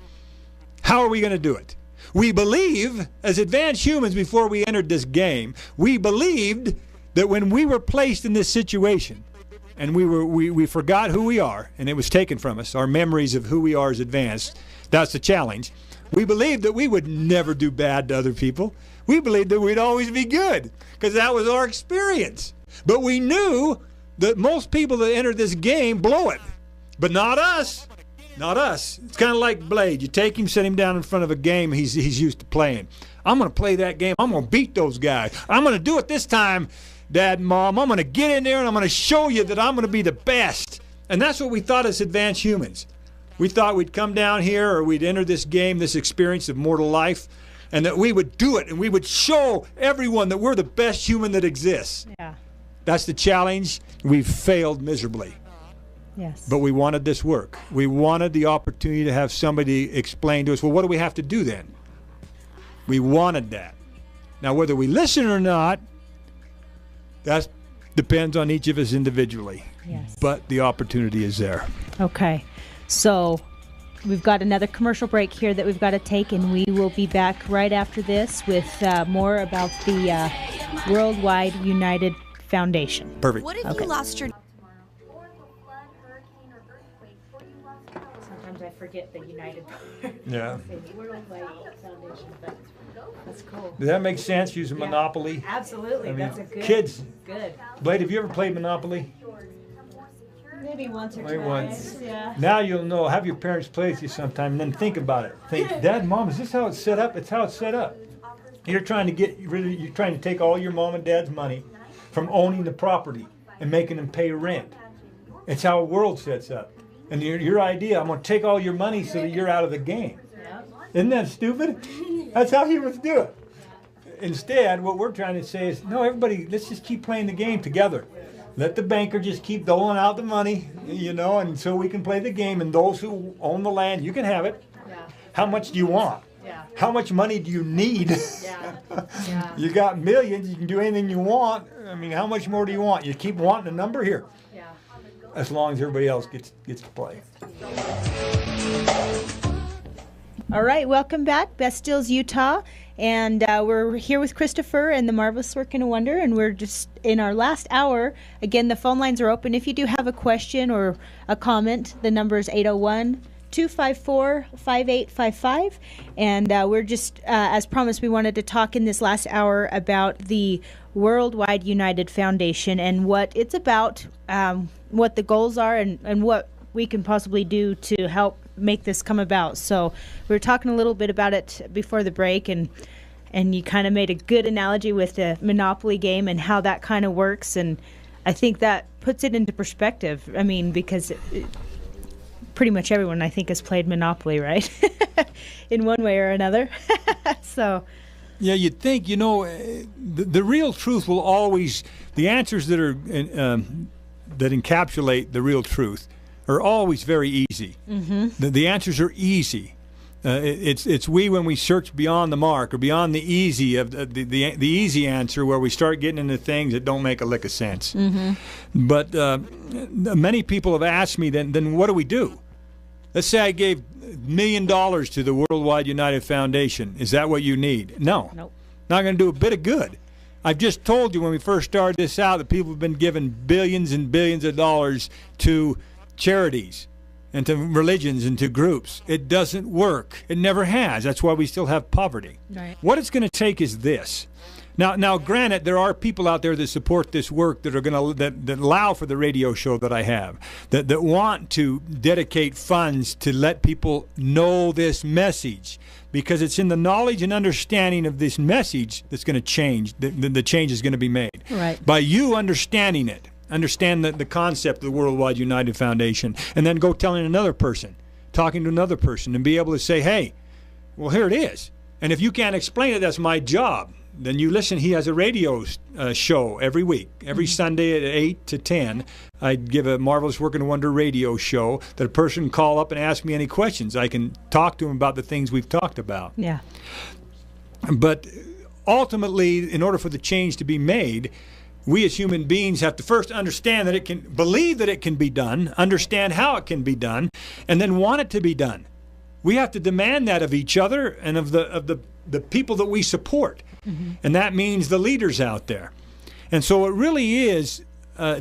How are we going to do it? We believe, as advanced humans before we entered this game, we believed that when we were placed in this situation and we forgot who we are and it was taken from us, our memories of who we are as advanced, that's the challenge. We believed that we would never do bad to other people. We believed that we'd always be good because that was our experience. But we knew that most people that enter this game blow it. But not us. Not us. It's kind of like Blade. You take him, set him down in front of a game he's used to playing. I'm going to play that game. I'm going to beat those guys. I'm going to do it this time, Dad and Mom. I'm going to get in there and I'm going to show you that I'm going to be the best. And that's what we thought as advanced humans. We thought we'd come down here or we'd enter this game, this experience of mortal life, and that we would do it and we would show everyone that we're the best human that exists. Yeah. That's the challenge. We've failed miserably. Yes. But we wanted this work. We wanted the opportunity to have somebody explain to us, well, what do we have to do then? We wanted that. Now, whether we listen or not, that depends on each of us individually. Yes. But the opportunity is there. Okay. So we've got another commercial break here that we've got to take, and we will be back right after this with more about the Worldwide United Foundation. Perfect. What if you lost your... Sometimes I forget the United Yeah. Worldwide Foundation. That's cool. Does that make sense, using Monopoly? Absolutely. I mean, That's a good. kids. Good. Blade, have you ever played Monopoly? Maybe once or Maybe twice. once. Yeah. Now you'll know. Have your parents play with you sometime and then think about it. Think, Dad, Mom, is this how it's set up? It's how it's set up. You're trying to take all your mom and dad's money from owning the property and making them pay rent. It's how a world sets up. And your idea, I'm going to take all your money so that you're out of the game. Isn't that stupid? That's how humans do it. Instead, what we're trying to say is, no, everybody, let's just keep playing the game together. Let the banker just keep doling out the money, and so we can play the game. And those who own the land, you can have it. Yeah. How much do you want? Yeah. How much money do you need? Yeah. Yeah. You got millions. You can do anything you want. I mean, how much more do you want? You keep wanting a number here. Yeah. As long as everybody else gets to play. All right, welcome back, Best Stills, Utah. And we're here with Christopher and the Marvelous Work in a Wonder, and we're just in our last hour. Again, the phone lines are open. If you do have a question or a comment, the number is 801-254-5855. And we're just, as promised, we wanted to talk in this last hour about the Worldwide United Foundation and what it's about, what the goals are, and what we can possibly do to help make this come about. So we were talking a little bit about it before the break, and you kind of made a good analogy with the Monopoly game and how that kind of works, and I think that puts it into perspective. I mean, because pretty much everyone, I think, has played Monopoly, right? In one way or another. So yeah, you'd think, the real truth will always, the answers that are that encapsulate the real truth are always very easy. Mm-hmm. The answers are easy. It's when we search beyond the mark or beyond the easy of the easy answer where we start getting into things that don't make a lick of sense. Mm-hmm. But many people have asked me, then what do we do? Let's say I gave $1 million to the Worldwide United Foundation. Is that what you need? No. Nope. Not going to do a bit of good. I've just told you when we first started this out that people have been given billions and billions of dollars to charities and to religions and to groups. It doesn't work. It never has. That's why we still have poverty. Right. What it's going to take is this. Now, granted, there are people out there that support this work that are going to that allow for the radio show that I have, that want to dedicate funds to let people know this message, because it's in the knowledge and understanding of this message that's going to change. The change is going to be made. Right. By you understanding it, understand the concept of the Worldwide United Foundation, and then go telling another person, talking to another person, and be able to say, hey, well, here it is. And if you can't explain it, that's my job. Then you listen. He has a radio show every week. Every Sunday at 8 to 10, I give a Marvelous Work in a Wonder radio show that a person can call up and ask me any questions. I can talk to him about the things we've talked about. Yeah. But ultimately, in order for the change to be made, we as human beings have to first understand that it can, believe that it can be done, understand how it can be done, and then want it to be done. We have to demand that of each other and of the people that we support. Mm-hmm. And that means the leaders out there. And so it really is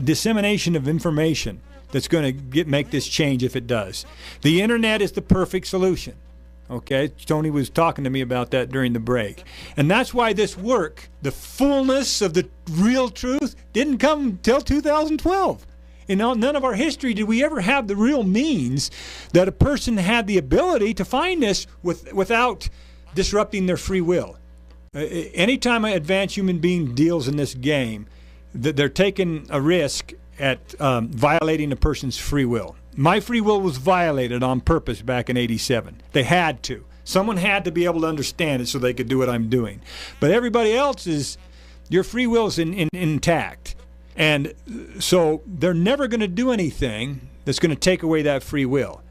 dissemination of information that's going to make this change if it does. The internet is the perfect solution. Okay, Tony was talking to me about that during the break. And that's why this work, the fullness of the real truth, didn't come until 2012. In none of our history did we ever have the real means that a person had the ability to find this without disrupting their free will. Anytime an advanced human being deals in this game, they're taking a risk at violating a person's free will. My free will was violated on purpose back in '87. They had to. Someone had to be able to understand it so they could do what I'm doing. But everybody else's, your free will is intact. And so they're never going to do anything that's going to take away that free will.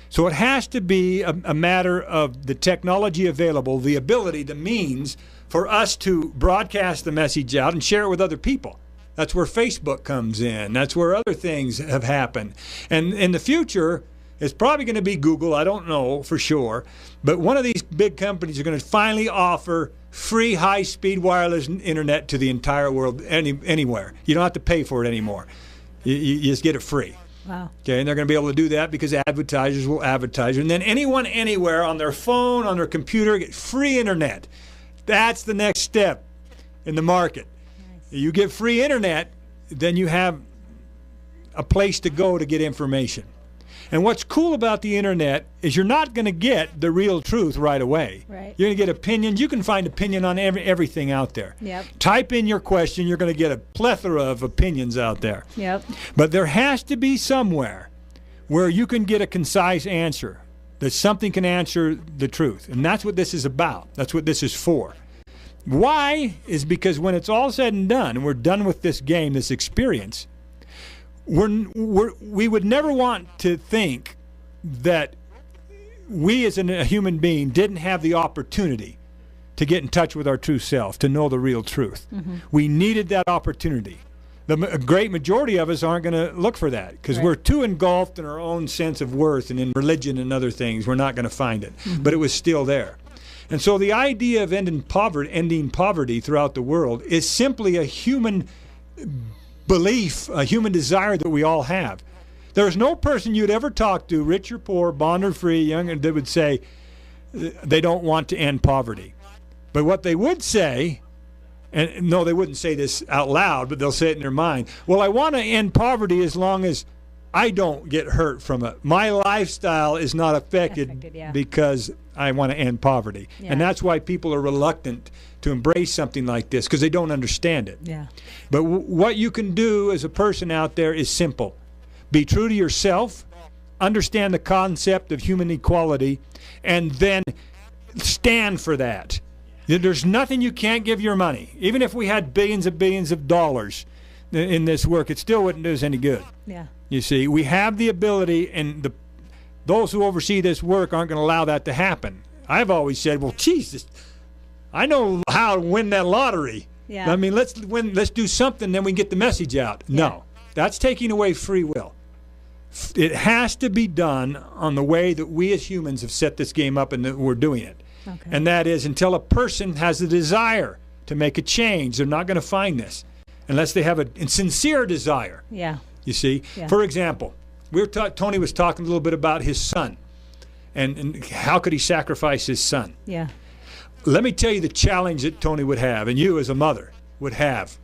So it has to be a matter of the technology available, the ability, the means for us to broadcast the message out and share it with other people. That's where Facebook comes in. That's where other things have happened. And in the future, it's probably going to be Google. I don't know for sure. But one of these big companies are going to finally offer free high-speed wireless internet to the entire world, anywhere. You don't have to pay for it anymore. You just get it free. Wow. Okay, and they're going to be able to do that because advertisers will advertise. And then anyone, anywhere, on their phone, on their computer, get free internet. That's the next step in the market. Nice. You get free internet, then you have a place to go to get information. And what's cool about the internet is you're not going to get the real truth right away. Right. You're going to get opinions. You can find opinion on everything out there. Yep. Type in your question. You're going to get a plethora of opinions out there. Yep. But there has to be somewhere where you can get a concise answer, that something can answer the truth. And that's what this is about. That's what this is for. Why? Is because when it's all said and done, and we're done with this game, this experience, we would never want to think that we as a human being didn't have the opportunity to get in touch with our true self, to know the real truth. Mm-hmm. We needed that opportunity. The great majority of us aren't going to look for that because we're too engulfed in our own sense of worth and in religion and other things. We're not going to find it. Mm-hmm. But it was still there. And so the idea of ending poverty throughout the world is simply a human belief, a human desire that we all have. There's no person you'd ever talk to, rich or poor, bond or free, young, that would say they don't want to end poverty. But what they would say, and no, they wouldn't say this out loud, but they'll say it in their mind. Well, I want to end poverty as long as I don't get hurt from it. My lifestyle is not affected because I want to end poverty. Yeah. And that's why people are reluctant to embrace something like this, because they don't understand it. Yeah. But what you can do as a person out there is simple. Be true to yourself, understand the concept of human equality, and then stand for that. There's nothing you can't give your money. Even if we had billions of dollars in this work, it still wouldn't do us any good. Yeah. You see, we have the ability, and those who oversee this work aren't going to allow that to happen. I've always said, well, Jesus, I know how to win that lottery. Yeah. I mean, let's do something, then we can get the message out. Yeah. No, that's taking away free will. It has to be done on the way that we as humans have set this game up and that we're doing it. Okay. And that is, until a person has the desire to make a change, they're not going to find this unless they have a sincere desire. Yeah. You see? Yeah. For example, Tony was talking a little bit about his son and how could he sacrifice his son. Yeah. Let me tell you the challenge that Tony would have, and you as a mother would have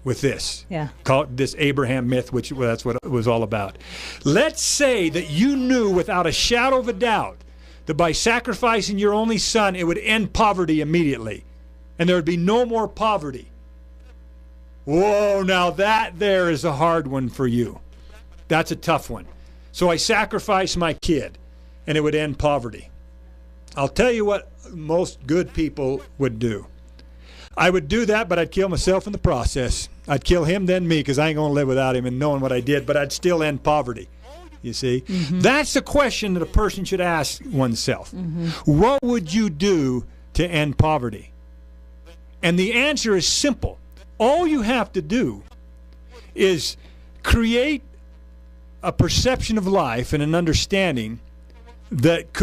with this. Yeah. Call it this Abraham myth, which that's what it was all about. Let's say that you knew without a shadow of a doubt that by sacrificing your only son, it would end poverty immediately, and there would be no more poverty. Whoa, now that there is a hard one for you. That's a tough one. So I sacrificed my kid, and it would end poverty. I'll tell you what most good people would do. I would do that, but I'd kill myself in the process. I'd kill him, then me, because I ain't going to live without him and knowing what I did, but I'd still end poverty. You see? Mm-hmm. That's the question that a person should ask oneself. Mm-hmm. What would you do to end poverty? And the answer is simple. All you have to do is create a perception of life and an understanding that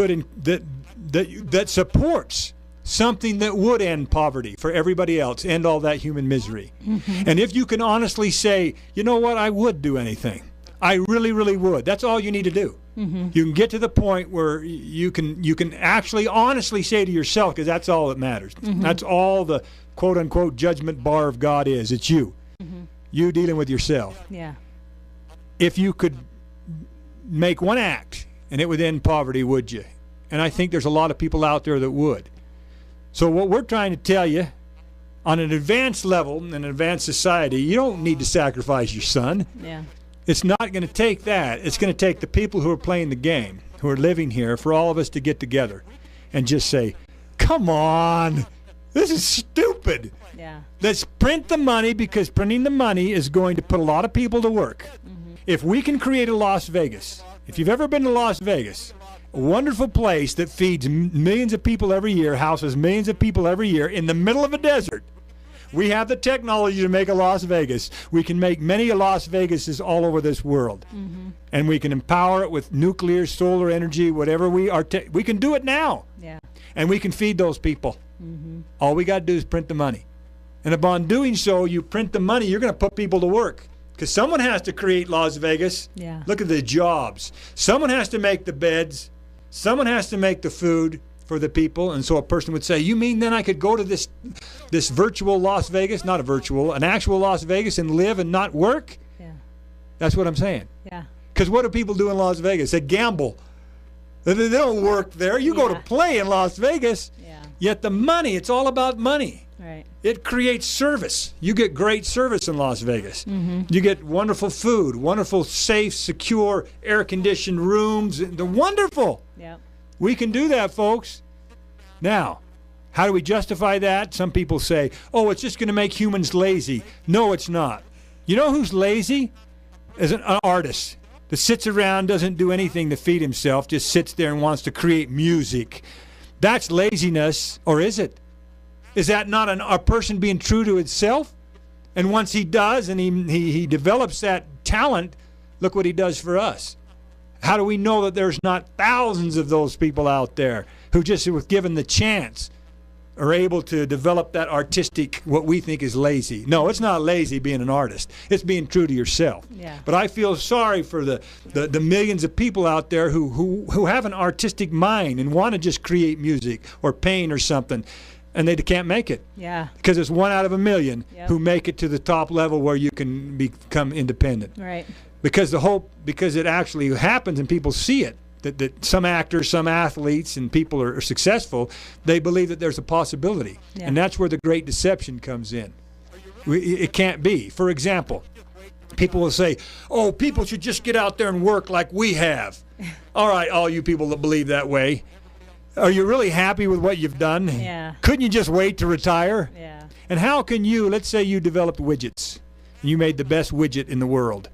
that supports something that would end poverty for everybody else, end all that human misery. Mm-hmm. And if you can honestly say, you know what, I would do anything. I really, really would. That's all you need to do. Mm-hmm. You can get to the point where you can actually honestly say to yourself, because that's all that matters. Mm-hmm. That's all the quote-unquote judgment bar of God is. It's you. Mm-hmm. You dealing with yourself. Yeah. If you could make one act and it would end poverty, would you? And I think there's a lot of people out there that would. So what we're trying to tell you, on an advanced level, in an advanced society, you don't need to sacrifice your son. Yeah. It's not going to take that. It's going to take the people who are playing the game, who are living here, for all of us to get together and just say, come on, this is stupid. Yeah. Let's print the money, because printing the money is going to put a lot of people to work. Mm-hmm. If we can create a Las Vegas, if you've ever been to Las Vegas, a wonderful place that feeds millions of people every year, houses millions of people every year in the middle of a desert. We have the technology to make a Las Vegas. We can make many Las Vegases all over this world. Mm-hmm. And we can empower it with nuclear, solar energy, whatever we are. We can do it now. Yeah. And we can feed those people. Mm-hmm. All we got to do is print the money. And upon doing so, you print the money, you're going to put people to work. Because someone has to create Las Vegas. Yeah. Look at the jobs. Someone has to make the beds. Someone has to make the food for the people. And so a person would say, you mean then I could go to this virtual Las Vegas, not a virtual, an actual Las Vegas, and live and not work? Yeah. That's what I'm saying. Yeah. Because what do people do in Las Vegas? They gamble. They don't work there. You go to play in Las Vegas. Yeah. Yet the money, it's all about money. Right. It creates service. You get great service in Las Vegas. Mm-hmm. You get wonderful food, wonderful, safe, secure, air-conditioned rooms. They're wonderful. Yeah. We can do that, folks. Now, how do we justify that? Some people say, oh, it's just going to make humans lazy. No, it's not. You know who's lazy? Is an artist that sits around, doesn't do anything to feed himself, just sits there and wants to create music. That's laziness, or is it? Is that not a person being true to itself? And once he does and he develops that talent, look what he does for us. How do we know that there's not thousands of those people out there who just were given the chance are able to develop that artistic, what we think is lazy. No, it's not lazy being an artist. It's being true to yourself. Yeah. But I feel sorry for the millions of people out there who have an artistic mind and want to just create music or paint or something, and they can't make it. Yeah. Because it's 1 out of a million Yep. who make it to the top level where you can become independent. Right. Because it actually happens and people see it. That some actors, some athletes, and people are successful, they believe that there's a possibility. Yeah. And that's where the great deception comes in. It can't be. For example, people will say, oh, people should just get out there and work like we have. All right, all you people that believe that way, are you really happy with what you've done? Yeah. Couldn't you just wait to retire? Yeah. And how can you, let's say you developed widgets, and you made the best widget in the world,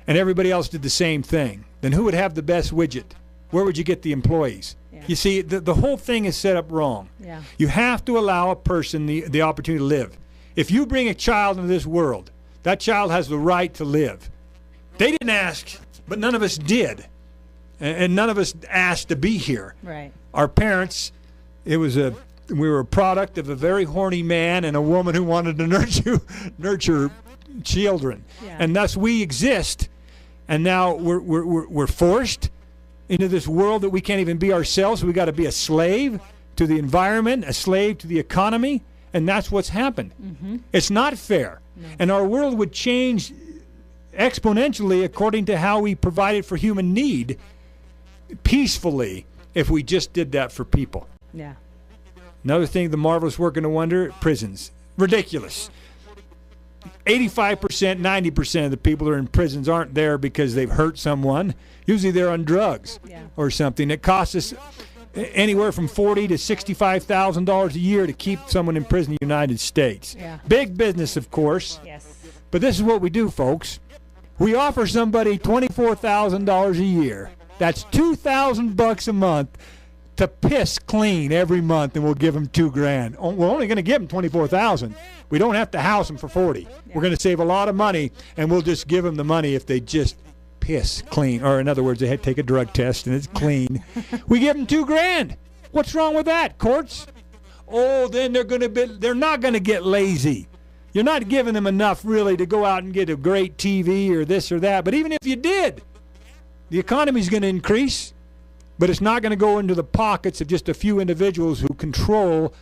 and everybody else did the same thing, then who would have the best widget? Where would you get the employees? Yeah. You see, the whole thing is set up wrong. Yeah. You have to allow a person the opportunity to live. If you bring a child into this world, that child has the right to live. They didn't ask, but none of us did. And none of us asked to be here. Right. Our parents, we were a product of a very horny man and a woman who wanted to nurture children. Yeah. And thus we exist. And now we're forced into this world that we can't even be ourselves. We got to be a slave to the environment, a slave to the economy, and that's what's happened. Mm-hmm. It's not fair. No. And our world would change exponentially according to how we provided for human need peacefully if we just did that for people. Yeah. Another thing, the marvelous work and the wonder, prisons. Ridiculous. 85%, 90% of the people that are in prisons aren't there because they've hurt someone. Usually they're on drugs or something. It costs us anywhere from $40,000 to $65,000 a year to keep someone in prison in the United States. Yeah. Big business, of course. Yes. But this is what we do, folks. We offer somebody $24,000 a year. That's $2,000 a month to piss clean every month, and we'll give them $2,000. We're only going to give them $24,000. We don't have to house them for $40,000. Yeah. We're going to save a lot of money, and we'll just give them the money if they just piss clean, or in other words, they had to take a drug test and it's clean. We give them $2,000. What's wrong with that, courts? Oh, then they're not going to get lazy. You're not giving them enough really to go out and get a great TV or this or that. But even if you did, the economy's going to increase, but it's not going to go into the pockets of just a few individuals who control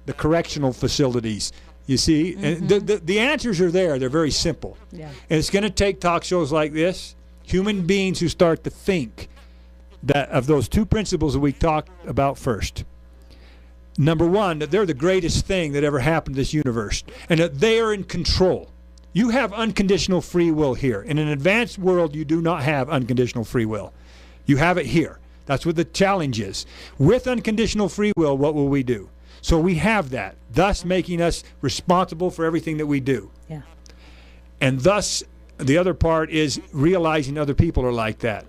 the correctional facilities. You see, and the answers are there. They're very simple. Yeah. And it's going to take talk shows like this, human beings who start to think that of those two principles that we talked about first. Number one, that they're the greatest thing that ever happened to this universe, and that they are in control. You have unconditional free will here. In an advanced world, you do not have unconditional free will. You have it here. That's what the challenge is. With unconditional free will, what will we do? So we have that, thus making us responsible for everything that we do. Yeah. And thus, the other part is realizing other people are like that.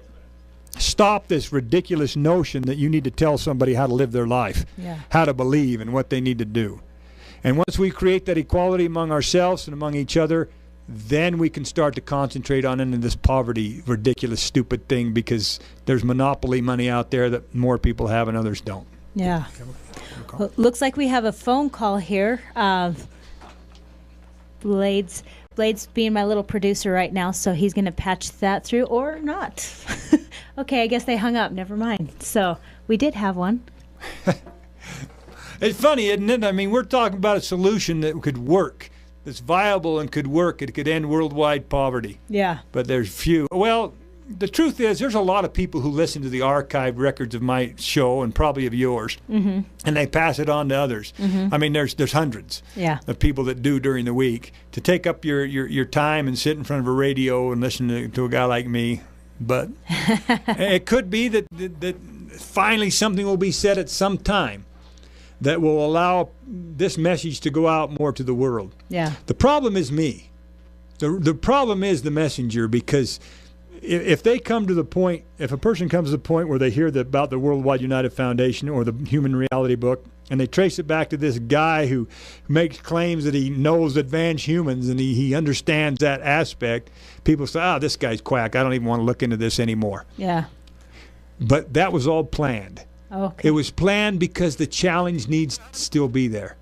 Stop this ridiculous notion that you need to tell somebody how to live their life, how to believe, and what they need to do. And once we create that equality among ourselves and among each other, then we can start to concentrate on ending this poverty, ridiculous, stupid thing, because there's monopoly money out there that more people have and others don't. Yeah. Well, looks like we have a phone call here. Blade's being my little producer right now, so he's going to patch that through or not. Okay, I guess they hung up. Never mind. So we did have one. It's funny, isn't it? I mean, we're talking about a solution that could work, that's viable and could work. It could end worldwide poverty. Yeah. But there's few. Well, the truth is there's a lot of people who listen to the archived records of my show and probably of yours, and they pass it on to others. I mean, there's hundreds of people that do during the week. To take up your time and sit in front of a radio and listen to a guy like me, but it could be that finally something will be said at some time that will allow this message to go out more to the world. Yeah. The problem is me. The problem is the messenger, because if they come to the point, if a person comes to the point where they hear about the Worldwide United Foundation or the Human Reality book, and they trace it back to this guy who makes claims that he knows advanced humans and he understands that aspect, people say, this guy's quack. I don't even want to look into this anymore. Yeah. But that was all planned. Okay. It was planned because the challenge needs to still be there.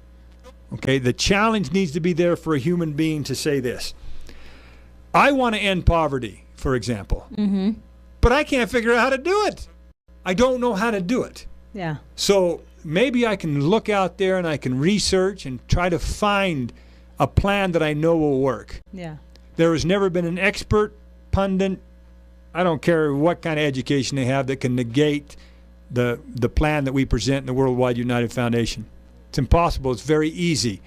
Okay, the challenge needs to be there for a human being to say this. I want to end poverty, for example, but I can't figure out how to do it. I don't know how to do it. Yeah. So maybe I can look out there and I can research and try to find a plan that I know will work. Yeah. There has never been an expert, pundit, I don't care what kind of education they have, that can negate the plan that we present in the Worldwide United Foundation. It's impossible. It's very easy.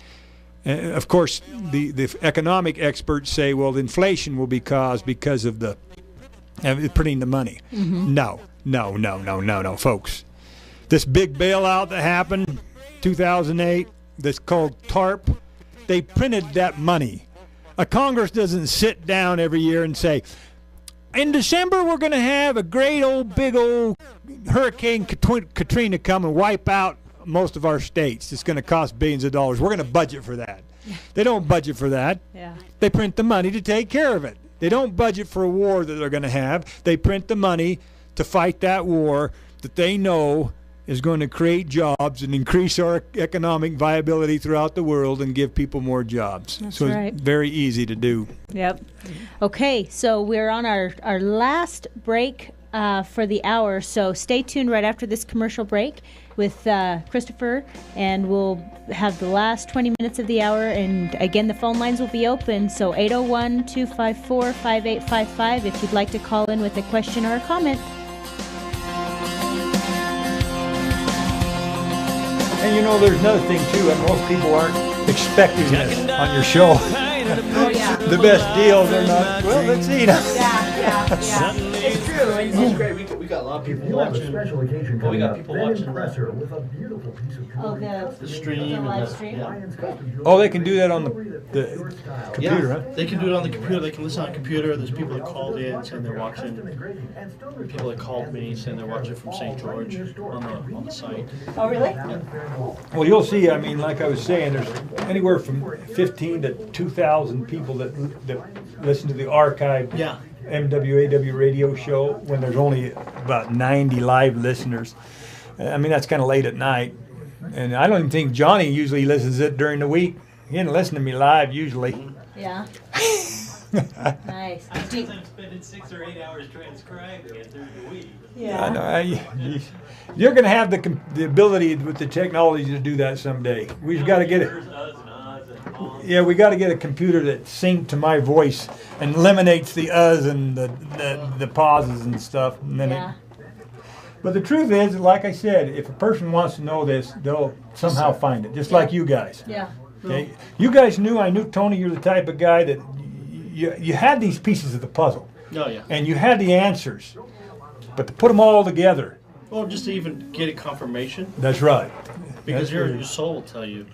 Of course, the economic experts say, well, inflation will be caused because of the printing the money. No, folks. This big bailout that happened 2008, that's called TARP, they printed that money. A Congress doesn't sit down every year and say, in December we're going to have a great big old Hurricane Katrina come and wipe out most of our states. It's going to cost billions of dollars. We're going to budget for that. They don't budget for that. Yeah. They print the money to take care of it. They don't budget for a war that they're going to have. They print the money to fight that war that they know is going to create jobs and increase our economic viability throughout the world and give people more jobs. So right. It's very easy to do. Yep. Okay, so we're on our last break for the hour, so stay tuned right after this commercial break with Christopher, and we'll have the last 20 minutes of the hour, and again, the phone lines will be open, so 801-254-5855 if you'd like to call in with a question or a comment. And you know, there's another thing too, and most people aren't expecting this on your show. Oh, yeah. The best deal, they're not, well, let's see. Yeah. It's true. It's great. We got a lot of people You have a watching. special occasion Well, we coming got up. people Then watching impress that. her with a beautiful piece of Oh, jewelry. The stream and live the, stream? yeah. Lions Custom Jewelry. Oh, they can do that on the computer, huh? They can do it on the computer. They can listen on the computer. There's people that called in saying they're watching. People that called me saying they're watching from St. George on the site. Oh, really? Well, you'll see, I mean, like I was saying, there's anywhere from 15 to 2,000 people that listen to the archived Yeah. MWAW radio show when there's only about 90 live listeners. I mean, that's kind of late at night. And I don't even think Johnny usually listens to it during the week. He doesn't listen to me live usually. Yeah. Nice. I'm spending 6 or 8 hours transcribing it through the week. I know, you're going to have the ability with the technology to do that someday. We've got to get it. Yeah, we got to get a computer that syncs to my voice and eliminates the uhs and the pauses and stuff. And then but the truth is, like I said, if a person wants to know this, they'll somehow find it, just like you guys. Yeah. Okay? You guys I knew, Tony, you're the type of guy that you had these pieces of the puzzle. Oh, yeah. And you had the answers. But to put them all together. Or just to even get a confirmation. That's right. Because That's your right. soul will tell you,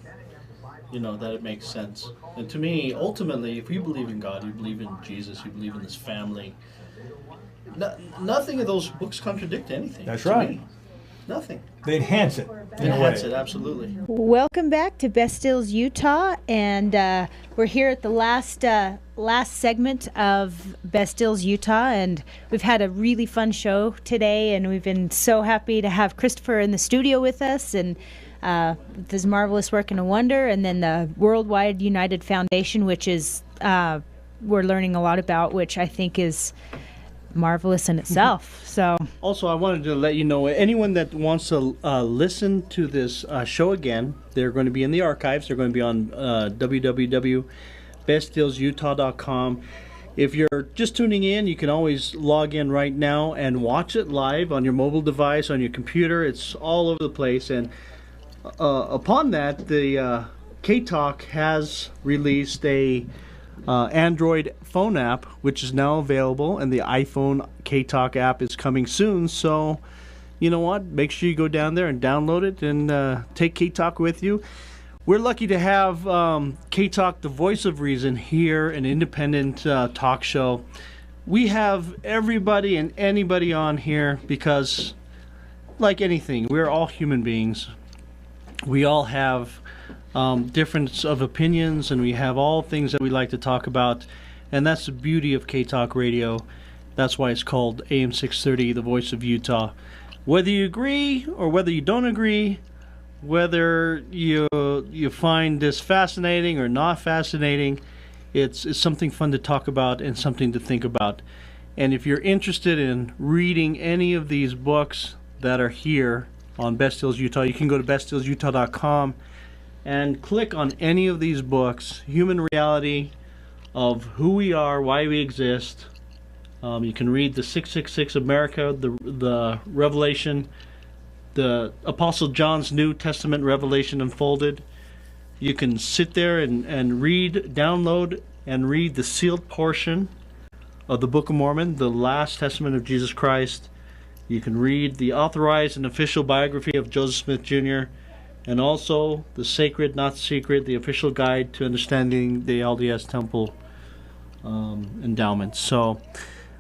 that it makes sense. And to me, ultimately, if you believe in God, you believe in Jesus, you believe in this family, nothing of those books contradict anything. That's to right. me. Nothing. They enhance it. Enhance it, absolutely. Welcome back to Best Stills, Utah, and we're here at the last segment of Best Stills, Utah, and we've had a really fun show today, and we've been so happy to have Christopher in the studio with us, and this marvelous work and a wonder, and then the Worldwide United Foundation, which is we're learning a lot about, which I think is marvelous in itself. So Also, I wanted to let you know, anyone that wants to listen to this show again, they're going to be in the archives. They're going to be on www.bestdillsutah.com. If you're just tuning in, you can always log in right now and watch it live on your mobile device, on your computer. It's all over the place. And upon that, the K-Talk has released a Android phone app, which is now available, and the iPhone K-Talk app is coming soon. So, you know what? Make sure you go down there and download it and take K-Talk with you. We're lucky to have K-Talk, the voice of reason, here, an independent talk show. We have everybody and anybody on here because, like anything, we're all human beings. We all have difference of opinions, and we have all things that we like to talk about, and that's the beauty of K-Talk Radio. That's why it's called AM 630, the voice of Utah. whether you agree or whether you don't agree, whether you find this fascinating or not fascinating, it's something fun to talk about and something to think about. And if you're interested in reading any of these books that are here on Best Deals Utah, you can go to bestdealsutah.com and click on any of these books. Human Reality, of who we are, why we exist. You can read the 666 America, the Revelation, the Apostle John's New Testament Revelation Unfolded. You can sit there and read, download, and read the sealed portion of the Book of Mormon, the last testament of Jesus Christ. You can read the authorized and official biography of Joseph Smith Jr., and also the Sacred, Not Secret, the official guide to understanding the LDS Temple endowments. So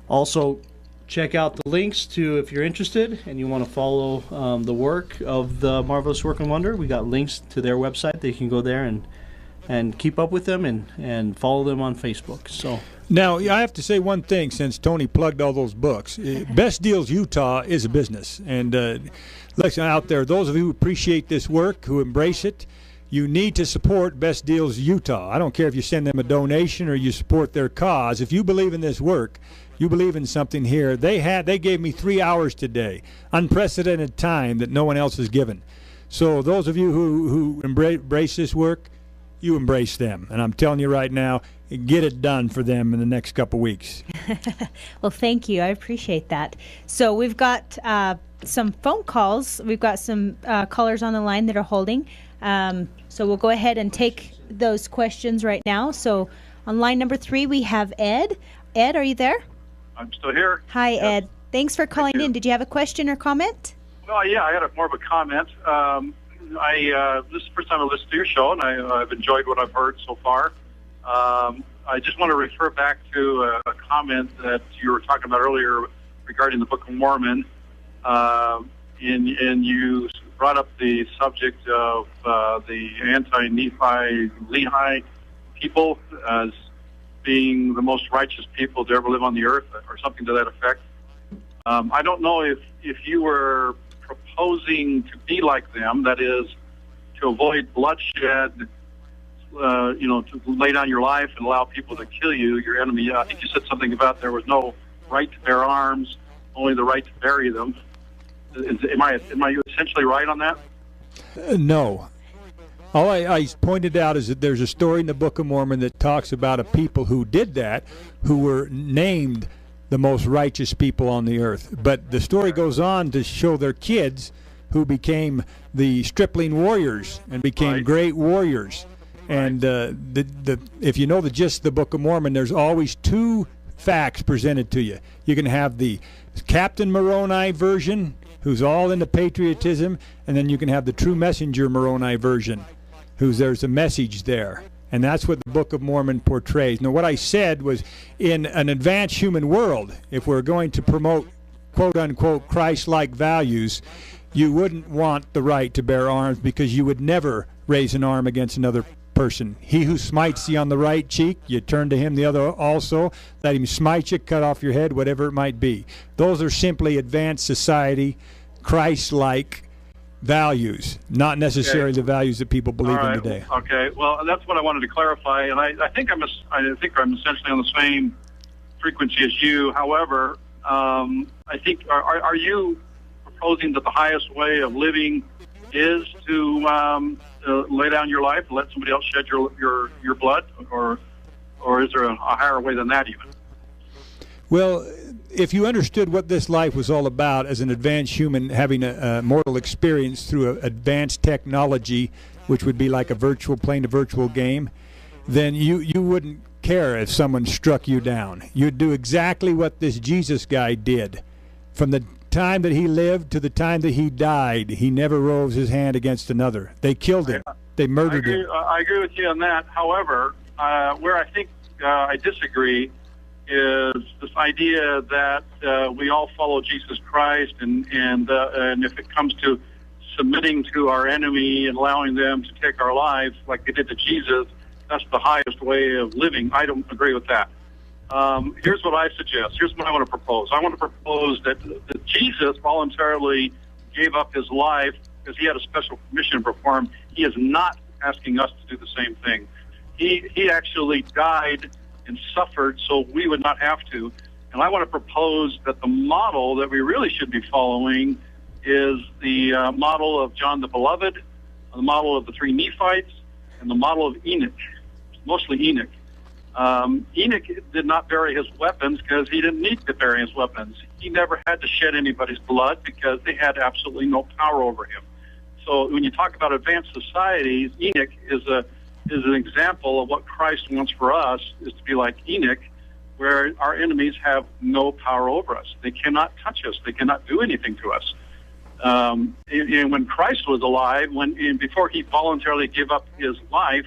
also check out the links to, if you're interested and you want to follow the work of the Marvelous Work and Wonder, we got links to their website that you can go there and keep up with them and follow them on Facebook. So now, I have to say one thing, since Tony plugged all those books. Best Deals Utah is a business. And listen out there, those of you who appreciate this work, who embrace it, you need to support Best Deals Utah. I don't care if you send them a donation or you support their cause. If you believe in this work, you believe in something here. They gave me 3 hours today, unprecedented time that no one else has given. So those of you who embrace this work, you embrace them. And I'm telling you right now, get it done for them in the next couple weeks. Well, thank you. I appreciate that. So we've got some phone calls. We've got some callers on the line that are holding. So we'll go ahead and take those questions right now. So on line number 3, we have Ed. Ed, are you there? I'm still here. Hi, Yes. Ed. Thanks for calling in. Did you have a question or comment? Well, yeah, I had more of a comment. This is the first time I listened to your show, and I've enjoyed what I've heard so far. I just want to refer back to a comment that you were talking about earlier regarding the Book of Mormon, and you brought up the subject of the anti-Nephi Lehi people as being the most righteous people to ever live on the earth, or something to that effect. I don't know if you were proposing to be like them, that is, to avoid bloodshed, to lay down your life and allow people to kill you, your enemy. I think you said something about there was no right to bear arms, only the right to bury them. Am I essentially right on that? No. All I pointed out is that there's a story in the Book of Mormon that talks about a people who did that, who were named the most righteous people on the earth. But the story goes on to show their kids who became the stripling warriors and became great warriors. And if you know the gist of the Book of Mormon, there's always 2 facts presented to you. You can have the Captain Moroni version, who's all into patriotism, and then you can have the true messenger Moroni version, there's a message there. And that's what the Book of Mormon portrays. Now, what I said was, in an advanced human world, if we're going to promote quote-unquote Christ-like values, you wouldn't want the right to bear arms, because you would never raise an arm against another person. He who smites thee on the right cheek, you turn to him the other also. Let him smite you, cut off your head, whatever it might be. Those are simply advanced society, Christ-like values, not necessarily the values that people believe in today. Okay, well, that's what I wanted to clarify, and I think I'm essentially on the same frequency as you. However, I think are you proposing that the highest way of living is to lay down your life and let somebody else shed your blood, or is there a higher way than that even? Well, if you understood what this life was all about as an advanced human having a mortal experience through advanced technology, which would be like playing a virtual game, then you wouldn't care if someone struck you down. You'd do exactly what this Jesus guy did. From the time that he lived to the time that he died, he never rose his hand against another. They killed him. They murdered him. I agree with you on that. However, where I think I disagree is this idea that we all follow Jesus Christ, and if it comes to submitting to our enemy and allowing them to take our lives like they did to Jesus, that's the highest way of living. I don't agree with that. Here's what I suggest. Here's what I want to propose. I want to propose that Jesus voluntarily gave up his life because he had a special commission to perform. He is not asking us to do the same thing. He actually died and suffered so we would not have to. And I want to propose that the model that we really should be following is the model of John the Beloved, the model of the three Nephites, and the model of Enoch, mostly Enoch. Enoch did not bury his weapons because he didn't need to bury his weapons. He never had to shed anybody's blood because they had absolutely no power over him. So when you talk about advanced societies, Enoch is an example of what Christ wants for us, is to be like Enoch, where our enemies have no power over us. They cannot touch us. They cannot do anything to us. And when Christ was alive, before he voluntarily gave up his life,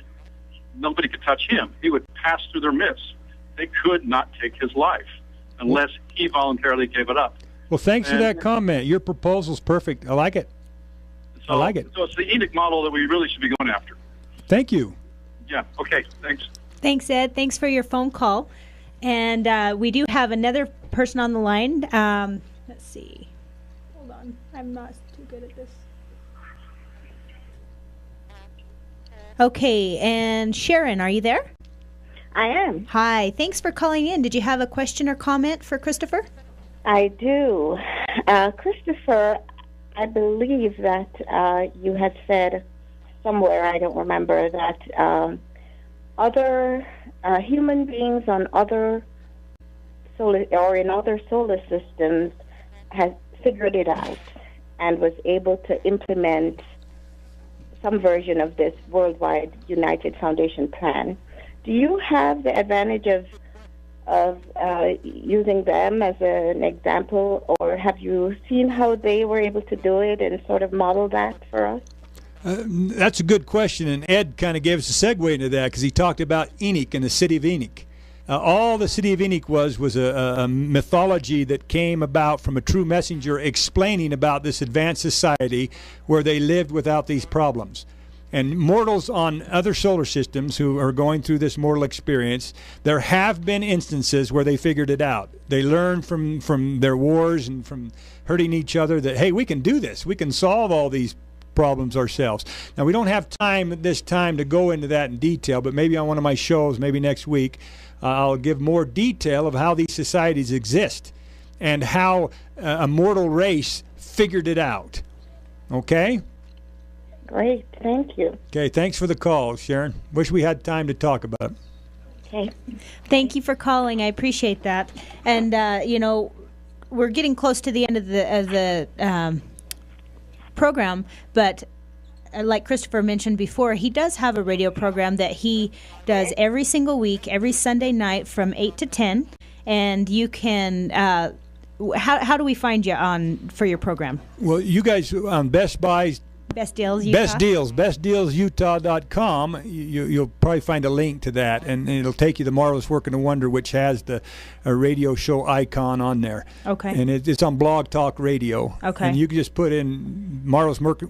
nobody could touch him. He would pass through their midst. They could not take his life unless he voluntarily gave it up. Well, thanks for that comment. Your proposal's perfect. I like it. I like it. So it's the Enoch model that we really should be going after. Thank you. Yeah, okay, thanks. Thanks, Ed. Thanks for your phone call. And we do have another person on the line. Let's see. Hold on. I'm not too good at this. Okay, and Sharon, are you there? I am. Hi. Thanks for calling in. Did you have a question or comment for Christopher? I do. Christopher, I believe that you had said somewhere, I don't remember, that other human beings on other in other solar systems had figured it out and was able to implement some version of this worldwide United Foundation plan. Do you have the advantage of using them as an example, or have you seen how they were able to do it and sort of model that for us? That's a good question, and Ed kind of gave us a segue into that because he talked about Enoch and the city of Enoch. All the city of Enoch was a mythology that came about from a true messenger explaining about this advanced society where they lived without these problems. And mortals on other solar systems who are going through this mortal experience, there have been instances where they figured it out. They learned from their wars and from hurting each other that, hey, we can do this. We can solve all these problems ourselves. Now, we don't have time at this time to go into that in detail, but maybe on one of my shows, maybe next week, I'll give more detail of how these societies exist and how a mortal race figured it out. Okay? Great, thank you. Okay, thanks for the call, Sharon. Wish we had time to talk about it. Okay. Thank you for calling. I appreciate that. And, we're getting close to the end of the program, but like Christopher mentioned before, he does have a radio program that he does every single week, every Sunday night from 8 to 10. And you can, how do we find you for your program? Well, you guys on Best Buy, Best Deals Utah. bestdealsutah.com. You'll probably find a link to that, and it'll take you to Marvelous Work and a Wonder, which has a radio show icon on there. Okay. And it's on Blog Talk Radio. Okay. And you can just put in Marvelous Work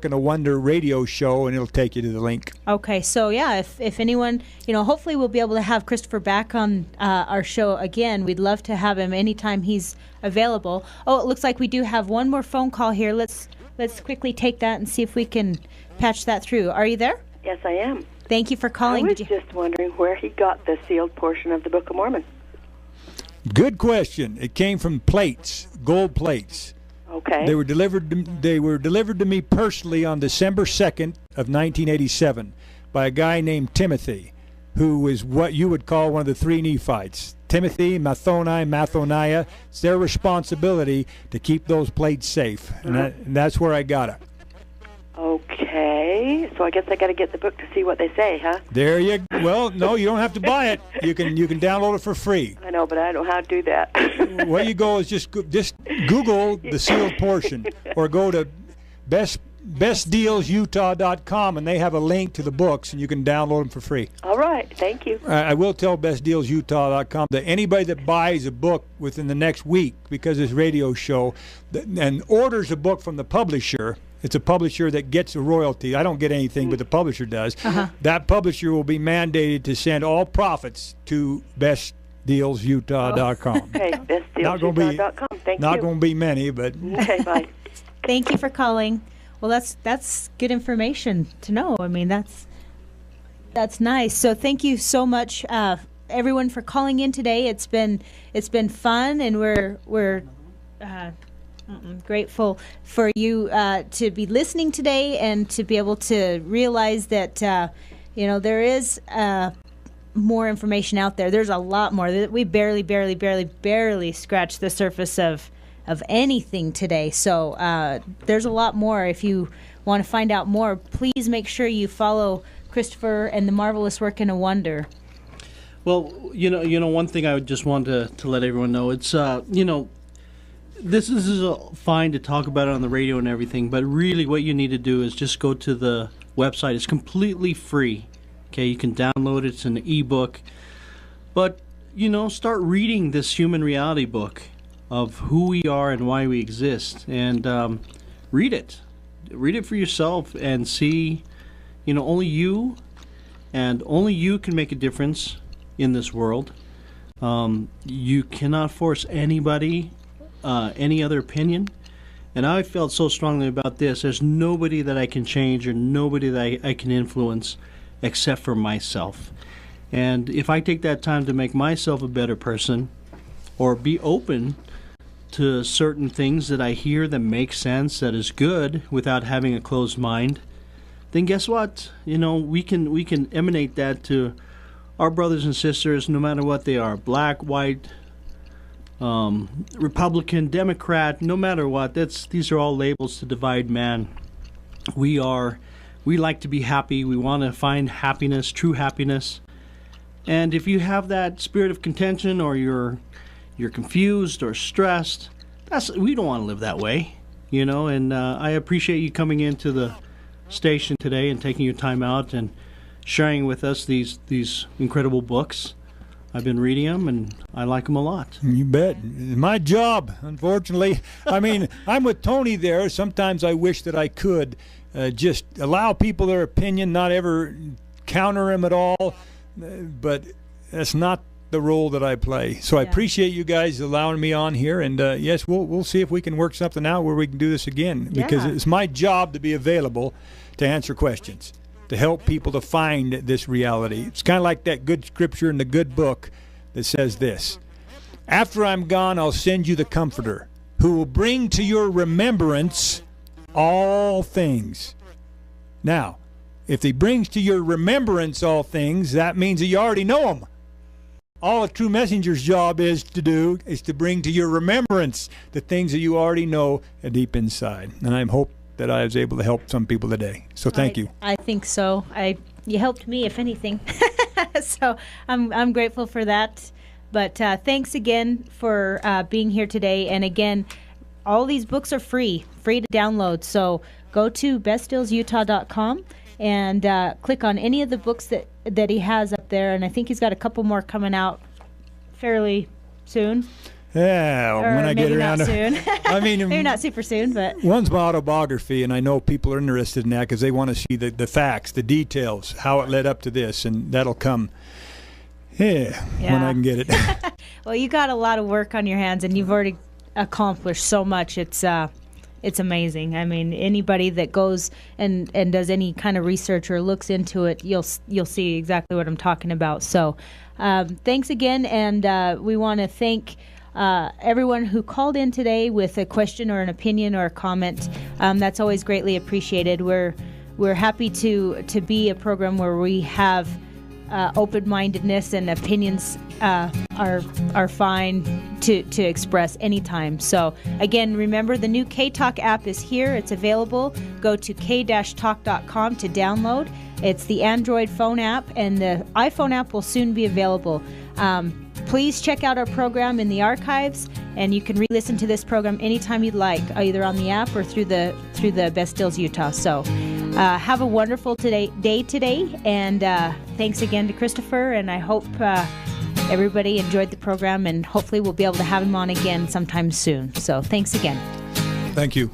and a Wonder radio show, and it'll take you to the link. Okay. So, yeah, if anyone, hopefully we'll be able to have Christopher back on our show again. We'd love to have him anytime he's available. Oh, it looks like we do have one more phone call here. Let's quickly take that and see if we can patch that through. Are you there? Yes, I am. Thank you for calling. I was just wondering where he got the sealed portion of the Book of Mormon. Good question. It came from plates, gold plates. Okay. They were delivered to me personally on December 2nd of 1987 by a guy named Timothy, who was what you would call one of the three Nephites. Timothy, Mathoniah, it's their responsibility to keep those plates safe. And that's where I got it. Okay. So I guess I got to get the book to see what they say, huh? Well, no, you don't have to buy it. You can download it for free. I know, but I don't know how to do that. Where you go is just Google the sealed portion or go to bestdealsutah.com, and they have a link to the books, and you can download them for free. All right. Thank you. I will tell bestdealsutah.com that anybody that buys a book within the next week, because of this radio show, and orders a book from the publisher, it's a publisher that gets a royalty. I don't get anything, but the publisher does. That publisher will be mandated to send all profits to Best bestdealsutah.com. Okay, bestdealsutah.com. Thank you. Not going to be many, but Okay, bye. Thank you for calling. Well, that's good information to know. I mean, that's nice. So thank you so much, everyone, for calling in today. It's been fun, and we're grateful for you to be listening today and to be able to realize that there is more information out there. There's a lot more that we barely scratched the surface of anything today. So there's a lot more. If you want to find out more, please make sure you follow Christopher and the Marvelous Work in a Wonder. Well, one thing I would just want to let everyone know, it's, this is fine to talk about it on the radio and everything, but really what you need to do is just go to the website. It's completely free. Okay, you can download it. It's an ebook. But, start reading this human reality book of who we are and why we exist. And read it. Read it for yourself and see, only you can make a difference in this world. You cannot force anybody any other opinion. And I felt so strongly about this. There's nobody that I can change or nobody that I can influence except for myself. And if I take that time to make myself a better person or be open to certain things that I hear that make sense, that is good, without having a closed mind, then guess what? We can emanate that to our brothers and sisters, no matter what they are, black, white, Republican, Democrat, no matter what. These are all labels to divide man. We like to be happy. We want to find happiness, true happiness. And if you have that spirit of contention, or you're confused or stressed, we don't want to live that way, And I appreciate you coming into the station today and taking your time out and sharing with us these incredible books. I've been reading them, and I like them a lot. You bet. My job, unfortunately. I mean, I'm with Tony there. Sometimes I wish that I could just allow people their opinion, not ever counter them at all. But that's not the role that I play. So I appreciate you guys allowing me on here. And, yes, we'll see if we can work something out where we can do this again. Because it's my job to be available to answer questions, to help people to find this reality. It's kind of like that good scripture in the good book that says this: after I'm gone, I'll send you the Comforter, who will bring to your remembrance all things. Now, if he brings to your remembrance all things, that means that you already know them. All a true messenger's job is to bring to your remembrance the things that you already know deep inside. And I hope that I was able to help some people today. So thank you. I think so. You helped me, if anything. So I'm grateful for that. But thanks again for being here today. And again, all these books are free to download. So go to bestdealsutah.com and click on any of the books that he has up there. And I think he's got a couple more coming out fairly soon. Yeah, when I get around to soon. I mean, maybe not super soon, but one's my autobiography, and I know people are interested in that because they want to see the facts, the details, how it led up to this, and that'll come. When I can get it. Well, you got a lot of work on your hands, and you've already accomplished so much. It's amazing. I mean, anybody that goes and does any kind of research or looks into it, you'll see exactly what I'm talking about. So, thanks again, and we want to thank everyone who called in today with a question or an opinion or a comment. That's always greatly appreciated. We're happy to be a program where we have open-mindedness, and opinions are fine to express anytime. So again, remember, the new K-Talk app is here. It's available. Go to k-talk.com to download. It's the Android phone app, and the iPhone app will soon be available. Please check out our program in the archives, and you can re-listen to this program anytime you'd like, either on the app or through the Best Deals Utah. So have a wonderful day today, and thanks again to Christopher, and I hope everybody enjoyed the program, and hopefully we'll be able to have him on again sometime soon. So thanks again. Thank you.